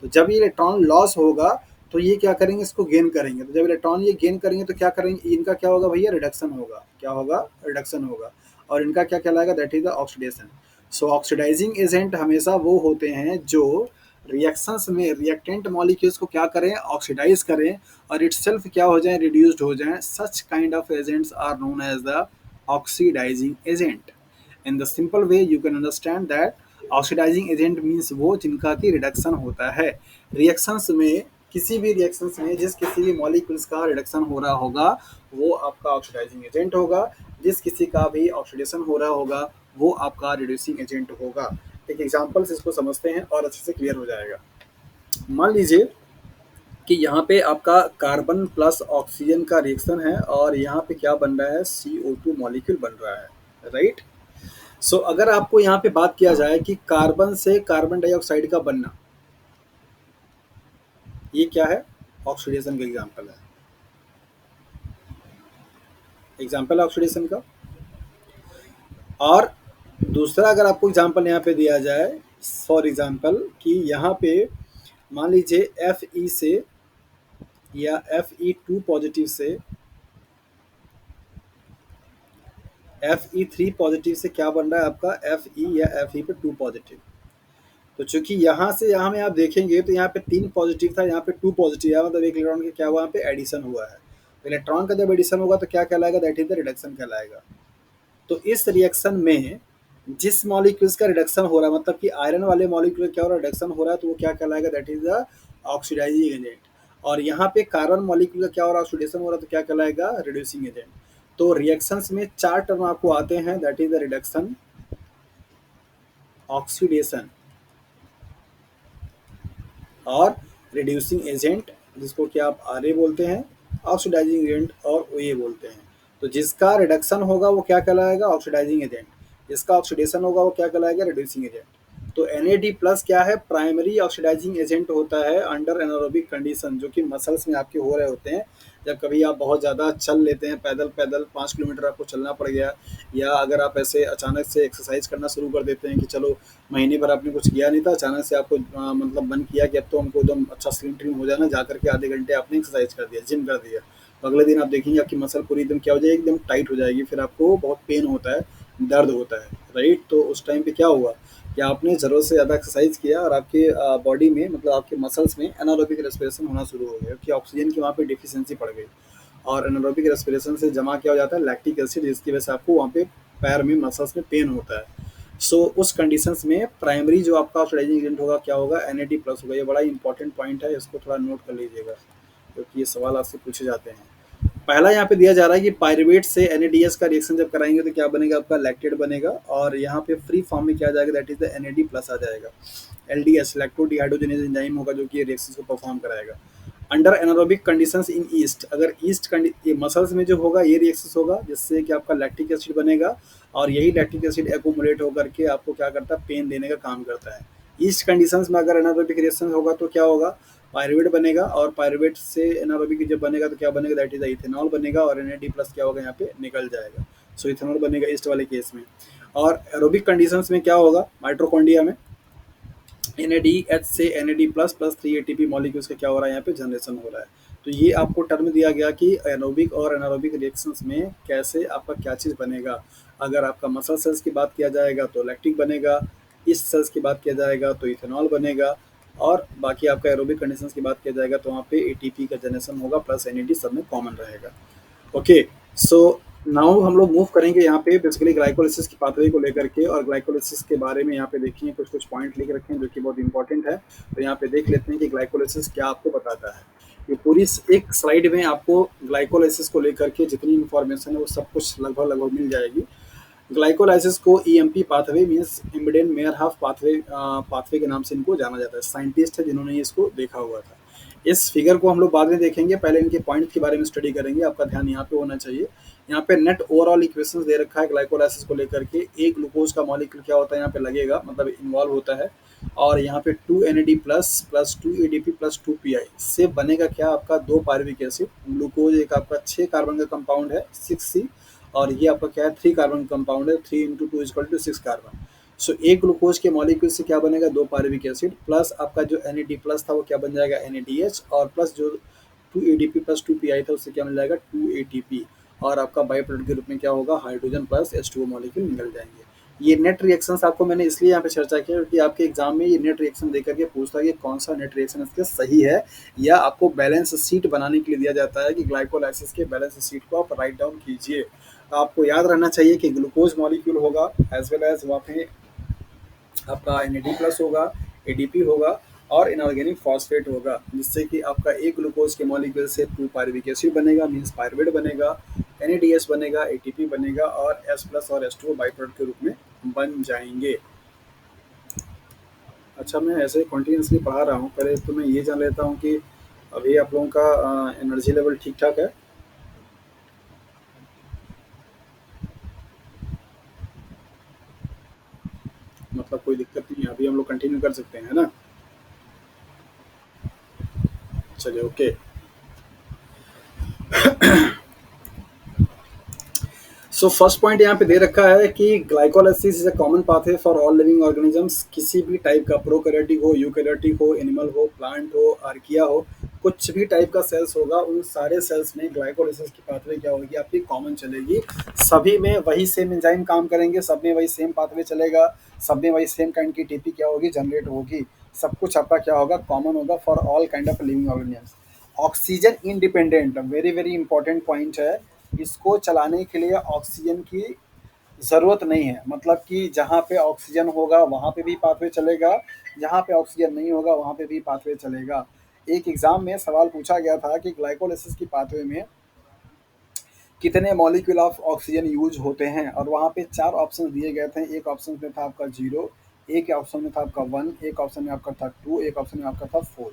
Speaker 1: तो जब ये इलेक्ट्रॉन लॉस होगा तो ये क्या करेंगे, इसको गेन करेंगे। तो जब इलेक्ट्रॉन ये गेन करेंगे तो क्या करेंगे, इनका क्या होगा भैया, रिडक्शन होगा। क्या होगा, रिडक्शन होगा। और इनका क्या कहलाएगा, that is the oxidation. So oxidizing agent हमेशा वो होते हैं जो रिएक्शंस में रिएक्टेंट मॉलिक्यूल्स को क्या करें, ऑक्सीडाइज करें और इटसेल्फ क्या हो जाए, रिड्यूस्ड हो जाए। Such kind of agents are known as the oxidizing agent. In the simple way you can understand that oxidizing agent means वो जिनका की रिडक्शन होता है। रिएक्शंस में, किसी भी रिएक्शंस में जिस किसी भी मॉलिक्यूल्स का रिडक्शन हो रहा होगा वो आपका ऑक्सीडाइजिंग एजेंट होगा। जिस किसी का भी ऑक्सीडेशन हो रहा होगा वो आपका रिड्यूसिंग एजेंट होगा। एक एग्जांपल से इसको समझते हैं और अच्छे से क्लियर हो जाएगा। मान लीजिए कि यहाँ पे आपका कार्बन प्लस ऑक्सीजन का रिएक्शन है और यहाँ पे क्या बन रहा है, CO2 मॉलिक्यूल बन रहा है, राइट। सो अगर आपको यहाँ पे बात किया जाए कि कार्बन से कार्बन डाइऑक्साइड का बनना, ये क्या है, ऑक्सीडेशन का एग्जांपल है, एग्जांपल ऑक्सीडेशन का। और दूसरा अगर आपको एग्जांपल यहाँ पे दिया जाए, फॉर एग्जांपल कि यहाँ पे मान लीजिए Fe से या Fe2 पॉजिटिव से Fe3 पॉजिटिव से क्या बन रहा है आपका, Fe या Fe पे 2 पॉजिटिव। तो चूंकि यहाँ से यहाँ में आप देखेंगे तो यहाँ पे 3 पॉजिटिव था, यहाँ पे 2 पॉजिटिव है, मतलब एक इलेक्ट्रॉन का क्या हुआ, यहाँ पे एडिशन हुआ है। तो इलेक्ट्रॉन का जब एडिशन होगा तो क्या कहलाएगा, दैट इज द रिडक्शन कहलाएगा। तो इस रिएक्शन में जिस मॉलिक्यूल्स का रिडक्शन हो रहा है, मतलब कि आयरन वाले मॉलिक्यूल क्या हो रहा है, रिडक्शन हो रहा है, तो वो क्या कहलाएगा, that is the oxidizing agent. और यहाँ पे कार्बन मॉलिक्यूल का क्या हो रहा है, ऑक्सीडेशन हो रहा है, तो क्या कहलाएगा, रिड्यूसिंग एजेंट। तो रिएक्शंस में 4 टर्म आपको आते हैं, that is the reduction, oxidation और रिड्यूसिंग एजेंट, जिसको कि आप RA बोलते हैं, ऑक्सीडाइजिंग एजेंट और OA बोलते हैं। तो जिसका रिडक्शन होगा वो क्या कहलाएगा, ऑक्सीडाइजिंग एजेंट। जिसका ऑक्सीडेशन होगा वो क्या कहलाएगा, रिड्यूसिंग एजेंट। तो NAD प्लस क्या है, प्राइमरी ऑक्सीडाइजिंग एजेंट होता है अंडर एनारोबिक कंडीशन, जो कि मसल्स में आपके हो रहे होते हैं। जब कभी आप बहुत ज़्यादा चल लेते हैं, पैदल-पैदल 5 किलोमीटर आपको चलना पड़ गया, या अगर आप ऐसे अचानक से एक्सरसाइज़ करना शुरू कर देते हैं कि चलो महीने भर आपने कुछ किया नहीं था, अचानक से आपको मतलब मन किया कि अब तो हमको एकदम अच्छा स्लिम-ट्रिम हो जाना, जा कर के आधे घंटे आपने एक्सरसाइज़ कर दिया, जिम कर दिया। तो अगले दिन आप देखेंगे आपकी मसल पूरी एकदम क्या हो जाएगी, एकदम टाइट हो जाएगी, फिर आपको बहुत पेन होता है, दर्द होता है, राइट? तो उस टाइम पे क्या हुआ कि आपने ज़रूरत से ज़्यादा एक्सरसाइज किया और आपके बॉडी में, मतलब आपके मसल्स में एनारोबिक रेस्पिरेशन होना शुरू हो गया, क्योंकि ऑक्सीजन की वहाँ पे डिफिशियंसी पड़ गई। और एनारोबिक रेस्पिरेशन से जमा क्या हो जाता है, लैक्टिक एसिड, जिसकी वजह से आपको वहाँ पे पैर में मसल्स में पेन होता है। सो उस कंडीशंस में प्राइमरी जो आपका ऑक्सीडाइजिंग एजेंट होगा क्या होगा, एन प्लस होगा। ये बड़ा इंपॉर्टेंट पॉइंट है, इसको थोड़ा नोट कर लीजिएगा, क्योंकि ये सवाल आपसे पूछे जाते हैं। पहला यहाँ पे दिया जा रहा है कि पायरुवेट से एन का रिएक्शन जब कराएंगे तो क्या बनेगा, आपका लैक्टेट बनेगा, और यहाँ पे फ्री फॉर्म में क्या आ जाएगा, that is the N plus आ जाएगा। एलडीएस लैक्टोडिहाइड्रोजनेज एंजाइम होगा जो कि रिएक्शन को परफॉर्म कराएगा। अंडर एनारोबिक कंडीशंस इन ईस्ट, अगर ईस्ट मसल्स में जो होगा ये रिएक्शन होगा, जिससे कि आपका लैक्टिक एसिड बनेगा, और यही लैक्टिक एसिड एक्यूमुलेट होकर के आपको क्या करता है, पेन देने का काम करता है। ईस्ट कंडीशंस में अगर एनारोबिक रिएक्शन होगा तो क्या होगा, पायरुवेट बनेगा, और पायरुवेट से एनारोबिक जब बनेगा तो क्या बनेगा, दैट इज इथेनॉल बनेगा, और एन प्लस क्या होगा, यहाँ पे निकल जाएगा। सो इथेनॉल बनेगा ईस्ट वाले केस में। और एरोबिक कंडीशंस में क्या होगा, माइट्रोकॉन्ड्रिया में NADH से NAD plus plus 3 ATP molecules का क्या हो रहा है, यहाँ पे जनरेशन हो रहा है। तो ये आपको टर्म दिया गया कि एरोबिक और एनारोबिक रिएक्शंस में कैसे आपका क्या चीज़ बनेगा। अगर आपका मसल सेल्स की बात किया जाएगा तो लैक्टिक बनेगा, ईस्ट सेल्स की बात किया जाएगा तो इथेनॉल बनेगा, और बाकी आपका एरोबिक कंडीशंस की बात किया जाएगा तो वहाँ पे ATP का जनरेशन होगा, प्लस NAD सब में कॉमन रहेगा। ओके, सो नाउ हम लोग मूव करेंगे यहाँ पे बेसिकली ग्लाइकोलिसिस की पाथवे को लेकर के, और ग्लाइकोलिसिस के बारे में यहाँ पे देखिए कुछ कुछ पॉइंट लिख रखे हैं जो कि बहुत इंपॉर्टेंट है। तो यहाँ पे देख लेते हैं कि ग्लाइकोलिसिस क्या आपको बताता है। ये पूरी एक स्लाइड में आपको ग्लाइकोलाइसिस को लेकर के जितनी इन्फॉर्मेशन है वो सब कुछ लगभग लगभग मिल जाएगी। ग्लाइकोलाइसिस को EMP pathway means Embden Meyerhof pathway के नाम से इनको जाना जाता है। साइंटिस्ट है जिन्होंने इसको देखा हुआ था। इस फिगर को हम लोग बाद में देखेंगे, पहले इनके पॉइंट के बारे में स्टडी करेंगे, आपका ध्यान यहाँ पे होना चाहिए। यहाँ पे नेट ओवरऑल इक्वेशन दे रखा है ग्लाइकोलाइसिस को लेकर के। एक ग्लूकोज का मॉलिक्यूल क्या होता है यहाँ पे लगेगा, मतलब इन्वॉल्व होता है, और यहाँ पे 2 NAD plus plus 2 ADP plus 2 PI से बनेगा क्या, आपका 2 पायरुविक एसिड। ग्लूकोज एक आपका 6 कार्बन का कंपाउंड है, 6C, और ये आपका क्या है, 3 कार्बन कंपाउंड है, 3 × 2 = 6 कार्बन। सो एक ग्लूकोज के मॉलिक्यूल से क्या बनेगा, 2 पायरुविक एसिड, प्लस आपका जो NAD प्लस था वो क्या बन जाएगा, NADH, और प्लस जो 2 ADP प्लस 2 PI था उससे क्या मिल जाएगा, 2 ATP, और आपका बाई प्रोडक्ट के रूप में क्या होगा, हाइड्रोजन प्लस H2O मॉलिक्यूल निकल जाएंगे। ये नेट रिएक्शंस आपको मैंने इसलिए यहाँ पे चर्चा किया क्योंकि आपके एग्जाम में ये नेट रिएक्शन देकर के पूछता है कि कौन सा नेट रिएक्शन इसके सही है, या आपको बैलेंस शीट बनाने के लिए दिया जाता है कि ग्लाइकोलाइसिस के बैलेंस शीट को आप राइट डाउन कीजिए। आपको याद रहना चाहिए कि ग्लूकोज मॉलिक्यूल होगा, एज वेल एज वहाँ पे आपका NAD प्लस होगा, ADP होगा, और इनऑर्गेनिक फॉस्फेट होगा, जिससे कि आपका एक ग्लूकोज के मॉलिक्यूल से 2 पायरुविक एसिड बनेगा, मीन्स पायरुवेट बनेगा, NADH बनेगा, ATP बनेगा, और S प्लस और H2O बाई प्रोडक्ट के रूप में बन जाएंगे। अच्छा, मैं ऐसे कंटिन्यूसली पढ़ा रहा हूँ, पहले तो मैं ये जान लेता हूँ कि अभी आप लोगों का एनर्जी लेवल ठीक ठाक है, मतलब कोई दिक्कत नहीं है, अभी हम लोग कंटिन्यू कर सकते हैं, है ना? चलिए, ओके। सो फर्स्ट पॉइंट यहाँ पे दे रखा है कि glycolysis is a common pathway for all living organisms. किसी भी टाइप का, प्रोकैरियोटिक हो, यूकैरियोटिक हो, एनिमल हो, प्लांट हो, आर्किया हो, कुछ भी टाइप का सेल्स होगा, उन सारे सेल्स में ग्लाइकोलाइसिस की पाथवे क्या होगी, आपकी कॉमन चलेगी। सभी में वही सेम एंजाइम काम करेंगे, सब में वही सेम पाथवे चलेगा, सब में वही सेम काइंड की टीपी क्या होगी, जनरेट होगी। सब कुछ आपका क्या होगा, कॉमन होगा for all kind of living organisms. Oxygen independent, very very important point है। इसको चलाने के लिए ऑक्सीजन की ज़रूरत नहीं है, मतलब कि जहाँ पे ऑक्सीजन होगा वहाँ पे भी पाथवे चलेगा, जहाँ पे ऑक्सीजन नहीं होगा वहाँ पे भी पाथवे चलेगा। एक एग्जाम में सवाल पूछा गया था कि ग्लाइकोलाइसिस की पाथवे में कितने मॉलिक्यूल ऑफ ऑक्सीजन यूज होते हैं, और वहाँ पे 4 ऑप्शन दिए गए थे। एक ऑप्शन में था आपका 0, एक ऑप्शन में था आपका 1, एक ऑप्शन में आपका था 2, एक ऑप्शन में आपका था 4।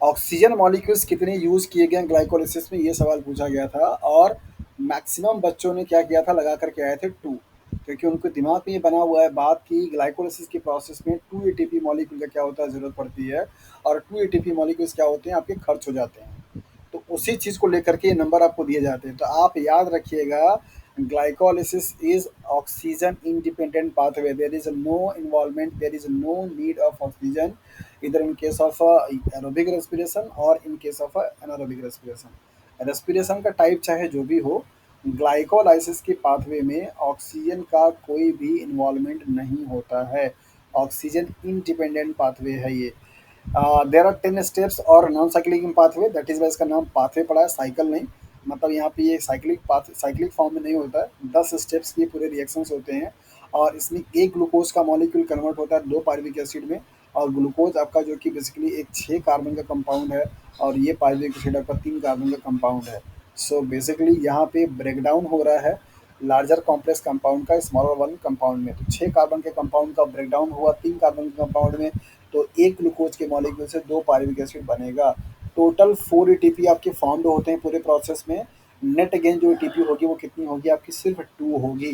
Speaker 1: ऑक्सीजन मॉलिक्यूल्स कितने यूज किए गए ग्लाइकोलिसिस में, ये सवाल पूछा गया था, और मैक्सिमम बच्चों ने क्या किया था, लगा करके आए थे 2, क्योंकि उनके दिमाग में ये बना हुआ है बात कि ग्लाइकोलिसिस की प्रोसेस में 2 ATP मॉलिक्यूल का क्या होता है, ज़रूरत पड़ती है, और 2 ATP मॉलिक्यूल्स क्या होते हैं, आपके खर्च हो जाते हैं। तो उसी चीज़ को लेकर के ये नंबर आपको दिए जाते हैं। तो आप याद रखिएगा, glycolysis is oxygen independent pathway, there is no involvement, there is no need of oxygen इधर in case of aerobic respiration और in case of anaerobic respiration. Respiration का टाइप चाहे जो भी हो, ग्लाइकोलाइसिस के पाथवे में ऑक्सीजन का कोई भी इन्वॉल्वमेंट नहीं होता है, ऑक्सीजन इंडिपेंडेंट पाथवे है ये। देर आर 10 स्टेप्स और non cyclic pathway, that is why इसका नाम पाथवे पड़ा है, साइकिल नहीं। मतलब यहाँ पे ये साइक्लिक पाथ साइक्लिक फॉर्म में नहीं होता है, 10 स्टेप्स के पूरे रिएक्शंस होते हैं। और इसमें एक ग्लूकोज का मॉलिक्यूल कन्वर्ट होता है 2 पायरुविक एसिड में, और ग्लूकोज आपका जो कि बेसिकली एक 6 कार्बन का कंपाउंड है, और ये पायरुविक एसिड आपका 3 कार्बन का कंपाउंड है। सो बेसिकली यहाँ पे ब्रेकडाउन हो रहा है लार्जर कॉम्प्लेक्स कंपाउंड का स्मॉलर वन कंपाउंड में। तो 6 कार्बन के कंपाउंड का ब्रेकडाउन हुआ 3 कार्बन के कंपाउंड में, तो एक ग्लूकोज के मॉलिक्यूल से 2 पायरुविक एसिड बनेगा। टोटल 4 एटीपी आपके फॉर्म्ड होते हैं पूरे प्रोसेस में। नेट अगेन जो एटीपी होगी वो कितनी होगी आपकी, सिर्फ 2 होगी।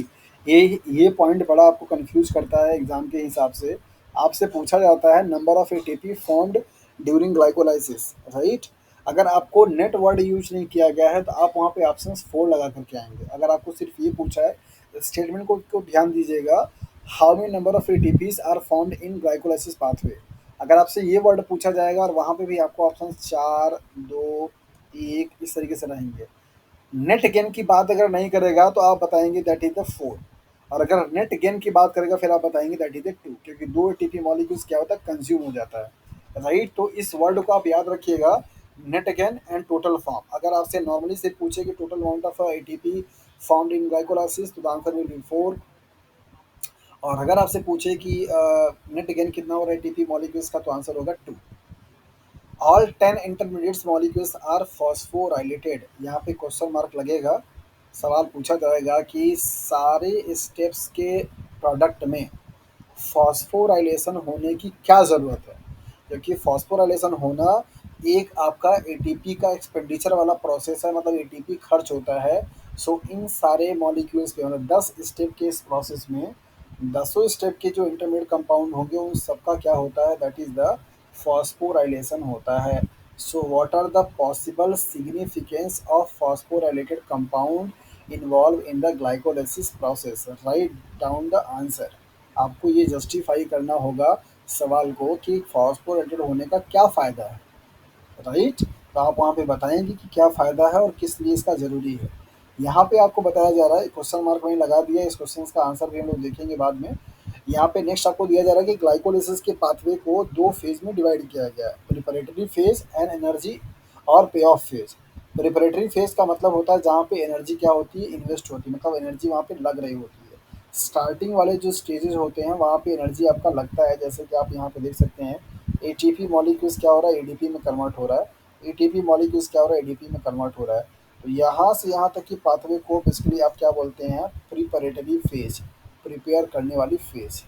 Speaker 1: ये पॉइंट बड़ा आपको कंफ्यूज करता है एग्जाम के हिसाब से। आपसे पूछा जाता है number of ATP formed during glycolysis, right. अगर आपको नेट वर्ड यूज नहीं किया गया है तो आप वहाँ पे ऑप्शन 4 लगा करके आएंगे। अगर आपको सिर्फ ये पूछा है, स्टेटमेंट को ध्यान दीजिएगा, how many number of ATPs are formed in glycolysis pathway. अगर आपसे ये वर्ड पूछा जाएगा और वहाँ पे भी आपको ऑप्शन 4, 2, 1 इस तरीके से रहेंगे। नेट गेन की बात अगर नहीं करेगा तो आप बताएंगे दैट इज द 4, और अगर नेट गेन की बात करेगा फिर आप बताएंगे दैट इज द 2, क्योंकि 2 एटीपी मॉलिक्यूल्स क्या होता है, कंज्यूम हो जाता है, राइट। तो इस वर्ड को आप याद रखिएगा, net gain and total form. अगर आपसे नॉर्मली से पूछे कि total amount of ATP found in glycolysis, तो द आंसर विल बी 4। और अगर आपसे पूछे कि नेट गेन कितना हो रहा है एटीपी मॉलिक्यूल्स का, तो आंसर होगा 2। All 10 intermediates molecules are phosphorylated. यहाँ पे क्वेश्चन मार्क लगेगा, सवाल पूछा जाएगा कि सारे स्टेप्स के प्रोडक्ट में फॉस्फोराइलेशन होने की क्या ज़रूरत है, क्योंकि फॉस्फोराइलेशन होना एक आपका एटीपी का एक्सपेंडिचर वाला प्रोसेस है, मतलब एटीपी खर्च होता है। सो इन सारे मॉलिक्यूल्स पे, मतलब 10 स्टेप के इस प्रोसेस में 10 स्टेप के जो इंटरमीडिएट कंपाउंड होंगे उन सबका क्या होता है, दैट इज द फॉस्फोराइलेशन होता है। So what are the possible significance of phosphorylated compound involve in the glycolysis process, write down the answer. आपको ये जस्टिफाई करना होगा सवाल को कि फॉस्फोराइलेटेड होने का क्या फ़ायदा है, राइट। तो आप वहाँ पे बताएंगे कि क्या फ़ायदा है और किस लिए इसका ज़रूरी है। यहाँ पे आपको बताया जा रहा है, क्वेश्चन मार्क मैंने लगा दिया, इस क्वेश्चन का आंसर भी हम लोग देखेंगे बाद में। यहाँ पे नेक्स्ट आपको दिया जा रहा है कि ग्लाइकोलिसिस के पाथवे को 2 फेज में डिवाइड किया गया है, प्रिपरेटरी फेज एंड एनर्जी और पे ऑफ फेज। प्रिपरेटरी फेज का मतलब होता है जहाँ पे एनर्जी क्या होती है, इन्वेस्ट होती है, मतलब एनर्जी वहाँ पे लग रही होती है। स्टार्टिंग वाले जो स्टेजेस होते हैं वहाँ पे एनर्जी आपका लगता है, जैसे कि आप यहाँ पे देख सकते हैं एटीपी मॉलिक्यूल्स क्या हो रहा है, एडीपी में कन्वर्ट हो रहा है। एटीपी मॉलिक्यूल्स क्या हो रहा है, एडीपी में कन्वर्ट हो रहा है। तो यहाँ से यहाँ तक की पाथवे को बेसिकली आप क्या बोलते हैं, प्रिपरेटरी फेज, प्रिपेयर करने वाली फेज।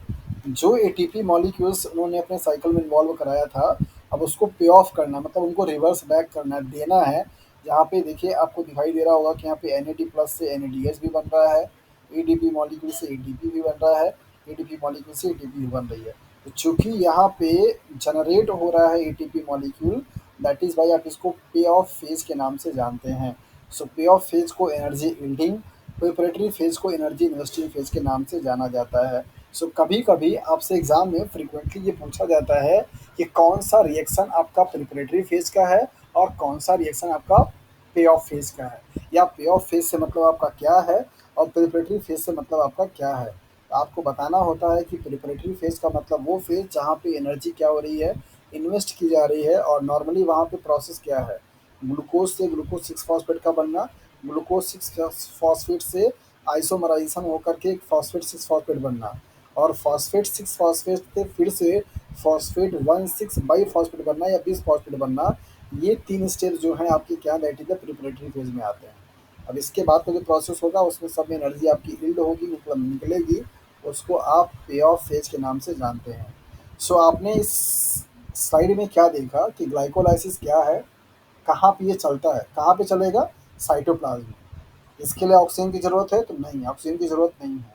Speaker 1: जो एटीपी मॉलिक्यूल्स उन्होंने अपने साइकिल में इन्वॉल्व कराया था, अब उसको पे ऑफ करना, मतलब उनको रिवर्स बैक करना, देना है। जहाँ पे देखिए आपको दिखाई दे रहा होगा कि यहाँ पे एन प्लस से एन भी बन रहा है, एडीपी मॉलिक्यूल से एडीपी भी बन रहा है, एडीपी मॉलिक्यूल से एटीपी भी बन रही है। तो चूंकि यहाँ पे जनरेट हो रहा है ATP molecule, that is Y आप इसको पे ऑफ फेज के नाम से जानते हैं। सो पे ऑफ फेज को एनर्जी यील्डिंग, प्रिपरेटरी फेज को एनर्जी इन्वेस्टिंग फेज के नाम से जाना जाता है। सो कभी कभी आपसे एग्जाम में फ्रीक्वेंटली ये पूछा जाता है कि कौन सा रिएक्शन आपका प्रिपरेटरी फेज का है और कौन सा रिएक्शन आपका पे ऑफ फेज का है, या पे ऑफ फेज से मतलब आपका क्या है और प्रिपरेटरी फेज से मतलब आपका क्या है। तो आपको बताना होता है कि प्रिपरेटरी फेज का मतलब वो फेज जहाँ पे एनर्जी क्या हो रही है, इन्वेस्ट की जा रही है, और नॉर्मली वहाँ पे प्रोसेस क्या है, ग्लूकोज से ग्लूकोज 6 फॉस्फेट का बनना, ग्लूकोज 6 फॉस्फेट से आइसोमराइजेशन होकर के एक फॉस्फेट 6 फॉस्फेट बनना, और फॉस्फेट 6 फॉस्फेट से फिर से फॉस्फेट 1,6 बाई फॉस्फेट बनना या 20 फॉस्फेट बनना। ये 3 स्टेप जो हैं आपके क्या, that is the preparatory phase में आते हैं। अब इसके बाद का जो प्रोसेस होगा उसमें सब में एनर्जी आपकी यील्ड होगी, मतलब निकलेगी, उसको आप पे ऑफ फेज के नाम से जानते हैं। सो आपने इस स्लाइड में क्या देखा कि ग्लाइकोलाइसिस क्या है, कहाँ पे ये चलता है, कहाँ पे चलेगा, साइटोप्लाज्म में। इसके लिए ऑक्सीजन की ज़रूरत है तो नहीं, ऑक्सीजन की ज़रूरत नहीं है।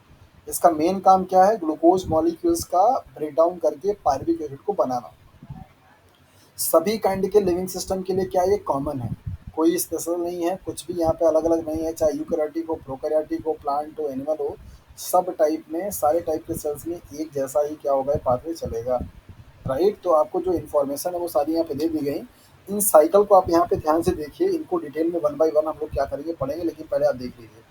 Speaker 1: इसका मेन काम क्या है, ग्लूकोज मॉलिक्यूल्स का ब्रेक डाउन करके पायरुविक एसिड को बनाना। सभी काइंड के लिविंग सिस्टम के लिए क्या ये कॉमन है,
Speaker 2: कोई स्पेशल नहीं है, कुछ भी यहाँ पे अलग अलग नहीं है, चाहे यूकैरियोटिक हो, प्रोकैरियोटिक हो, प्लांट हो, एनिमल हो, सब टाइप में, सारे टाइप के सेल्स में एक जैसा ही क्या होगा, पाथवे चलेगा। राइट, तो आपको जो इन्फॉर्मेशन है वो सारी यहाँ पे दे दी गई। इन साइकिल को आप यहाँ पे ध्यान से देखिए, इनको डिटेल में वन बाय वन हम लोग क्या करेंगे, पढ़ेंगे, लेकिन पहले आप देख लीजिए।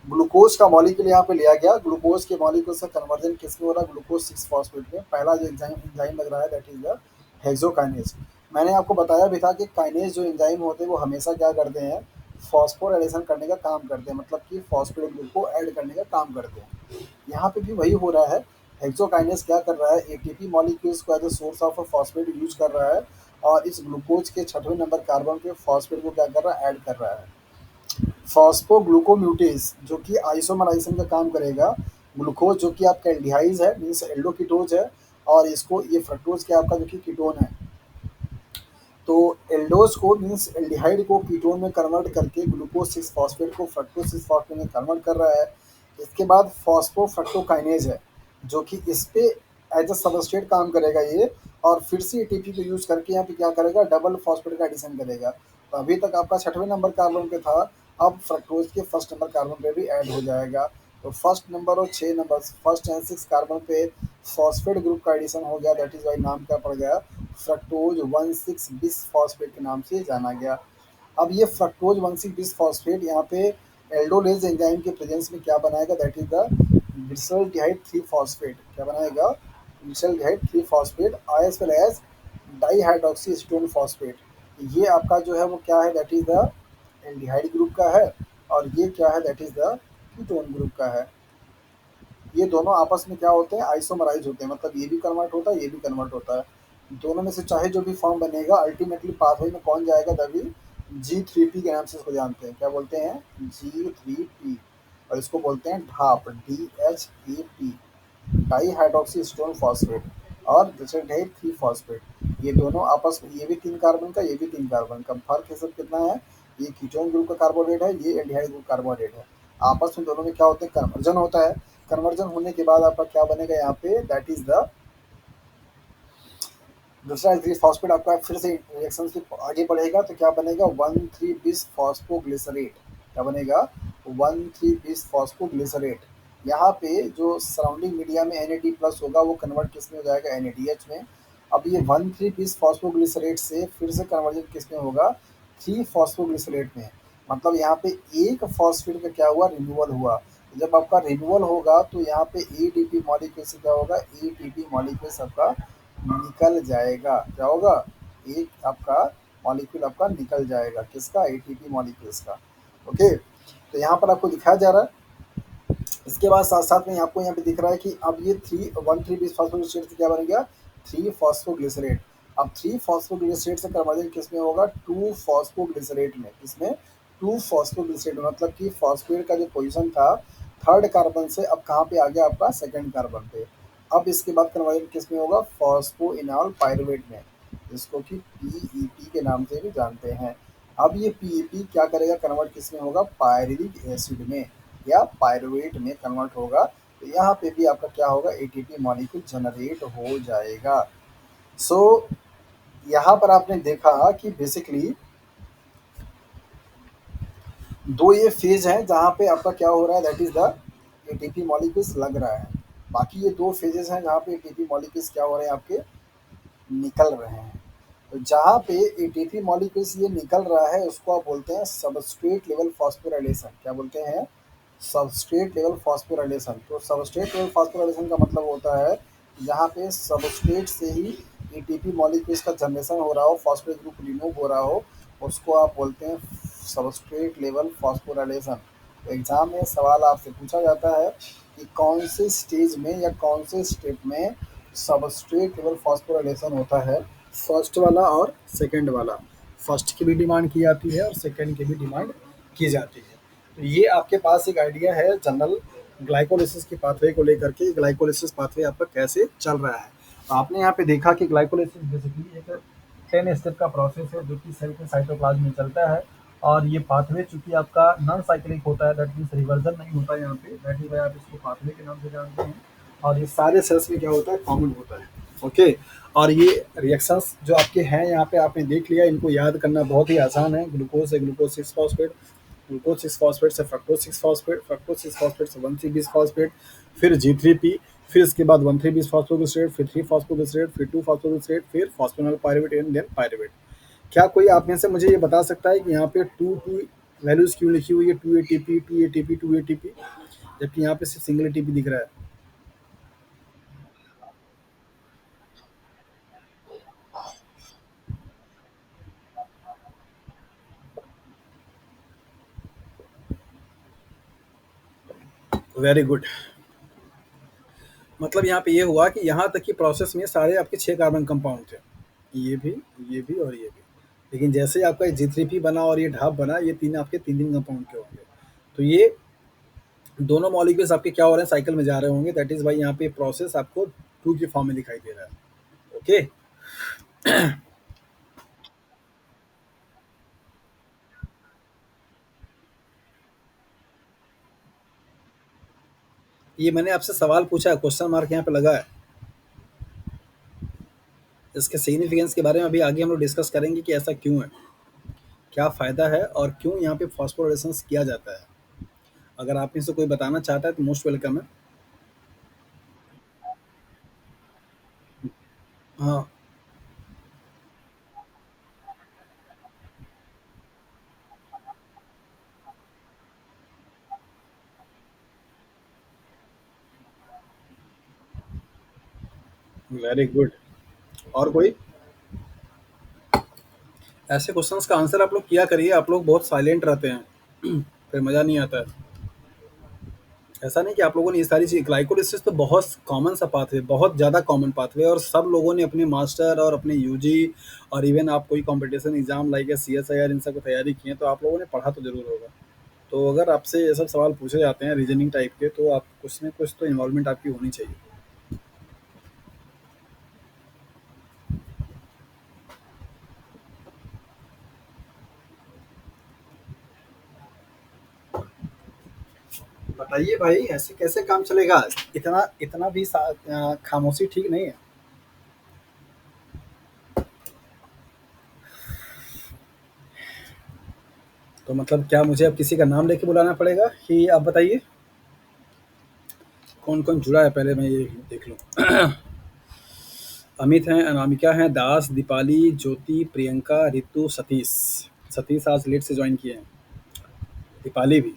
Speaker 2: ग्लूकोज का मॉलिक्यूल यहाँ पे लिया गया, ग्लूकोज के मॉलिक्यूल से कन्वर्जन किसमें हो रहा है, ग्लूकोज 6 फॉस्फेट में। पहला जो एंजाइम लग रहा है दैट इज द हेक्सोकाइनेज। मैंने आपको बताया भी था कि काइनेज जो एंजाइम होते हैं वो हमेशा क्या करते हैं, फॉस्फोराइलेशन करने का काम करते हैं, मतलब कि फॉस्फेट ग्रुप को ऐड करने का काम करते हैं। यहाँ पे भी वही हो रहा है। हेक्सोकाइनेज क्या कर रहा है, एटीपी मॉलिक्यूल्स को as a source of phosphate use कर रहा है, और इस ग्लूकोज के छठवें नंबर कार्बन पे फॉस्फेट को क्या कर रहा है, ऐड कर रहा है। फॉस्फोग्लूकोम्यूटेज जो कि आइसोमराइजेशन का काम करेगा। ग्लूकोज जो कि आपका एल्डिहाइड है, मीन्स एल्डोकीटोज है, और इसको ये फ्रक्टोज क्या आपका जो कि कीटोन है। तो एल्डोज को मीन्स एल्डिहाइड को कीटोन में कन्वर्ट करके ग्लूकोज 6 फॉस्फेट को फ्रक्टोज 6 फॉस्फेट में कन्वर्ट कर रहा है। इसके बाद फॉस्फोफ्रक्टोकाइनेज है, जो कि इस पे एज अ सबस्ट्रेट काम करेगा ये, और फिर से एटीपी को यूज करके यहाँ पे क्या करेगा, डबल फॉस्फेट का एडिशन करेगा। तो अभी तक आपका छठवें नंबर कार्बन पे था, अब फ्रक्टोज के फर्स्ट नंबर कार्बन पे भी ऐड हो जाएगा। तो फर्स्ट नंबर और 6 नंबर, फर्स्ट एंड 6 कार्बन पे फॉस्फेट ग्रुप का एडिशन हो गया, दैट इज वाई नाम क्या पड़ गया, फ्रक्टोज 1,6 बिस फॉस्फेट के नाम से जाना गया। अब ये फ्रक्टोज 1,6 बिस फॉस्फेट यहाँ पे एल्डोलेज एंजाइम के प्रेजेंस में क्या बनाएगा, that is the glyceraldehyde 3 phosphate. क्या बनाएगा, glyceraldehyde 3 phosphate as well as dihydroxy acetone phosphate. ये आपका जो है वो क्या है, that is the aldehyde group का है, और ये क्या है, that is the ketone group का है। ये दोनों आपस में क्या होते हैं, आइसोमराइज होते हैं, मतलब ये भी कन्वर्ट होता है, ये भी कन्वर्ट होता है। दोनों में से चाहे जो भी फॉर्म बनेगा, अल्टीमेटली पाथवे में कौन जाएगा, तभी G3P के नाम से इसको जानते हैं। क्या बोलते हैं, G3P, और इसको बोलते हैं ढाप, DHAP, di hydroxy stone phosphate, और ग्लिसरॉल्डिहाइड 3 फॉस्फेट। ये दोनों आपस में, ये भी 3 कार्बन का, ये भी 3 कार्बन का, फर्क है सब कितना है, ये कीटोन ग्रुप का कार्बोनेट है, ये एल्डिहाइड ग्रुप कार्बोनेट है। आपस में दोनों में क्या होता है, कन्वर्जन होता है। कन्वर्जन होने के बाद आपका क्या बनेगा यहाँ पे, दैट इज द दूसरा फॉस्फेट आपका फिर से रिएक्शन से आगे बढ़ेगा, तो क्या बनेगा, 1,3 बिस फॉस्फोग्लिसरेट। क्या बनेगा, 1,3 बिस फॉस्फोग्लिसरेट। यहाँ पे जो सराउंडिंग मीडिया में Na प्लस होगा वो कन्वर्ट किस में हो जाएगा, NADH में। अब ये 1,3 बिस फॉस्फोग्लिसरेट से फिर से कन्वर्जन किस में होगा, 3 फॉस्फोग्लिसरेट में। मतलब यहाँ पे एक फॉस्फेट का क्या हुआ, रिमूवल हुआ। जब आपका रिमूवल होगा तो यहाँ पे ADP मॉलिक्यूल से क्या होगा, ATP मॉलिक्यूल सबका निकल जाएगा। क्या होगा, एक आपका मॉलिक्यूल आपका निकल जाएगा, किसका, एटीपी मॉलिक्यूल्स का। ओके, तो यहाँ पर आपको दिखाया जा रहा है। इसके बाद साथ साथ में आपको यहाँ पे दिख रहा है कि अब ये 3 बिस फॉस्फोग्लिसरेट से क्या बन गया, 3 फॉस्फोग्लिसरेट। अब 3 फॉस्फोग्लिसरेट से कन्वर्जन किस में होगा, 2 फॉस्फोग्लिसरेट में। किसमें, 2 फॉस्फोग्लिसरेट, मतलब कि फॉस्फेट का जो पोजीशन था थर्ड कार्बन से अब कहाँ पे आ गया, आपका सेकंड कार्बन पे। अब इसके बाद कन्वर्जन किस में होगा, फॉस्फोइनॉल पायरुवेट में, जिसको कि PEP के नाम से भी जानते हैं। अब ये PEP क्या करेगा, कन्वर्ट किस में होगा, पायरिलिक एसिड में या पायरुवेट में कन्वर्ट होगा। तो यहाँ पे भी आपका क्या होगा, ATP मॉलिक्यूल जनरेट हो जाएगा। सो यहाँ पर आपने देखा कि बेसिकली दो ये फेज है जहाँ पे आपका क्या हो रहा है, that is the ATP molecules लग रहा है। बाकी ये दो फेजेस हैं जहाँ पे ATP मॉलिक्यूल्स क्या हो रहे हैं, आपके निकल रहे हैं। तो जहाँ पे ATP मॉलिक्यूल्स ये निकल रहा है उसको आप बोलते हैं सबस्ट्रेट लेवल फॉस्फोराइलेशन। क्या बोलते हैं, सबस्ट्रेट लेवल फॉस्फोराइलेशन। तो सबस्ट्रेट लेवल फॉस्फोराइलेशन का मतलब होता है जहाँ पे सबस्ट्रेट से ही ATP मॉलिक्यूल्स का जनरेशन हो रहा हो, फॉस्फेट ग्रुप रिमूव हो रहा हो, उसको आप बोलते हैं सबस्ट्रेट लेवल फॉस्फोराइलेशन। तो एग्जाम में सवाल आपसे पूछा जाता है कि कौन से स्टेज में या कौन से स्टेप में सबस्ट्रेट लेवल फॉस्फोराइलेशन होता है, फर्स्ट वाला और सेकंड वाला। फर्स्ट की भी डिमांड की जाती है और सेकंड की भी डिमांड की जाती है। तो ये आपके पास एक आइडिया है जनरल ग्लाइकोलिसिस के पाथवे को लेकर के, ग्लाइकोलिसिस पाथवे आपका कैसे चल रहा है। तो आपने यहाँ पे देखा कि ग्लाइकोलिसिस बेसिकली एक 10 स्टेप का प्रोसेस है जो कि सेल के साइटोप्लाज्म में चलता है, और ये पाथवे चूंकि आपका नॉन साइक्लिक होता है, दैट मीन्स रिवर्जन नहीं होता है यहाँ पे, दैट इज वाई आप इसको पाथवे के नाम से जानते हैं। और ये सारे सेल्स में क्या होता है, कॉमन होता है।
Speaker 1: ओके। और ये रिएक्शंस जो आपके हैं यहाँ पे आपने देख लिया, इनको याद करना बहुत ही आसान है। ग्लूकोज से glucose six phosphate, glucose six phosphate से fructose six phosphate, fructose six phosphate से वन थ्री बीस फॉस्फेट, फिर G3P, फिर इसके बाद वन थ्री बीस फॉस्फोग्लिसरेट, फिर थ्री फॉस्फोग्लिसरेट, फिर टू फॉस्फोग्लिसरेट, फिर phosphoenol pyruvate and then pyruvate. क्या कोई आप में से मुझे ये बता सकता है कि यहाँ पे टू टू वैल्यूज क्यों लिखी हुई है, two ATP two ATP two ATP, जबकि यहाँ पे सिर्फ सिंगल एटीपी दिख रहा है? Very good. मतलब यहाँ पे ये हुआ कि यहाँ तक की प्रोसेस में सारे आपके 6 कार्बन कंपाउंड थे। ये भी, ये भी और ये भी। लेकिन जैसे ही आपका G3P बना और ये ढाप बना, ये तीन आपके 3-3 कंपाउंड के होंगे। तो ये दोनों मॉलिक्यूल्स आपके क्या हो रहे हैं, साइकिल में जा रहे होंगे। दैट इज़ व्हाई यहाँ पे प्रोसेस आपको 2 की फॉर्म में दिखाई दे रहा है। ओके? ये मैंने आपसे सवाल पूछा है, क्वेश्चन मार्क यहाँ पे लगा है। इसके सिग्निफिकेंस के बारे में अभी आगे हम लोग डिस्कस करेंगे कि ऐसा क्यों है, क्या फ़ायदा है और क्यों यहाँ पे फॉस्फोरेसेंस किया जाता है। अगर आप में से कोई बताना चाहता है तो मोस्ट वेलकम है। हाँ, वेरी गुड। और कोई? ऐसे क्वेश्चंस का आंसर आप लोग किया करिए, आप लोग बहुत साइलेंट रहते हैं फिर मज़ा नहीं आता है। ऐसा नहीं कि आप लोगों ने ये सारी चीज़, ग्लाइकोलिसिस तो बहुत कॉमन सा पाथवे, बहुत ज़्यादा कॉमन पाथवे, और सब लोगों ने अपने मास्टर और अपने यूजी और इवन आप कोई कंपटीशन एग्जाम लाइक CSIR इन सब की तैयारी किए तो आप लोगों ने पढ़ा तो ज़रूर होगा। तो अगर आपसे ये सब सवाल पूछे जाते हैं रीजनिंग टाइप के, तो आप कुछ न कुछ तो इन्वॉल्वमेंट आपकी होनी चाहिए। बताइए भाई, ऐसे कैसे काम चलेगा? इतना इतना भी खामोशी ठीक नहीं है। तो मतलब क्या मुझे अब किसी का नाम लेके बुलाना पड़ेगा कि आप बताइए कौन कौन जुड़ा है, पहले मैं ये देख लूँ। अमित हैं, अनामिका हैं, दास, दीपाली, ज्योति, प्रियंका, रितु, सतीश। सतीश आज लेट से ज्वाइन किए हैं, दीपाली भी।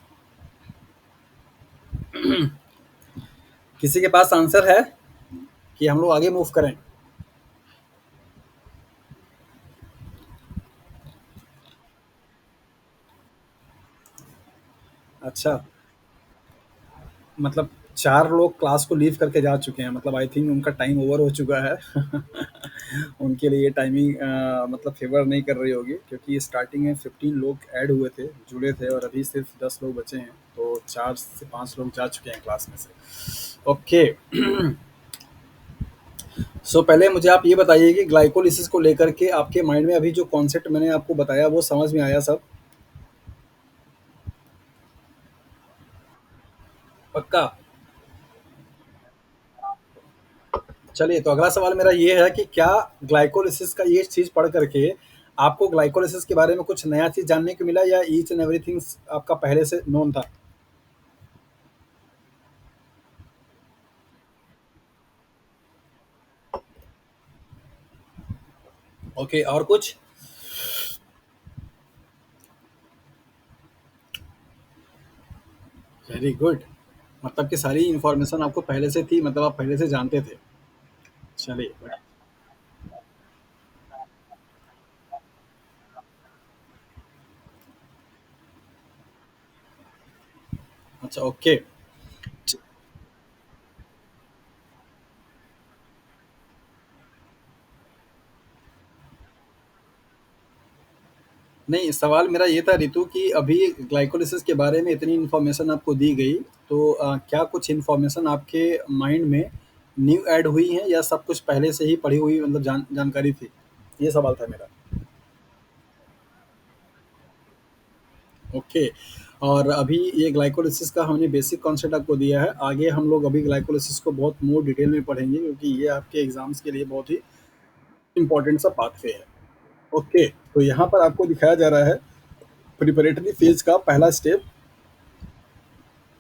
Speaker 1: किसी के पास आंसर है कि हम लोग आगे मूव करें? अच्छा, मतलब 4 लोग क्लास को लीव करके जा चुके हैं, मतलब आई थिंक उनका टाइम ओवर हो चुका है। उनके लिए टाइमिंग मतलब फ़ेवर नहीं कर रही होगी, क्योंकि स्टार्टिंग में 15 लोग ऐड हुए थे, जुड़े थे, और अभी सिर्फ 10 लोग बचे हैं। तो 4 से 5 लोग जा चुके हैं क्लास में से। ओके। सो पहले मुझे आप ये बताइए कि ग्लाइकोलिसिस को लेकर के आपके माइंड में अभी जो कॉन्सेप्ट मैंने आपको बताया वो समझ में आया सब? पक्का? चलिए, तो अगला सवाल मेरा ये है कि क्या ग्लाइकोलिसिस का ये चीज़ पढ़ करके आपको ग्लाइकोलिसिस के बारे में कुछ नया चीज़ जानने को मिला, या ईच एंड एवरीथिंग आपका पहले से नोन था? ओके, और कुछ? Very good. मतलब कि सारी इन्फॉर्मेशन आपको पहले से थी, मतलब आप पहले से जानते थे। चलिए, अच्छा, ओके। नहीं, सवाल मेरा ये था रितु कि अभी ग्लाइकोलिसिस के बारे में इतनी इन्फॉर्मेशन आपको दी गई, तो क्या कुछ इन्फॉर्मेशन आपके माइंड में न्यू ऐड हुई है, या सब कुछ पहले से ही पढ़ी हुई मतलब जानकारी थी? ये सवाल था मेरा। ओके। और अभी ये ग्लाइकोलिसिस का हमने बेसिक कॉन्सेप्ट आपको दिया है। आगे हम लोग अभी ग्लाइकोलिसिस को बहुत मोर डिटेल में पढ़ेंगे, क्योंकि ये आपके एग्जाम्स के लिए बहुत ही इंपॉर्टेंट सा पाथवे है। ओके, तो यहाँ पर आपको दिखाया जा रहा है प्रिपरेटरी फेज का पहला स्टेप,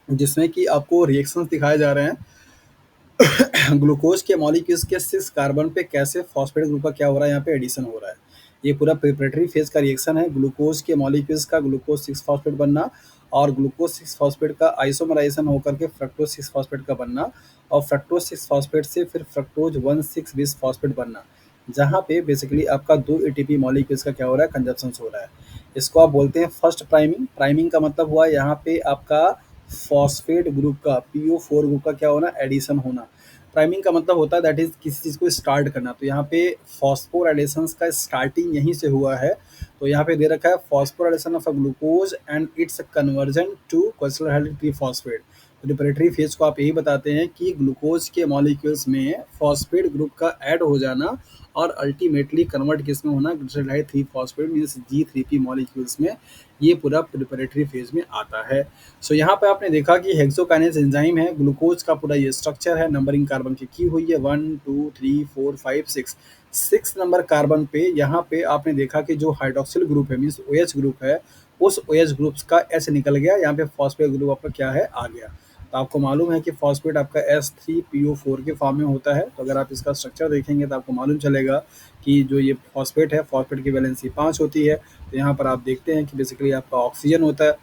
Speaker 1: जिसमें कि आपको रिएक्शंस दिखाए जा रहे हैं। ग्लूकोज के मॉलिक्यूल्स के 6 कार्बन पे कैसे फॉस्फेट ग्रुप का क्या हो रहा है, यहाँ पे एडिशन हो रहा है। ये पूरा प्रिपरेटरी फेज का रिएक्शन है। ग्लूकोज के मॉलिक्यूल्स का ग्लूकोज 6 फॉस्फेट बनना, और ग्लूकोज 6 फॉस्फेट का आइसोमराइजेशन होकर के फ्रक्टोज 6 फॉस्फेट का बनना, और फ्रक्टोज 6 फॉस्फेट से फिर फ्रक्टोज 1,6 बिस फॉस्फेट बनना, जहाँ पे बेसिकली आपका 2 एटीपी मॉलिक्यूल्स का क्या हो रहा है, कंजप्शन हो रहा है। इसको आप बोलते हैं फर्स्ट प्राइमिंग। प्राइमिंग का मतलब हुआ यहाँ पे आपका फॉस्फेट ग्रुप का PO4 ग्रुप का क्या होना, एडिशन होना। प्राइमिंग का मतलब होता है दैट इज किसी चीज़ को स्टार्ट करना। तो यहाँ पे फॉस्फोराइलेशन का स्टार्टिंग यहीं से हुआ है। तो यहाँ पे दे रखा है phosphorylation of a glucose and its conversion to cholesterol triphosphate. Preparatory phase को आप यही बताते हैं कि ग्लूकोज के मॉलिक्यूल्स में फॉस्फेट ग्रुप का ऐड हो जाना और अल्टीमेटली कन्वर्ट किस में होना, glycerol 3 phosphate means G3P molecules में। ये पूरा प्रिपरेटरी फेज में आता है। सो यहाँ पे आपने देखा कि हेक्सोकाइनेज एंजाइम है। ग्लूकोज का पूरा ये स्ट्रक्चर है, नंबरिंग कार्बन की हुई है 1 2 3 4 5 6। 6 नंबर कार्बन पे यहाँ पे आपने देखा कि जो हाइड्रोक्सिल ग्रुप है मीन्स OH ग्रुप है, उस OH ग्रुप का H निकल गया, यहाँ पे फॉस्फेट ग्रुप आपका क्या है, आ गया। तो आपको मालूम है कि फॉस्फेट आपका S3PO4 के फॉर्म में होता है। तो अगर आप इसका स्ट्रक्चर देखेंगे तो आपको मालूम चलेगा कि जो ये फॉस्फेट है, फॉस्फेट की वैलेंसी 5 होती है। तो यहाँ पर आप देखते हैं कि बेसिकली आपका ऑक्सीजन होता है,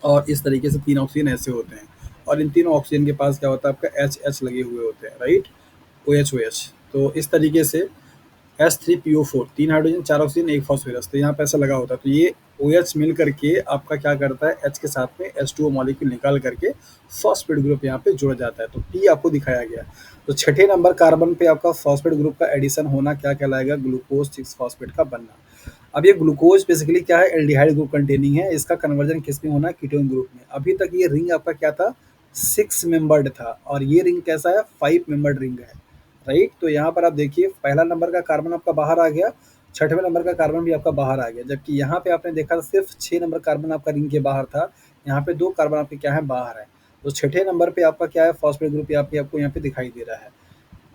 Speaker 1: और इस तरीके से 3 ऑक्सीजन ऐसे होते हैं, और इन तीनों ऑक्सीजन के पास क्या होता है, आपका H लगे हुए होते हैं, राइट, OH। तो इस तरीके से S3PO4, 3 हाइड्रोजन 4 ऑक्सीजन 1 फॉस्फोरस, तो यहाँ पे ऐसा लगा होता है। तो ये OH मिल करके आपका क्या करता है, H के साथ में H2O मॉलिक्यूल निकाल करके फॉस्फेट ग्रुप यहाँ पे जुड़ जाता है। तो P आपको दिखाया गया। तो छठे नंबर कार्बन पे आपका फॉस्फेट ग्रुप का एडिशन होना क्या कहलाएगा, ग्लूकोज 6 फॉस्फेट का बनना। अब ये ग्लूकोज बेसिकली क्या है, एल्डिहाइड ग्रुप कंटेनिंग है। इसका कन्वर्जन किस में होना, कीटोन ग्रुप में। अभी तक ये रिंग आपका क्या था, 6 मेंबर्ड था, और ये रिंग कैसा है, 5 मेंबर्ड रिंग है, राइट। तो यहाँ पर आप देखिए पहला नंबर का कार्बन आपका बाहर आ गया, छठवें नंबर का कार्बन भी आपका बाहर आ गया, जबकि यहाँ पे आपने देखा सिर्फ 6 नंबर कार्बन आपका रिंग के बाहर था। यहाँ पे 2 कार्बन आपके क्या है, बाहर है। तो छठे नंबर पे आपका क्या है, फॉस्फेट ग्रुप आपको यहाँ पे दिखाई दे रहा है।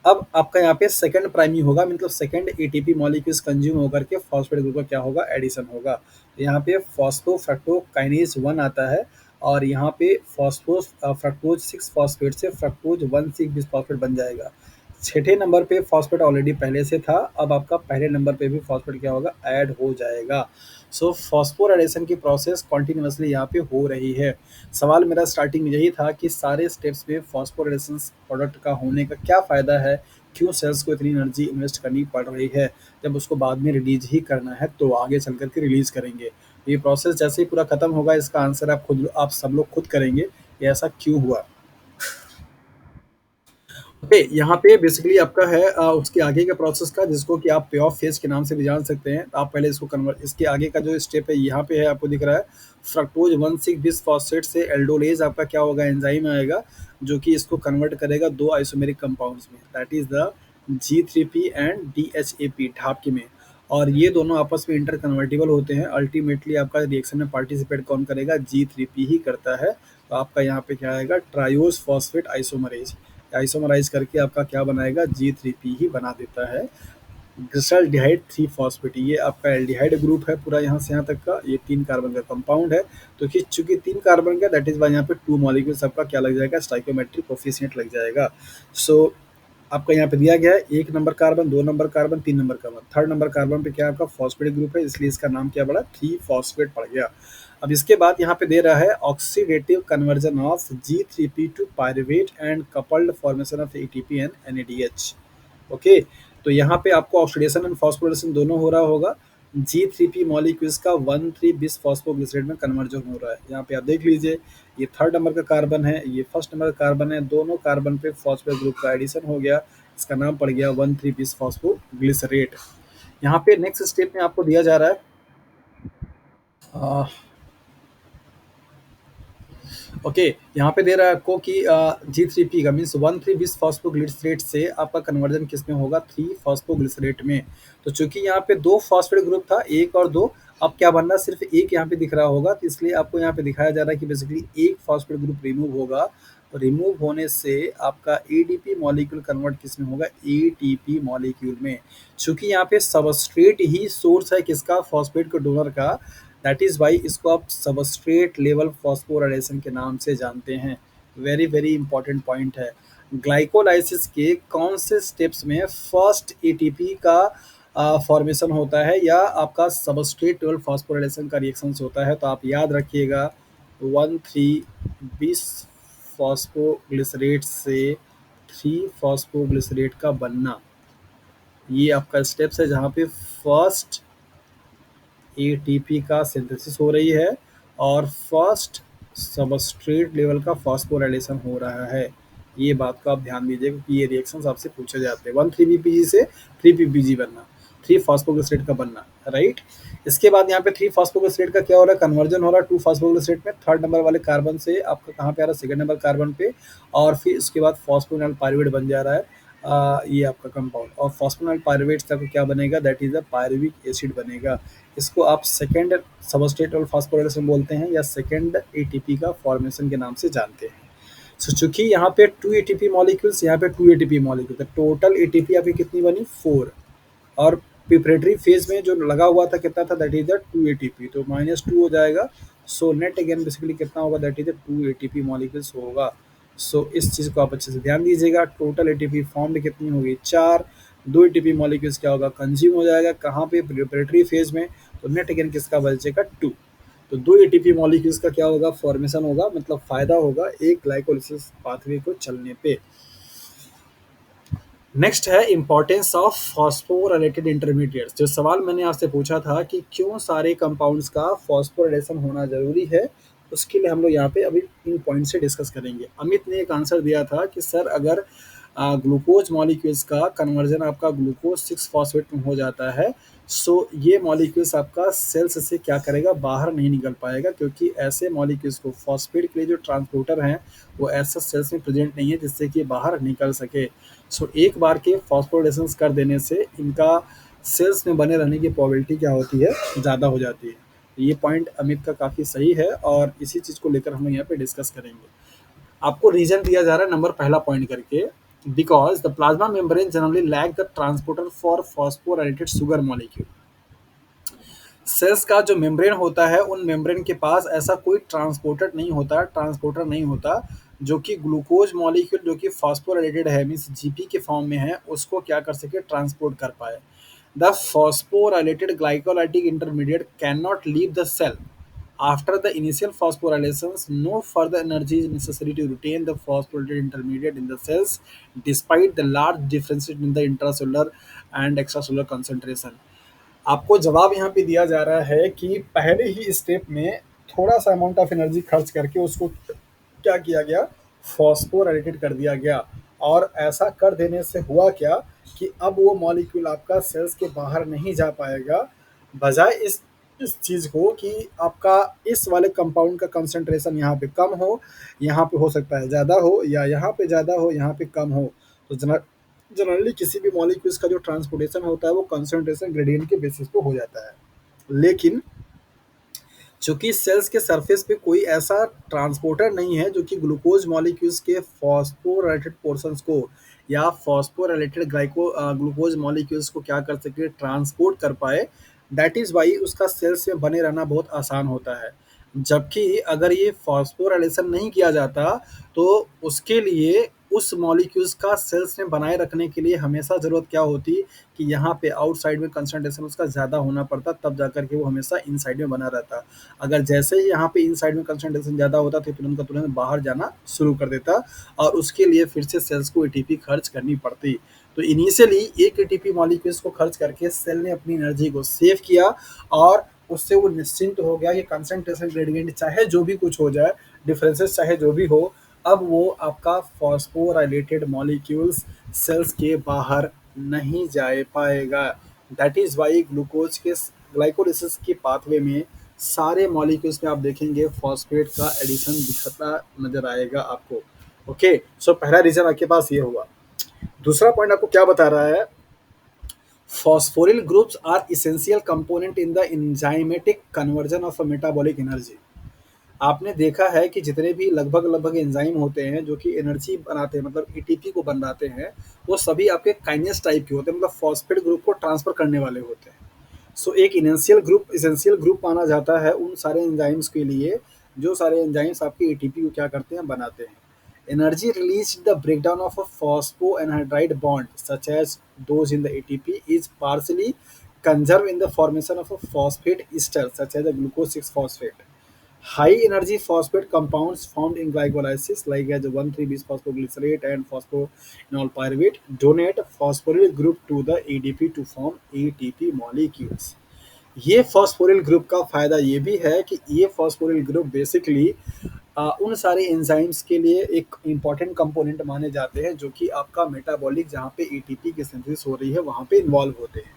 Speaker 1: अब आपका यहाँ पे सेकंड प्राइमरी होगा, मतलब सेकंड एटीपी मॉलिक्यूल्स कंज्यूम होकर के फॉस्फेट ग्रुप का क्या होगा, एडिशन होगा। तो यहाँ पे फॉस्फोफ्रक्टोकाइनेज 1 आता है, और यहाँ पे फ्रक्टोज 6 फॉस्फेट से फ्रक्टोज 1,6 बिस फॉस्फेट बन जाएगा। छठे नंबर पे फॉस्फेट ऑलरेडी पहले से था, अब आपका पहले नंबर पे भी फॉस्फेट क्या होगा, ऐड हो जाएगा। सो फॉस्फोराइलेशन की प्रोसेस कॉन्टिन्यूसली यहाँ पे हो रही है। सवाल मेरा स्टार्टिंग में यही था कि सारे स्टेप्स में फॉस्फोराइलेशन प्रोडक्ट का होने का क्या फ़ायदा है, क्यों सेल्स को इतनी एनर्जी इन्वेस्ट करनी पड़ रही है, जब उसको बाद में रिलीज ही करना है तो आगे चल करके रिलीज करेंगे। ये प्रोसेस जैसे ही पूरा खत्म होगा, इसका आंसर आप सब लोग खुद करेंगे कि ऐसा क्यों हुआ। ओके, यहाँ पे बेसिकली आपका है उसके आगे के प्रोसेस का, जिसको कि आप पे ऑफ फेज के नाम से भी जान सकते हैं। आप पहले इसको कन्वर्ट, इसके आगे का जो स्टेप है यहाँ पे है, आपको दिख रहा है फ्रक्टोज 1,6 बिस फॉस्फेट से एल्डोलेज आपका क्या होगा, एंजाइम आएगा, जो कि इसको कन्वर्ट करेगा 2 आइसोमेरिक कंपाउंड्स में, that is the G3P and DHAP ढापके में। और ये दोनों आपस में इंटर कन्वर्टिबल होते हैं। अल्टीमेटली आपका रिएक्शन में पार्टिसिपेट कौन करेगा, G3P ही करता है। तो आपका यहाँ पे क्या आएगा, ट्रायोज फॉस्फेट आइसोमरेज। आइसोमराइज करके आपका क्या बनाएगा, G3P ही बना देता है, ग्लिसरॉल्डिहाइड 3 फॉस्फेट। ये आपका एल्डिहाइड ग्रुप है पूरा, यहाँ से यहाँ तक का ये 3 कार्बन का कंपाउंड है। तो कि चूंकि 3 कार्बन का, दैट इज वाई यहाँ पे 2 मॉलिक्यूल्स आपका क्या लग जाएगा, स्टाइकोमेट्रिक कोफिशिएंट लग जाएगा। सो आपका यहाँ पे दिया गया है 1 number carbon, 2 number carbon, 3 number carbon. Third number carbon पे क्या आपका फॉस्फेट ग्रुप है, इसलिए इसका नाम क्या पड़ा, 3 फॉस्फेट पड़ गया। अब इसके बाद यहाँ पे दे रहा है oxidative conversion of G3P to pyruvate and coupled formation of ATP and NADH। Okay, तो यहाँ पे आपको ऑक्सीडेशन एंड फॉस्फोरिलेशन दोनों हो रहा होगा। G3P मॉलिक्यूल्स का 1,3 बिस फॉस्फोग्लिसरेट में कन्वर्जन हो रहा है। यहाँ पे आप देख लीजिए, ये थर्ड नंबर का कार्बन है, ये फर्स्ट नंबर का कार्बन है, दोनों कार्बन पे फॉस्फेट ग्रुप का एडिशन हो गया, इसका नाम पड़ गया 1,3 बिस फॉस्फोग्लिसरेट। यहाँ पे नेक्स्ट स्टेप में आपको दिया जा रहा है ओके, यहाँ पे दे रहा है आपको कि G3P का मीन्स 1,3 बिस फॉस्फोग्लिसरेट से आपका कन्वर्जन किस में होगा, 3 फॉस्फोग्लिसरेट में। तो चूंकि यहाँ पे 2 फॉस्फेट ग्रुप था, 1 और 2, अब क्या बनना, सिर्फ एक यहाँ पे दिख रहा होगा, तो इसलिए आपको यहाँ पे दिखाया जा रहा है कि बेसिकली एक फॉस्फेट ग्रुप रिमूव होगा, और रिमूव होने से आपका एडीपी मॉलिक्यूल कन्वर्ट किस में होगा, एटीपी मॉलिक्यूल में। चूंकि यहाँ पे सबस्ट्रेट ही सोर्स है किसका, फॉस्फेट के डोनर का, दैट इज वाई इसको आप सबस्ट्रेट लेवल फॉस्फोराइलेशन के नाम से जानते हैं। वेरी वेरी इंपॉर्टेंट पॉइंट है। ग्लाइकोलाइसिस के कौन से स्टेप्स में फर्स्ट एटीपी का फॉर्मेशन होता है या आपका सबस्ट्रेट लेवल फॉस्फोराइलेशन का रिएक्शन होता है, तो आप याद रखिएगा 1,3 फॉस्फोग्लिसरेट से 3 फॉस्फोग्लिसरेट का बनना, ये आपका स्टेप्स है जहाँ पे फर्स्ट एटीपी का सिंथेसिस हो रही है और फर्स्ट सबस्ट्रेट लेवल का फॉस्फोराइलेशन हो रहा है। ये बात को आप ध्यान दीजिए क्योंकि ये रिएक्शंस आपसे पूछे जाते हैं। 1,3-बीपीजी से 3,पीपीजी बनना, 3 फॉस्फोग्लिसरेट का बनना, राइट। इसके बाद यहाँ पे 3 फॉस्फोग्लिसरेट का क्या हो रहा है, कन्वर्जन हो रहा है 2 फॉस्फोग्लिसरेट में, थर्ड नंबर वाले कार्बन से आपका कहाँ पे आ रहा है, सेकंड नंबर कार्बन पे, और फिर उसके बाद फॉस्फोनिल पायरुवेट बन जा रहा है। ये आपका कंपाउंड, और फॉस्फोनिल पायरुवेट का क्या बनेगा, that is a pyruvic acid बनेगा। इसको आप सेकेंड सबस्ट्रेट और फॉस्फोराइलेशन बोलते हैं या सेकेंड एटीपी का फॉर्मेशन के नाम से जानते हैं। सो चूंकि यहाँ पे 2 एटीपी मॉलिक्यूल्स, यहाँ पे 2 एटीपी मॉलिक्यूल, तो टोटल एटीपी अभी कितनी बनी, 4, और प्रिपरेटरी फेज में जो लगा हुआ था कितना था, दैट इज द 2 एटीपी, तो -2 हो जाएगा। सो नेट अगेन बेसिकली कितना होगा, that is the 2 ATP molecules होगा। सो इस चीज़ को आप अच्छे से ध्यान दीजिएगा। टोटल एटीपी फॉर्म्ड कितनी होगी, 4, 2 एटीपी मॉलिक्यूल्स क्या होगा, कंज्यूम हो जाएगा कहाँ पे, प्रिपरेटरी फेज में, तो नेट अगेन किसका बचेगा, 2। तो 2 एटीपी मॉलिक्यूल्स का क्या होगा, फॉर्मेशन होगा, मतलब फायदा होगा एक ग्लाइकोलिसिस पाथवे को चलने पे। नेक्स्ट है इंपॉर्टेंस ऑफ फॉस्फोराइलेटेड इंटरमीडिएट्स। जो सवाल मैंने आपसे पूछा था कि क्यों सारे कंपाउंड्स का फॉस्फोराइलेशन होना जरूरी है, उसके लिए हम लोग यहाँ पे अभी इन पॉइंट से डिस्कस करेंगे। अमित ने एक आंसर दिया था कि सर अगर ग्लूकोज मॉलिक्यूल्स का कन्वर्जन आपका ग्लूकोज 6 फॉस्फेट में हो जाता है, सो ये मॉलिक्यूल्स आपका सेल्स से क्या करेगा, बाहर नहीं निकल पाएगा, क्योंकि ऐसे मॉलिक्यूल्स को फॉस्फेट के लिए जो ट्रांसपोर्टर हैं वो ऐसा सेल्स में प्रेजेंट नहीं है जिससे कि बाहर निकल सके। सो एक बार के फॉस्फोराइलेशन कर देने से इनका सेल्स में बने रहने की प्रोबेबिलिटी क्या होती है, ज़्यादा हो जाती है। ये पॉइंट अमित का काफ़ी सही है और इसी चीज़ को लेकर हम लोग यहाँ पे डिस्कस करेंगे। आपको रीजन दिया जा रहा है नंबर पहला पॉइंट करके, because the plasma membrane generally lack the transporter for phosphorylated sugar molecule. Cells का जो मेम्ब्रेन होता है उन मेम्ब्रेन के पास ऐसा कोई ट्रांसपोर्टर नहीं होता जो कि ग्लूकोज मॉलिक्यूल जो कि फॉस्फोराइलेटेड है, मीन्स जीपी के फॉर्म में है, उसको क्या कर सके, ट्रांसपोर्ट कर पाए। The phosphorylated glycolytic intermediate can not leave the cell after the initial phosphorylations. No further energy is necessary to retain the phosphorylated intermediate in the cells despite the large differences in the intracellular and extracellular concentration. आपको जवाब यहाँ पे दिया जा रहा है कि पहले ही स्टेप में थोड़ा सा अमाउंट ऑफ एनर्जी खर्च करके उसको क्या किया गया, फॉस्फोराइलेटेड कर दिया गया, और ऐसा कर देने से हुआ क्या कि अब वो मॉलिक्यूल आपका सेल्स के बाहर नहीं जा पाएगा, बजाय इस चीज़ को कि आपका इस वाले कंपाउंड का कंसंट्रेशन यहाँ पे कम हो, यहाँ पे हो सकता है ज़्यादा हो, या यहाँ पे ज़्यादा हो, यहाँ पे कम हो। तो जनरली किसी भी मॉलिक्यूल्स का जो ट्रांसपोर्टेशन होता है वो कंसंट्रेशन ग्रेडियंट के बेसिस पे हो जाता है। लेकिन चूंकि सेल्स के सरफेस पे कोई ऐसा ट्रांसपोर्टर नहीं है जो कि ग्लूकोज मॉलिक्यूल्स के फॉस्फोराइलेटेड पोर्शंस को या फॉस्फोराइलेटेड ग्लूकोज मॉलिक्यूल्स को क्या कर सके, ट्रांसपोर्ट कर पाए, दैट इज़ वाई उसका सेल्स में बने रहना बहुत आसान होता है। जबकि अगर ये फॉस्फोराइलेशन नहीं किया जाता तो उसके लिए उस मॉलिक्यूल्स का सेल्स में बनाए रखने के लिए हमेशा ज़रूरत क्या होती कि यहाँ पे आउटसाइड में कंसंट्रेशन उसका ज़्यादा होना पड़ता, तब जाकर के वो हमेशा इनसाइड में बना रहता। अगर जैसे ही यहाँ पे इनसाइड में कंसंट्रेशन ज़्यादा होता तो तुरंत का तुरंत बाहर जाना शुरू कर देता, और उसके लिए फिर से सेल्स को एटीपी खर्च करनी पड़ती। तो इनिशियली एक एटीपी मॉलिक्यूल्स को खर्च करके सेल ने अपनी एनर्जी को सेव किया, और उससे वो निश्चिंत हो गया कि कंसंट्रेशन ग्रेडियंट चाहे जो भी कुछ हो जाए, डिफरेंसेस चाहे जो भी हो, अब वो आपका फॉस्फोराइलेटेड मॉलिक्यूल्स सेल्स के बाहर नहीं जा पाएगा। दैट इज़ वाई ग्लूकोज के ग्लाइकोलिसिस के पाथवे में सारे मॉलिक्यूल्स में आप देखेंगे फॉस्फेट का एडिशन दिखता नजर आएगा आपको। ओके, सो पहला रीजन आपके पास ये हुआ। दूसरा पॉइंट आपको क्या बता रहा है, Phosphoryl groups are essential component in the enzymatic conversion of a metabolic energy. आपने देखा है कि जितने भी लगभग लगभग एंजाइम होते हैं जो कि एनर्जी बनाते हैं मतलब एटीपी को बनाते हैं, वो सभी आपके काइनेस टाइप के होते हैं, मतलब फॉस्फेट ग्रुप को ट्रांसफर करने वाले होते हैं। सो एक इसेंशियल ग्रुप माना जाता है उन सारे एंजाइम्स के लिए जो सारे एंजाइम्स आपके एटीपी को क्या करते हैं, बनाते हैं। Energy release the breakdown of a phosphoanhydride bond such as those in the ATP is partly conserved in the formation of a phosphate ester such as the glucose 6 phosphate. High energy phosphate compounds found in glycolysis like as 1,3-bisphosphoglycerate and phosphoenol pyruvate donate phosphoryl group to the ADP to form ATP molecules. ये phosphoryl group का फायदा ये भी है कि ये phosphoryl group basically उन सारे एंजाइम्स के लिए एक इम्पॉर्टेंट कंपोनेंट माने जाते हैं जो कि आपका मेटाबॉलिक जहाँ पे एटीपी की सिंथेसिस हो रही है वहाँ पे इन्वॉल्व होते हैं,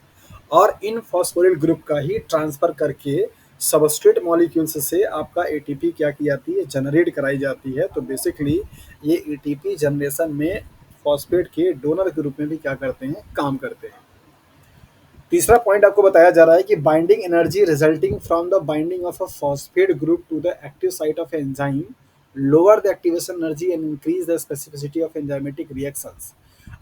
Speaker 1: और इन फॉस्फोरिल ग्रुप का ही ट्रांसफर करके सबस्ट्रेट मॉलिक्यूल्स से आपका एटीपी क्या की जाती है, जनरेट कराई जाती है। तो बेसिकली ये एटीपी जनरेशन में फॉस्फेट के डोनर के रूप में भी क्या करते हैं, काम करते हैं। तीसरा पॉइंट आपको बताया जा रहा है कि binding energy resulting from the binding of a phosphate group to the active site of enzyme lower the activation energy and increase the specificity of enzymatic reactions.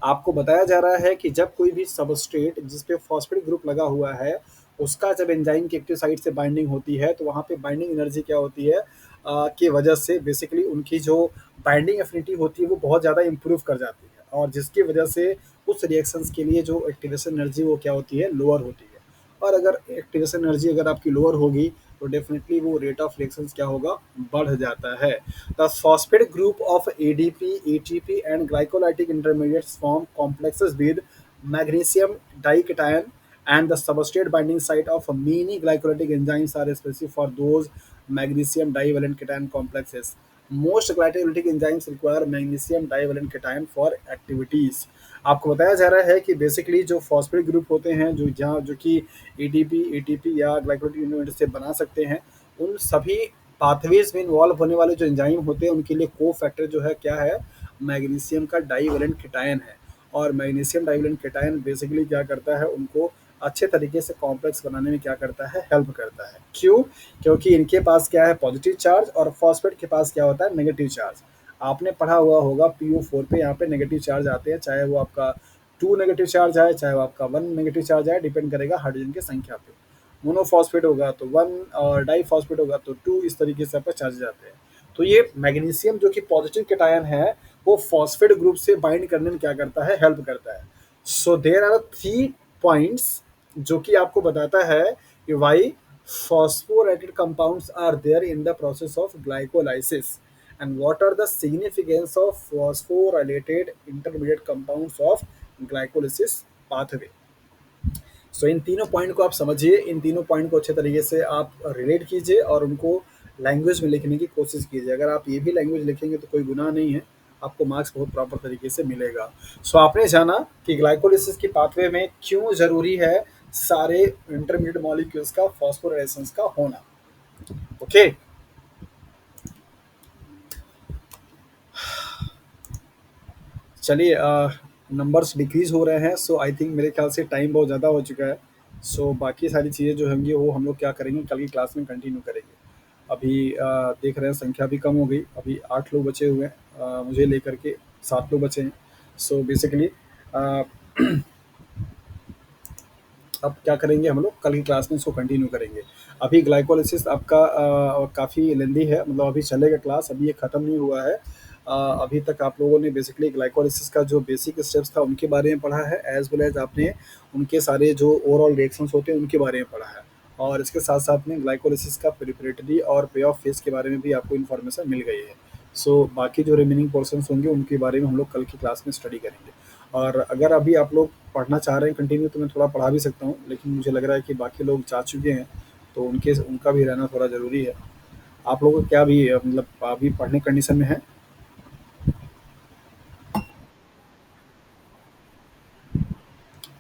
Speaker 1: आपको बताया जा रहा है कि जब कोई भी सबस्ट्रेट जिस पे फॉस्फेट ग्रुप लगा हुआ है उसका जब एंजाइम की एक्टिव साइट से बाइंडिंग होती है तो वहाँ पे बाइंडिंग एनर्जी क्या होती है, की वजह से बेसिकली उनकी जो बाइंडिंग एफिनिटी होती है वो बहुत ज़्यादा इंप्रूव कर जाती है, और जिसकी वजह से उस रिएक्शंस के लिए जो एक्टिवेशन एनर्जी वो क्या होती है, लोअर होती है। और अगर एक्टिवेशन एनर्जी अगर आपकी लोअर होगी तो डेफिनेटली वो रेट ऑफ रिएक्शंस क्या होगा, बढ़ जाता है। The phosphate group of ADP ATP and glycolytic intermediates form complexes with magnesium dication and the substrate binding site of many glycolytic enzymes are specific for those magnesium divalent cation complexes. Most glycolytic enzymes require magnesium divalent cation for activities. आपको बताया जा रहा है कि basically जो phosphate group होते हैं जो जहाँ जो कि एटीपी एटीपी या ग्लाइकोलाइटिक इंटरमीडिएट से बना सकते हैं, उन सभी पाथवेज में इन्वॉल्व होने वाले जो एंजाइम होते हैं उनके लिए को फैक्टर जो है क्या है, मैग्नीशियम का डाइवेलेंट केटायन है। और मैग्नीशियम डाइवेलेंट केटायन बेसिकली क्या करता है, उनको अच्छे तरीके से कॉम्प्लेक्स बनाने में क्या करता है, हेल्प करता है। क्यों? क्योंकि इनके पास क्या है, पॉजिटिव चार्ज, और फॉस्फेट के पास क्या होता है, नेगेटिव चार्ज। आपने पढ़ा हुआ होगा PO4 पे यहाँ पे नेगेटिव चार्ज आते हैं, चाहे वो आपका 2 नेगेटिव चार्ज आए चाहे वो आपका 1 नेगेटिव चार्ज आए, डिपेंड करेगा हाइड्रोजन की संख्या पे। मोनोफॉस्फेट होगा तो 1 और डाइफॉस्फेट होगा तो 2, इस तरीके से आपका चार्जेज आते हैं। तो ये मैग्नीशियम जो कि पॉजिटिव केटायन है वो फॉस्फेट ग्रुप से बाइंड करने में क्या करता है, हेल्प करता है। सो देयर आर 3 पॉइंट्स जो कि आपको बताता है कि Y phosphorated compounds are there in the process of glycolysis and what are the significance of phosphorylated intermediate compounds of glycolysis pathway. सो इन तीनों पॉइंट को आप समझिए, इन तीनों पॉइंट को अच्छे तरीके से आप रिलेट कीजिए और उनको लैंग्वेज में लिखने की कोशिश कीजिए। अगर आप ये भी लैंग्वेज लिखेंगे तो कोई गुनाह नहीं है, आपको मार्क्स बहुत प्रॉपर तरीके से मिलेगा। सो आपने जाना कि ग्लाइकोलिसिस की पाथवे में क्यों ज़रूरी है सारे इंटरमीडिएट मॉलिक्यूल्स का फॉस्फोराइलेशंस का होना। ओके, चलिए नंबर्स डिक्रीज हो रहे हैं, सो आई थिंक मेरे ख्याल से टाइम बहुत ज़्यादा हो चुका है। सो बाकी सारी चीज़ें जो होंगी वो हम लोग क्या करेंगे, कल की क्लास में कंटिन्यू करेंगे। अभी देख रहे हैं संख्या भी कम हो गई, अभी 8 लोग बचे हुए हैं, मुझे लेकर के 7 लोग बचे हैं। सो बेसिकली अब क्या करेंगे, हम लोग कल की क्लास में इसको कंटिन्यू करेंगे। अभी ग्लाइकोलिसिस आपका काफ़ी लेंदी है, मतलब अभी चलेगा क्लास, अभी ये ख़त्म नहीं हुआ है। अभी तक आप लोगों ने बेसिकली ग्लाइकोलिसिस का जो बेसिक स्टेप्स था उनके बारे में पढ़ा है, एज वेल एज आपने उनके सारे जो ओवरऑल रिएक्शंस होते हैं उनके बारे में पढ़ा है, और इसके साथ साथ में ग्लाइकोलिसिस का प्रिपरेटरी और पे ऑफ फेज के बारे में भी आपको इन्फॉर्मेशन मिल गई है। सो बाकी जो रिमेनिंग पोर्शंस होंगे उनके बारे में हम लोग कल की क्लास में स्टडी करेंगे। और अगर अभी आप लोग पढ़ना चाह रहे हैं कंटिन्यू तो मैं थोड़ा पढ़ा भी सकता हूँ, लेकिन मुझे लग रहा है कि बाकी लोग जा चुके हैं तो उनका भी रहना थोड़ा ज़रूरी है। आप लोगों को क्या भी मतलब अभी पढ़ने कंडीशन में है?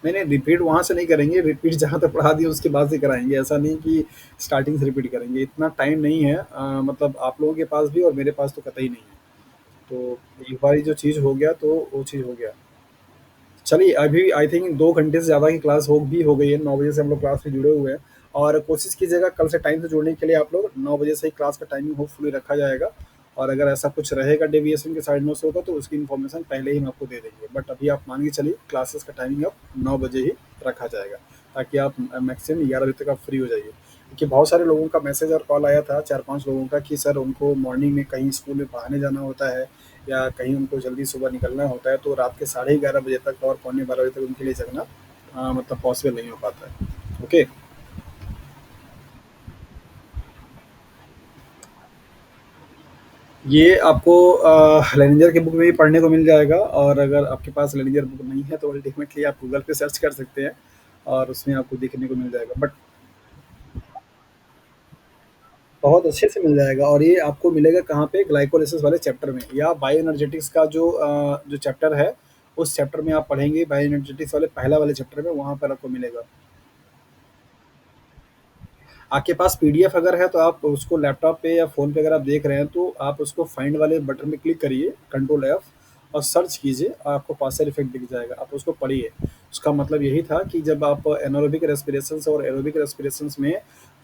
Speaker 1: नहीं नहीं, रिपीट वहाँ से नहीं करेंगे, रिपीट जहाँ तक पढ़ा दिए उसके बाद से कराएंगे, ऐसा नहीं कि स्टार्टिंग से रिपीट करेंगे, इतना टाइम नहीं है। मतलब आप लोगों के पास भी और मेरे पास तो कतई नहीं है। तो एक बार जो चीज़ हो गया तो वो चीज़ हो गया। चलिए अभी आई थिंक 2 घंटे से ज़्यादा की क्लास हो गई है, 9 बजे से हम लोग क्लास में जुड़े हुए हैं और कोशिश कीजिएगा कल से टाइम से जुड़ने के लिए आप लोग 9 बजे से ही क्लास का टाइमिंग होपफुली रखा जाएगा और अगर ऐसा कुछ रहेगा डेविएशन के साइड में से होगा तो उसकी इन्फॉर्मेशन पहले ही हम आपको दे देंगे। बट अभी आप मान के चलिए क्लासेस का टाइमिंग अब 9 बजे ही रखा जाएगा ताकि आप मैक्सिमम 11 बजे तक आप फ्री हो जाइए। क्योंकि बहुत सारे लोगों का मैसेज और कॉल आया था 4-5 लोगों का कि सर उनको मॉर्निंग में कहीं स्कूल में पढ़ाने जाना होता है या कहीं उनको जल्दी सुबह निकलना होता है तो रात के 11:30 बजे तक और पौने 12 बजे तक उनके लिए जगना मतलब पॉसिबल नहीं हो पाता है। ओके। ये आपको लेनिंजर की बुक में भी पढ़ने को मिल जाएगा और अगर आपके पास लेनिंजर बुक नहीं है तो अल्टीमेटली आप गूगल पे सर्च कर सकते हैं और उसमें आपको देखने को मिल जाएगा। बट बहुत अच्छे से मिल जाएगा और ये आपको मिलेगा कहाँ पे, ग्लाइकोलाइसिस वाले चैप्टर में या बायो एनर्जेटिक्स का जो चैप्टर है उस चैप्टर में आप पढ़ेंगे, बायो एनर्जेटिक्स वाले पहला वाले चैप्टर में वहाँ पर आपको मिलेगा। आपके पास पीडीएफ अगर है तो आप उसको लैपटॉप पे या फ़ोन पे अगर आप देख रहे हैं तो आप उसको फाइंड वाले बटन में क्लिक करिए, कंट्रोल एफ और सर्च कीजिए और आपको पास्चर इफेक्ट दिख जाएगा, आप उसको पढ़िए। उसका मतलब यही था कि जब आप एनारोबिक रेस्पिरेशंस और एरोबिक रेस्पिरेशंस में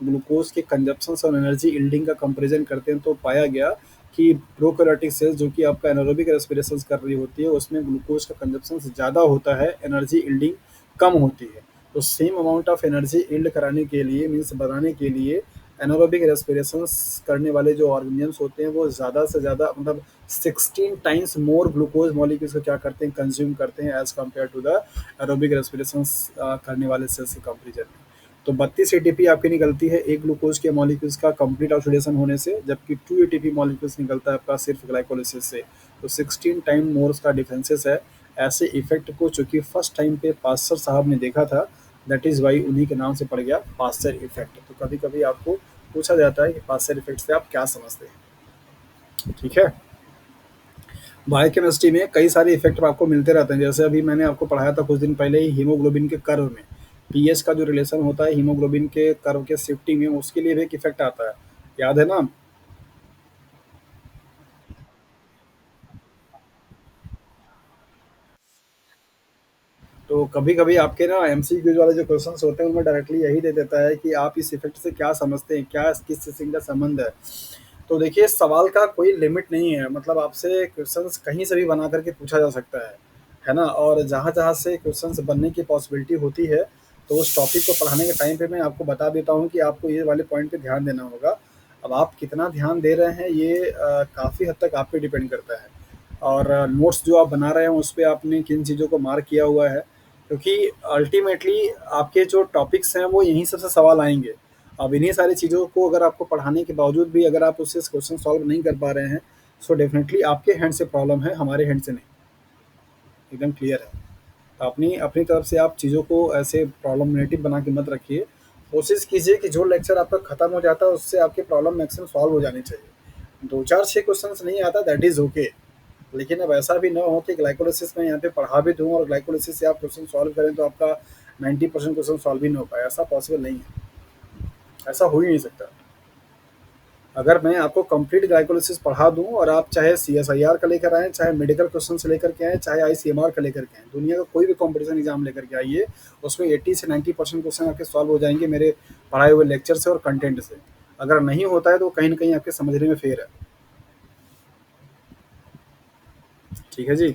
Speaker 1: ग्लूकोज के कंजप्शंस और एनर्जी यील्डिंग का कंपैरिजन करते हैं तो पाया गया कि प्रोकैरियोटिक सेल्स जो कि आपका एनारोबिक रेस्पिरेशंस कर रही होती है उसमें ग्लूकोज का कंजप्शन ज़्यादा होता है, एनर्जी यील्डिंग कम होती है। तो same amount of energy yield कराने के लिए मीन्स बनाने के लिए एनारोबिक रेस्पिरेशंस करने वाले जो ऑर्गेनिजम्स होते हैं वो ज़्यादा से ज़्यादा मतलब 16 टाइम्स मोर ग्लूकोज मॉलिक्यूल्स को क्या करते हैं, कंज्यूम करते हैं as compare to the aerobic respirations करने वाले सेल्स के कंपेरिजन में। तो 32 एटीपी आपकी निकलती है एक ग्लूकोज के मॉलिक्यूल्स का कंप्लीट ऑक्सीडेशन होने से, जबकि 2 एटीपी मॉलिक्यूल्स निकलता है आपका सिर्फ ग्लाइकोलिसिस से। तो 16 टाइम मोर का डिफरेंसेस है। ऐसे इफेक्ट को चूंकि फर्स्ट टाइम पे पास्टर साहब ने देखा था, दैट इज़ वाई उन्हीं के नाम से पड़ गया पास्चर इफेक्ट। तो कभी कभी आपको पूछा जाता है कि पास्चर इफेक्ट से आप क्या समझते हैं। ठीक है। बायोकेमिस्ट्री में कई सारे इफेक्ट आपको मिलते रहते हैं, जैसे अभी मैंने आपको पढ़ाया था कुछ दिन पहले ही हीमोग्लोबिन के कर्व में पीएच का जो रिलेशन होता है हीमोग्लोबिन के कर्व के शिफ्टिंग में उसके लिए भी एक इफेक्ट आता है, याद है ना। तो कभी कभी आपके ना एमसीक्यूज वाले जो क्वेश्चंस होते हैं उनमें डायरेक्टली यही दे देता है कि आप इस इफेक्ट से क्या समझते हैं, क्या किस किस्म का संबंध है। तो देखिए सवाल का कोई लिमिट नहीं है, मतलब आपसे क्वेश्चंस कहीं से भी बना करके पूछा जा सकता है ना। और जहाँ जहाँ से क्वेश्चंस बनने की पॉसिबिलिटी होती है तो उस टॉपिक को पढ़ाने के टाइम पे मैं आपको बता देता हूँ कि आपको ये वाले पॉइंट पे ध्यान देना होगा। अब आप कितना ध्यान दे रहे हैं ये काफ़ी हद तक आप पे डिपेंड करता है और नोट्स जो आप बना रहे हैं उस पर आपने किन चीज़ों को मार्क किया हुआ है, क्योंकि अल्टीमेटली आपके जो टॉपिक्स हैं वो यहीं सबसे सवाल आएंगे। अब इन्हीं सारी चीज़ों को अगर आपको पढ़ाने के बावजूद भी अगर आप उससे क्वेश्चन सॉल्व नहीं कर पा रहे हैं सो डेफिनेटली आपके हैंड से प्रॉब्लम है, हमारे हैंड से नहीं। एकदम क्लियर है। तो अपनी अपनी तरफ से आप चीज़ों को ऐसे प्रॉब्लमेटिक बना के मत रखिए। कोशिश कीजिए कि जो लेक्चर आपका खत्म हो जाता है उससे आपकी प्रॉब्लम मैक्सिमम सॉल्व हो जानी चाहिए। 2 4 6 क्वेश्चन नहीं आता दैट इज़ ओके, लेकिन अब ऐसा भी ना हो कि ग्लाइकोलिसिस में यहाँ पे पढ़ा भी दूँ और ग्लाइकोलिसिस से आप क्वेश्चन सॉल्व करें तो आपका 90% क्वेश्चन सॉल्व ही ना हो पाए, ऐसा पॉसिबल नहीं है, ऐसा हो ही नहीं सकता। अगर मैं आपको कंप्लीट ग्लाइकोलिसिस पढ़ा दूँ और आप चाहे सीएसआईआर का लेकर आएँ, चाहे मेडिकल क्वेश्चन से लेकर के आएँ, चाहे आईसीएमआर का लेकर के आएँ, दुनिया का कोई भी कॉम्पिटिशन एग्जाम लेकर के आइए, उसमें 80 से 90% क्वेश्चन आपके सॉल्व हो जाएंगे मेरे पढ़ाए हुए लेक्चर से और कंटेंट से। अगर नहीं होता है तो कहीं ना कहीं आपके समझने में फेर है। ठीक है जी।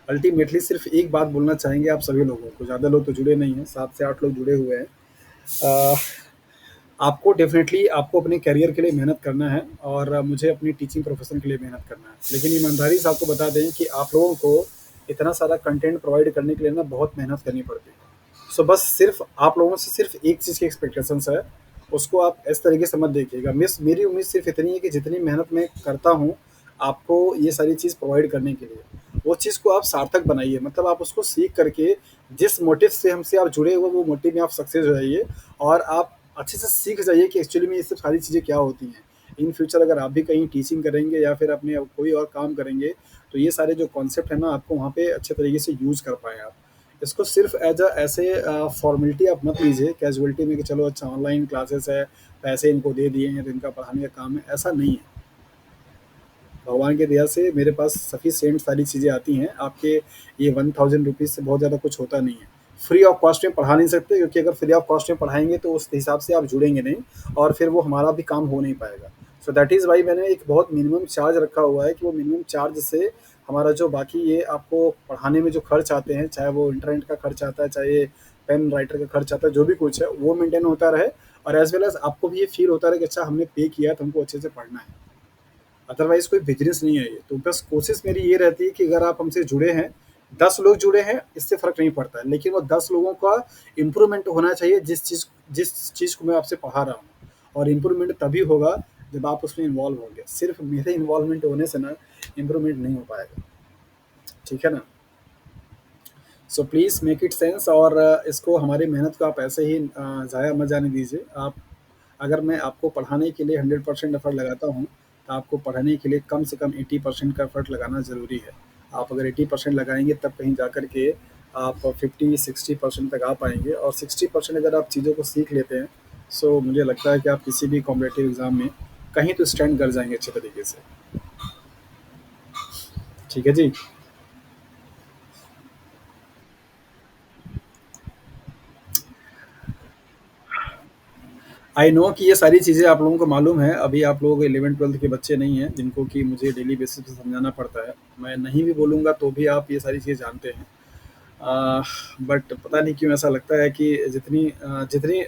Speaker 1: अल्टीमेटली सिर्फ एक बात बोलना चाहेंगे आप सभी लोगों को, ज़्यादा लोग तो जुड़े नहीं हैं, 7 से 8 लोग जुड़े हुए हैं। अ, आपको डेफिनेटली आपको अपने करियर के लिए मेहनत करना है और मुझे अपनी टीचिंग प्रोफेशन के लिए मेहनत करना है, लेकिन ईमानदारी से आपको बता दें कि आप लोगों को इतना सारा कंटेंट प्रोवाइड करने के लिए ना बहुत मेहनत करनी पड़ती है। सो बस सिर्फ आप लोगों से सिर्फ एक चीज़ की एक्सपेक्टेशंस है, उसको आप इस तरीके से मत देखिएगा। मेरी उम्मीद सिर्फ इतनी है कि जितनी मेहनत मैं करता हूँ आपको ये सारी चीज़ प्रोवाइड करने के लिए, वो चीज़ को आप सार्थक बनाइए, मतलब आप उसको सीख करके जिस मोटिव से हमसे आप जुड़े हुए वो मोटिव में आप सक्सेस हो जाइए और आप अच्छे से सीख जाइए कि एक्चुअली में ये सब सारी चीज़ें क्या होती हैं। इन फ्यूचर अगर आप भी कहीं टीचिंग करेंगे या फिर अपने कोई और काम करेंगे तो ये सारे जो कॉन्सेप्ट है ना आपको वहाँ पे अच्छे तरीके से यूज़ कर पाएँ आप। इसको सिर्फ एज अ ऐसे फॉर्मेलिटी आप मत लीजिए कैजुअलिटी में कि चलो अच्छा ऑनलाइन क्लासेस है, पैसे इनको दे दिए हैं तो इनका पढ़ाने का काम है, ऐसा नहीं है।
Speaker 2: भगवान की दया से मेरे पास सफिशिएंट सारी चीज़ें आती हैं। आपके ये 1000 रुपीज़ से बहुत ज़्यादा कुछ होता नहीं है। फ्री ऑफ कॉस्ट में पढ़ा नहीं सकते, क्योंकि अगर फ्री ऑफ कॉस्ट में पढ़ाएँगे तो उस हिसाब से आप जुड़ेंगे नहीं, और फिर वो हमारा भी काम हो नहीं पाएगा। सो दैट इज़ व्हाई मैंने एक बहुत मिनिमम चार्ज रखा हुआ है, कि वो मिनिमम चार्ज से हमारा जो बाकी ये आपको पढ़ाने में जो खर्च आते हैं, चाहे वो इंटरनेट का खर्च आता है, चाहे पेन राइटर का खर्च आता है, जो भी कुछ है वो मेंटेन होता रहे, और एज वेल एज आपको भी ये फील होता रहे कि अच्छा हमने पे किया है तो हमको अच्छे से पढ़ना है। अदरवाइज कोई बिजनेस नहीं है ये। तो बस कोशिश मेरी ये रहती है कि अगर आप हमसे जुड़े हैं, 10 लोग जुड़े हैं, इससे फ़र्क नहीं पड़ता है, लेकिन वो 10 लोगों का इम्प्रूवमेंट होना चाहिए जिस चीज़ को मैं आपसे पढ़ा रहा हूँ। और इम्प्रूवमेंट तभी होगा जब आप उसमें इन्वॉल्व होंगे। सिर्फ मेरे इन्वॉल्वमेंट होने से ना इम्प्रूवमेंट नहीं हो पाएगा। ठीक है ना? So please make it sense, और इसको हमारी मेहनत को आप ऐसे ही ज़ाया मत जाने दीजिए। आप, अगर मैं आपको पढ़ाने के लिए 100% एफर्ट लगाता हूँ, तो आपको पढ़ाने के लिए कम से कम 80% का एफर्ट लगाना ज़रूरी है। आप अगर 80% लगाएँगे तब कहीं जाकर के आप 50-60% तक आ पाएँगे, और 60% अगर आप चीज़ों को सीख लेते हैं, सो मुझे लगता है कि आप किसी भी कॉम्पिटिटिव एग्ज़ाम में कहीं तो स्टैंड कर जाएँगे अच्छे तरीके से। ठीक है जी? आई नो कि ये सारी चीज़ें आप लोगों को मालूम है। अभी आप लोग 11-12 के बच्चे नहीं हैं, जिनको कि मुझे डेली बेसिस पे समझाना पड़ता है। मैं नहीं भी बोलूँगा तो भी आप ये सारी चीज़ें जानते हैं। बट पता नहीं क्यों ऐसा लगता है कि जितनी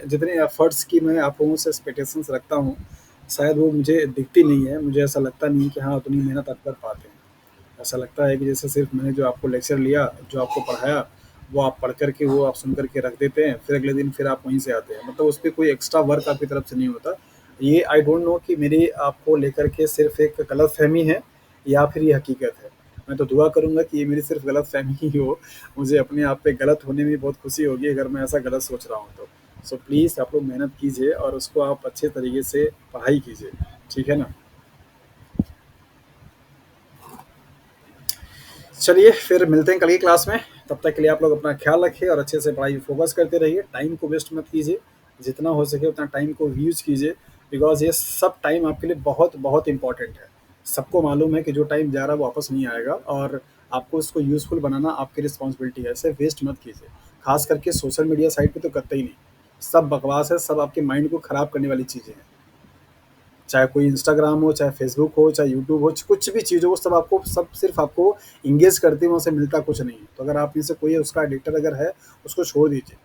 Speaker 2: जितने एफर्ट्स की मैं आप लोगों से एक्सपेक्टेशंस रखता हूँ, शायद वो मुझे दिखती नहीं है। मुझे ऐसा लगता नहीं है कि हाँ, उतनी मेहनत आप कर पाते हैं। ऐसा लगता है कि जैसे सिर्फ मैंने जो आपको लेक्चर लिया, जो आपको पढ़ाया, वो आप पढ़ कर के, वो आप सुन कर के रख देते हैं, फिर अगले दिन फिर आप वहीं से आते हैं। मतलब उस पे कोई एक्स्ट्रा वर्क आपकी तरफ से नहीं होता। ये आई डोंट नो कि मेरी आपको लेकर के सिर्फ एक गलतफ़हमी है, या फिर ये हकीकत है। मैं तो दुआ करूँगा कि ये मेरी सिर्फ गलतफ़हमी ही हो। मुझे अपने आप पे गलत होने में बहुत खुशी होगी अगर मैं ऐसा गलत सोच रहा हूँ तो। सो प्लीज़ आप लोग मेहनत कीजिए, और उसको आप अच्छे तरीके से पढ़ाई कीजिए। ठीक है ना? चलिए फिर मिलते हैं कल की क्लास में। तब तक के लिए आप लोग अपना ख्याल रखिए, और अच्छे से पढ़ाई फोकस करते रहिए। टाइम को वेस्ट मत कीजिए, जितना हो सके उतना टाइम को यूज़ कीजिए, बिकॉज़ ये सब टाइम आपके लिए बहुत बहुत इंपॉर्टेंट है। सबको मालूम है कि जो टाइम जा रहा है वो वापस नहीं आएगा, और आपको इसको यूज़फुल बनाना आपकी रिस्पॉन्सिबिलिटी है। इसे वेस्ट मत कीजिए। खास करके सोशल मीडिया साइट पे तो करते ही नहीं। सब बकवास है, सब आपके माइंड को खराब करने वाली चीज़ें हैं। चाहे कोई इंस्टाग्राम हो, चाहे फेसबुक हो, चाहे यूट्यूब हो, कुछ भी चीज़ हो, वो सब आपको, सब सिर्फ आपको इंगेज करती है, वहाँ से मिलता कुछ नहीं है। तो अगर आप में से कोई उसका एडिक्टर अगर है, उसको छोड़ दीजिए।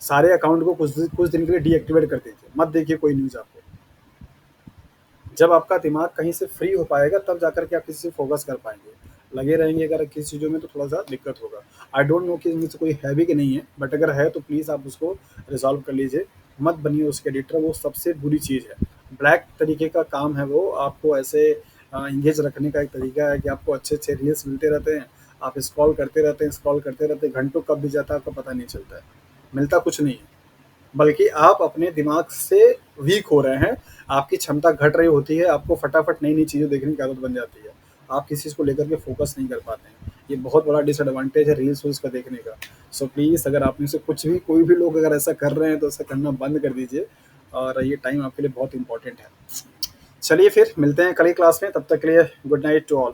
Speaker 2: सारे अकाउंट को कुछ दिन के लिए डीएक्टिवेट कर दीजिए, मत देखिए कोई न्यूज़ आपको। जब आपका दिमाग कहीं से फ्री हो पाएगा तब जाकर के आप किसी से फोकस कर पाएंगे। लगे रहेंगे अगर किसी चीज़ों में तो थोड़ा सा दिक्कत होगा। आई डोंट नो कि इनमें से कोई है भी कि नहीं है, बट अगर है तो प्लीज़ आप उसको रिजॉल्व कर लीजिए। मत बनिए उसके एडिक्टर, वो सबसे बुरी चीज़ है। ब्लैक तरीके का काम है वो। आपको ऐसे इंगेज रखने का एक तरीका है कि आपको अच्छे अच्छे रील्स मिलते रहते हैं, आप स्क्रॉल करते रहते हैं, स्क्रॉल करते रहते हैं, घंटों कब भी जाता है आपको पता नहीं चलता है। मिलता कुछ नहीं है, बल्कि आप अपने दिमाग से वीक हो रहे हैं। आपकी क्षमता घट रही होती है, आपको फटाफट नई नई चीज़ें देखने की आदत बन जाती है। आप किसी चीज़ को लेकर के फोकस नहीं कर पाते हैं। ये बहुत बड़ा डिसएडवांटेज है रील्स वील्स का देखने का। सो प्लीज़ अगर आप में से कुछ भी कोई भी लोग अगर ऐसा कर रहे हैं तो ऐसा करना बंद कर दीजिए, और ये टाइम आपके लिए बहुत इंपॉर्टेंट है। चलिए फिर मिलते हैं कल की क्लास में, तब तक के लिए गुड नाइट टू ऑल।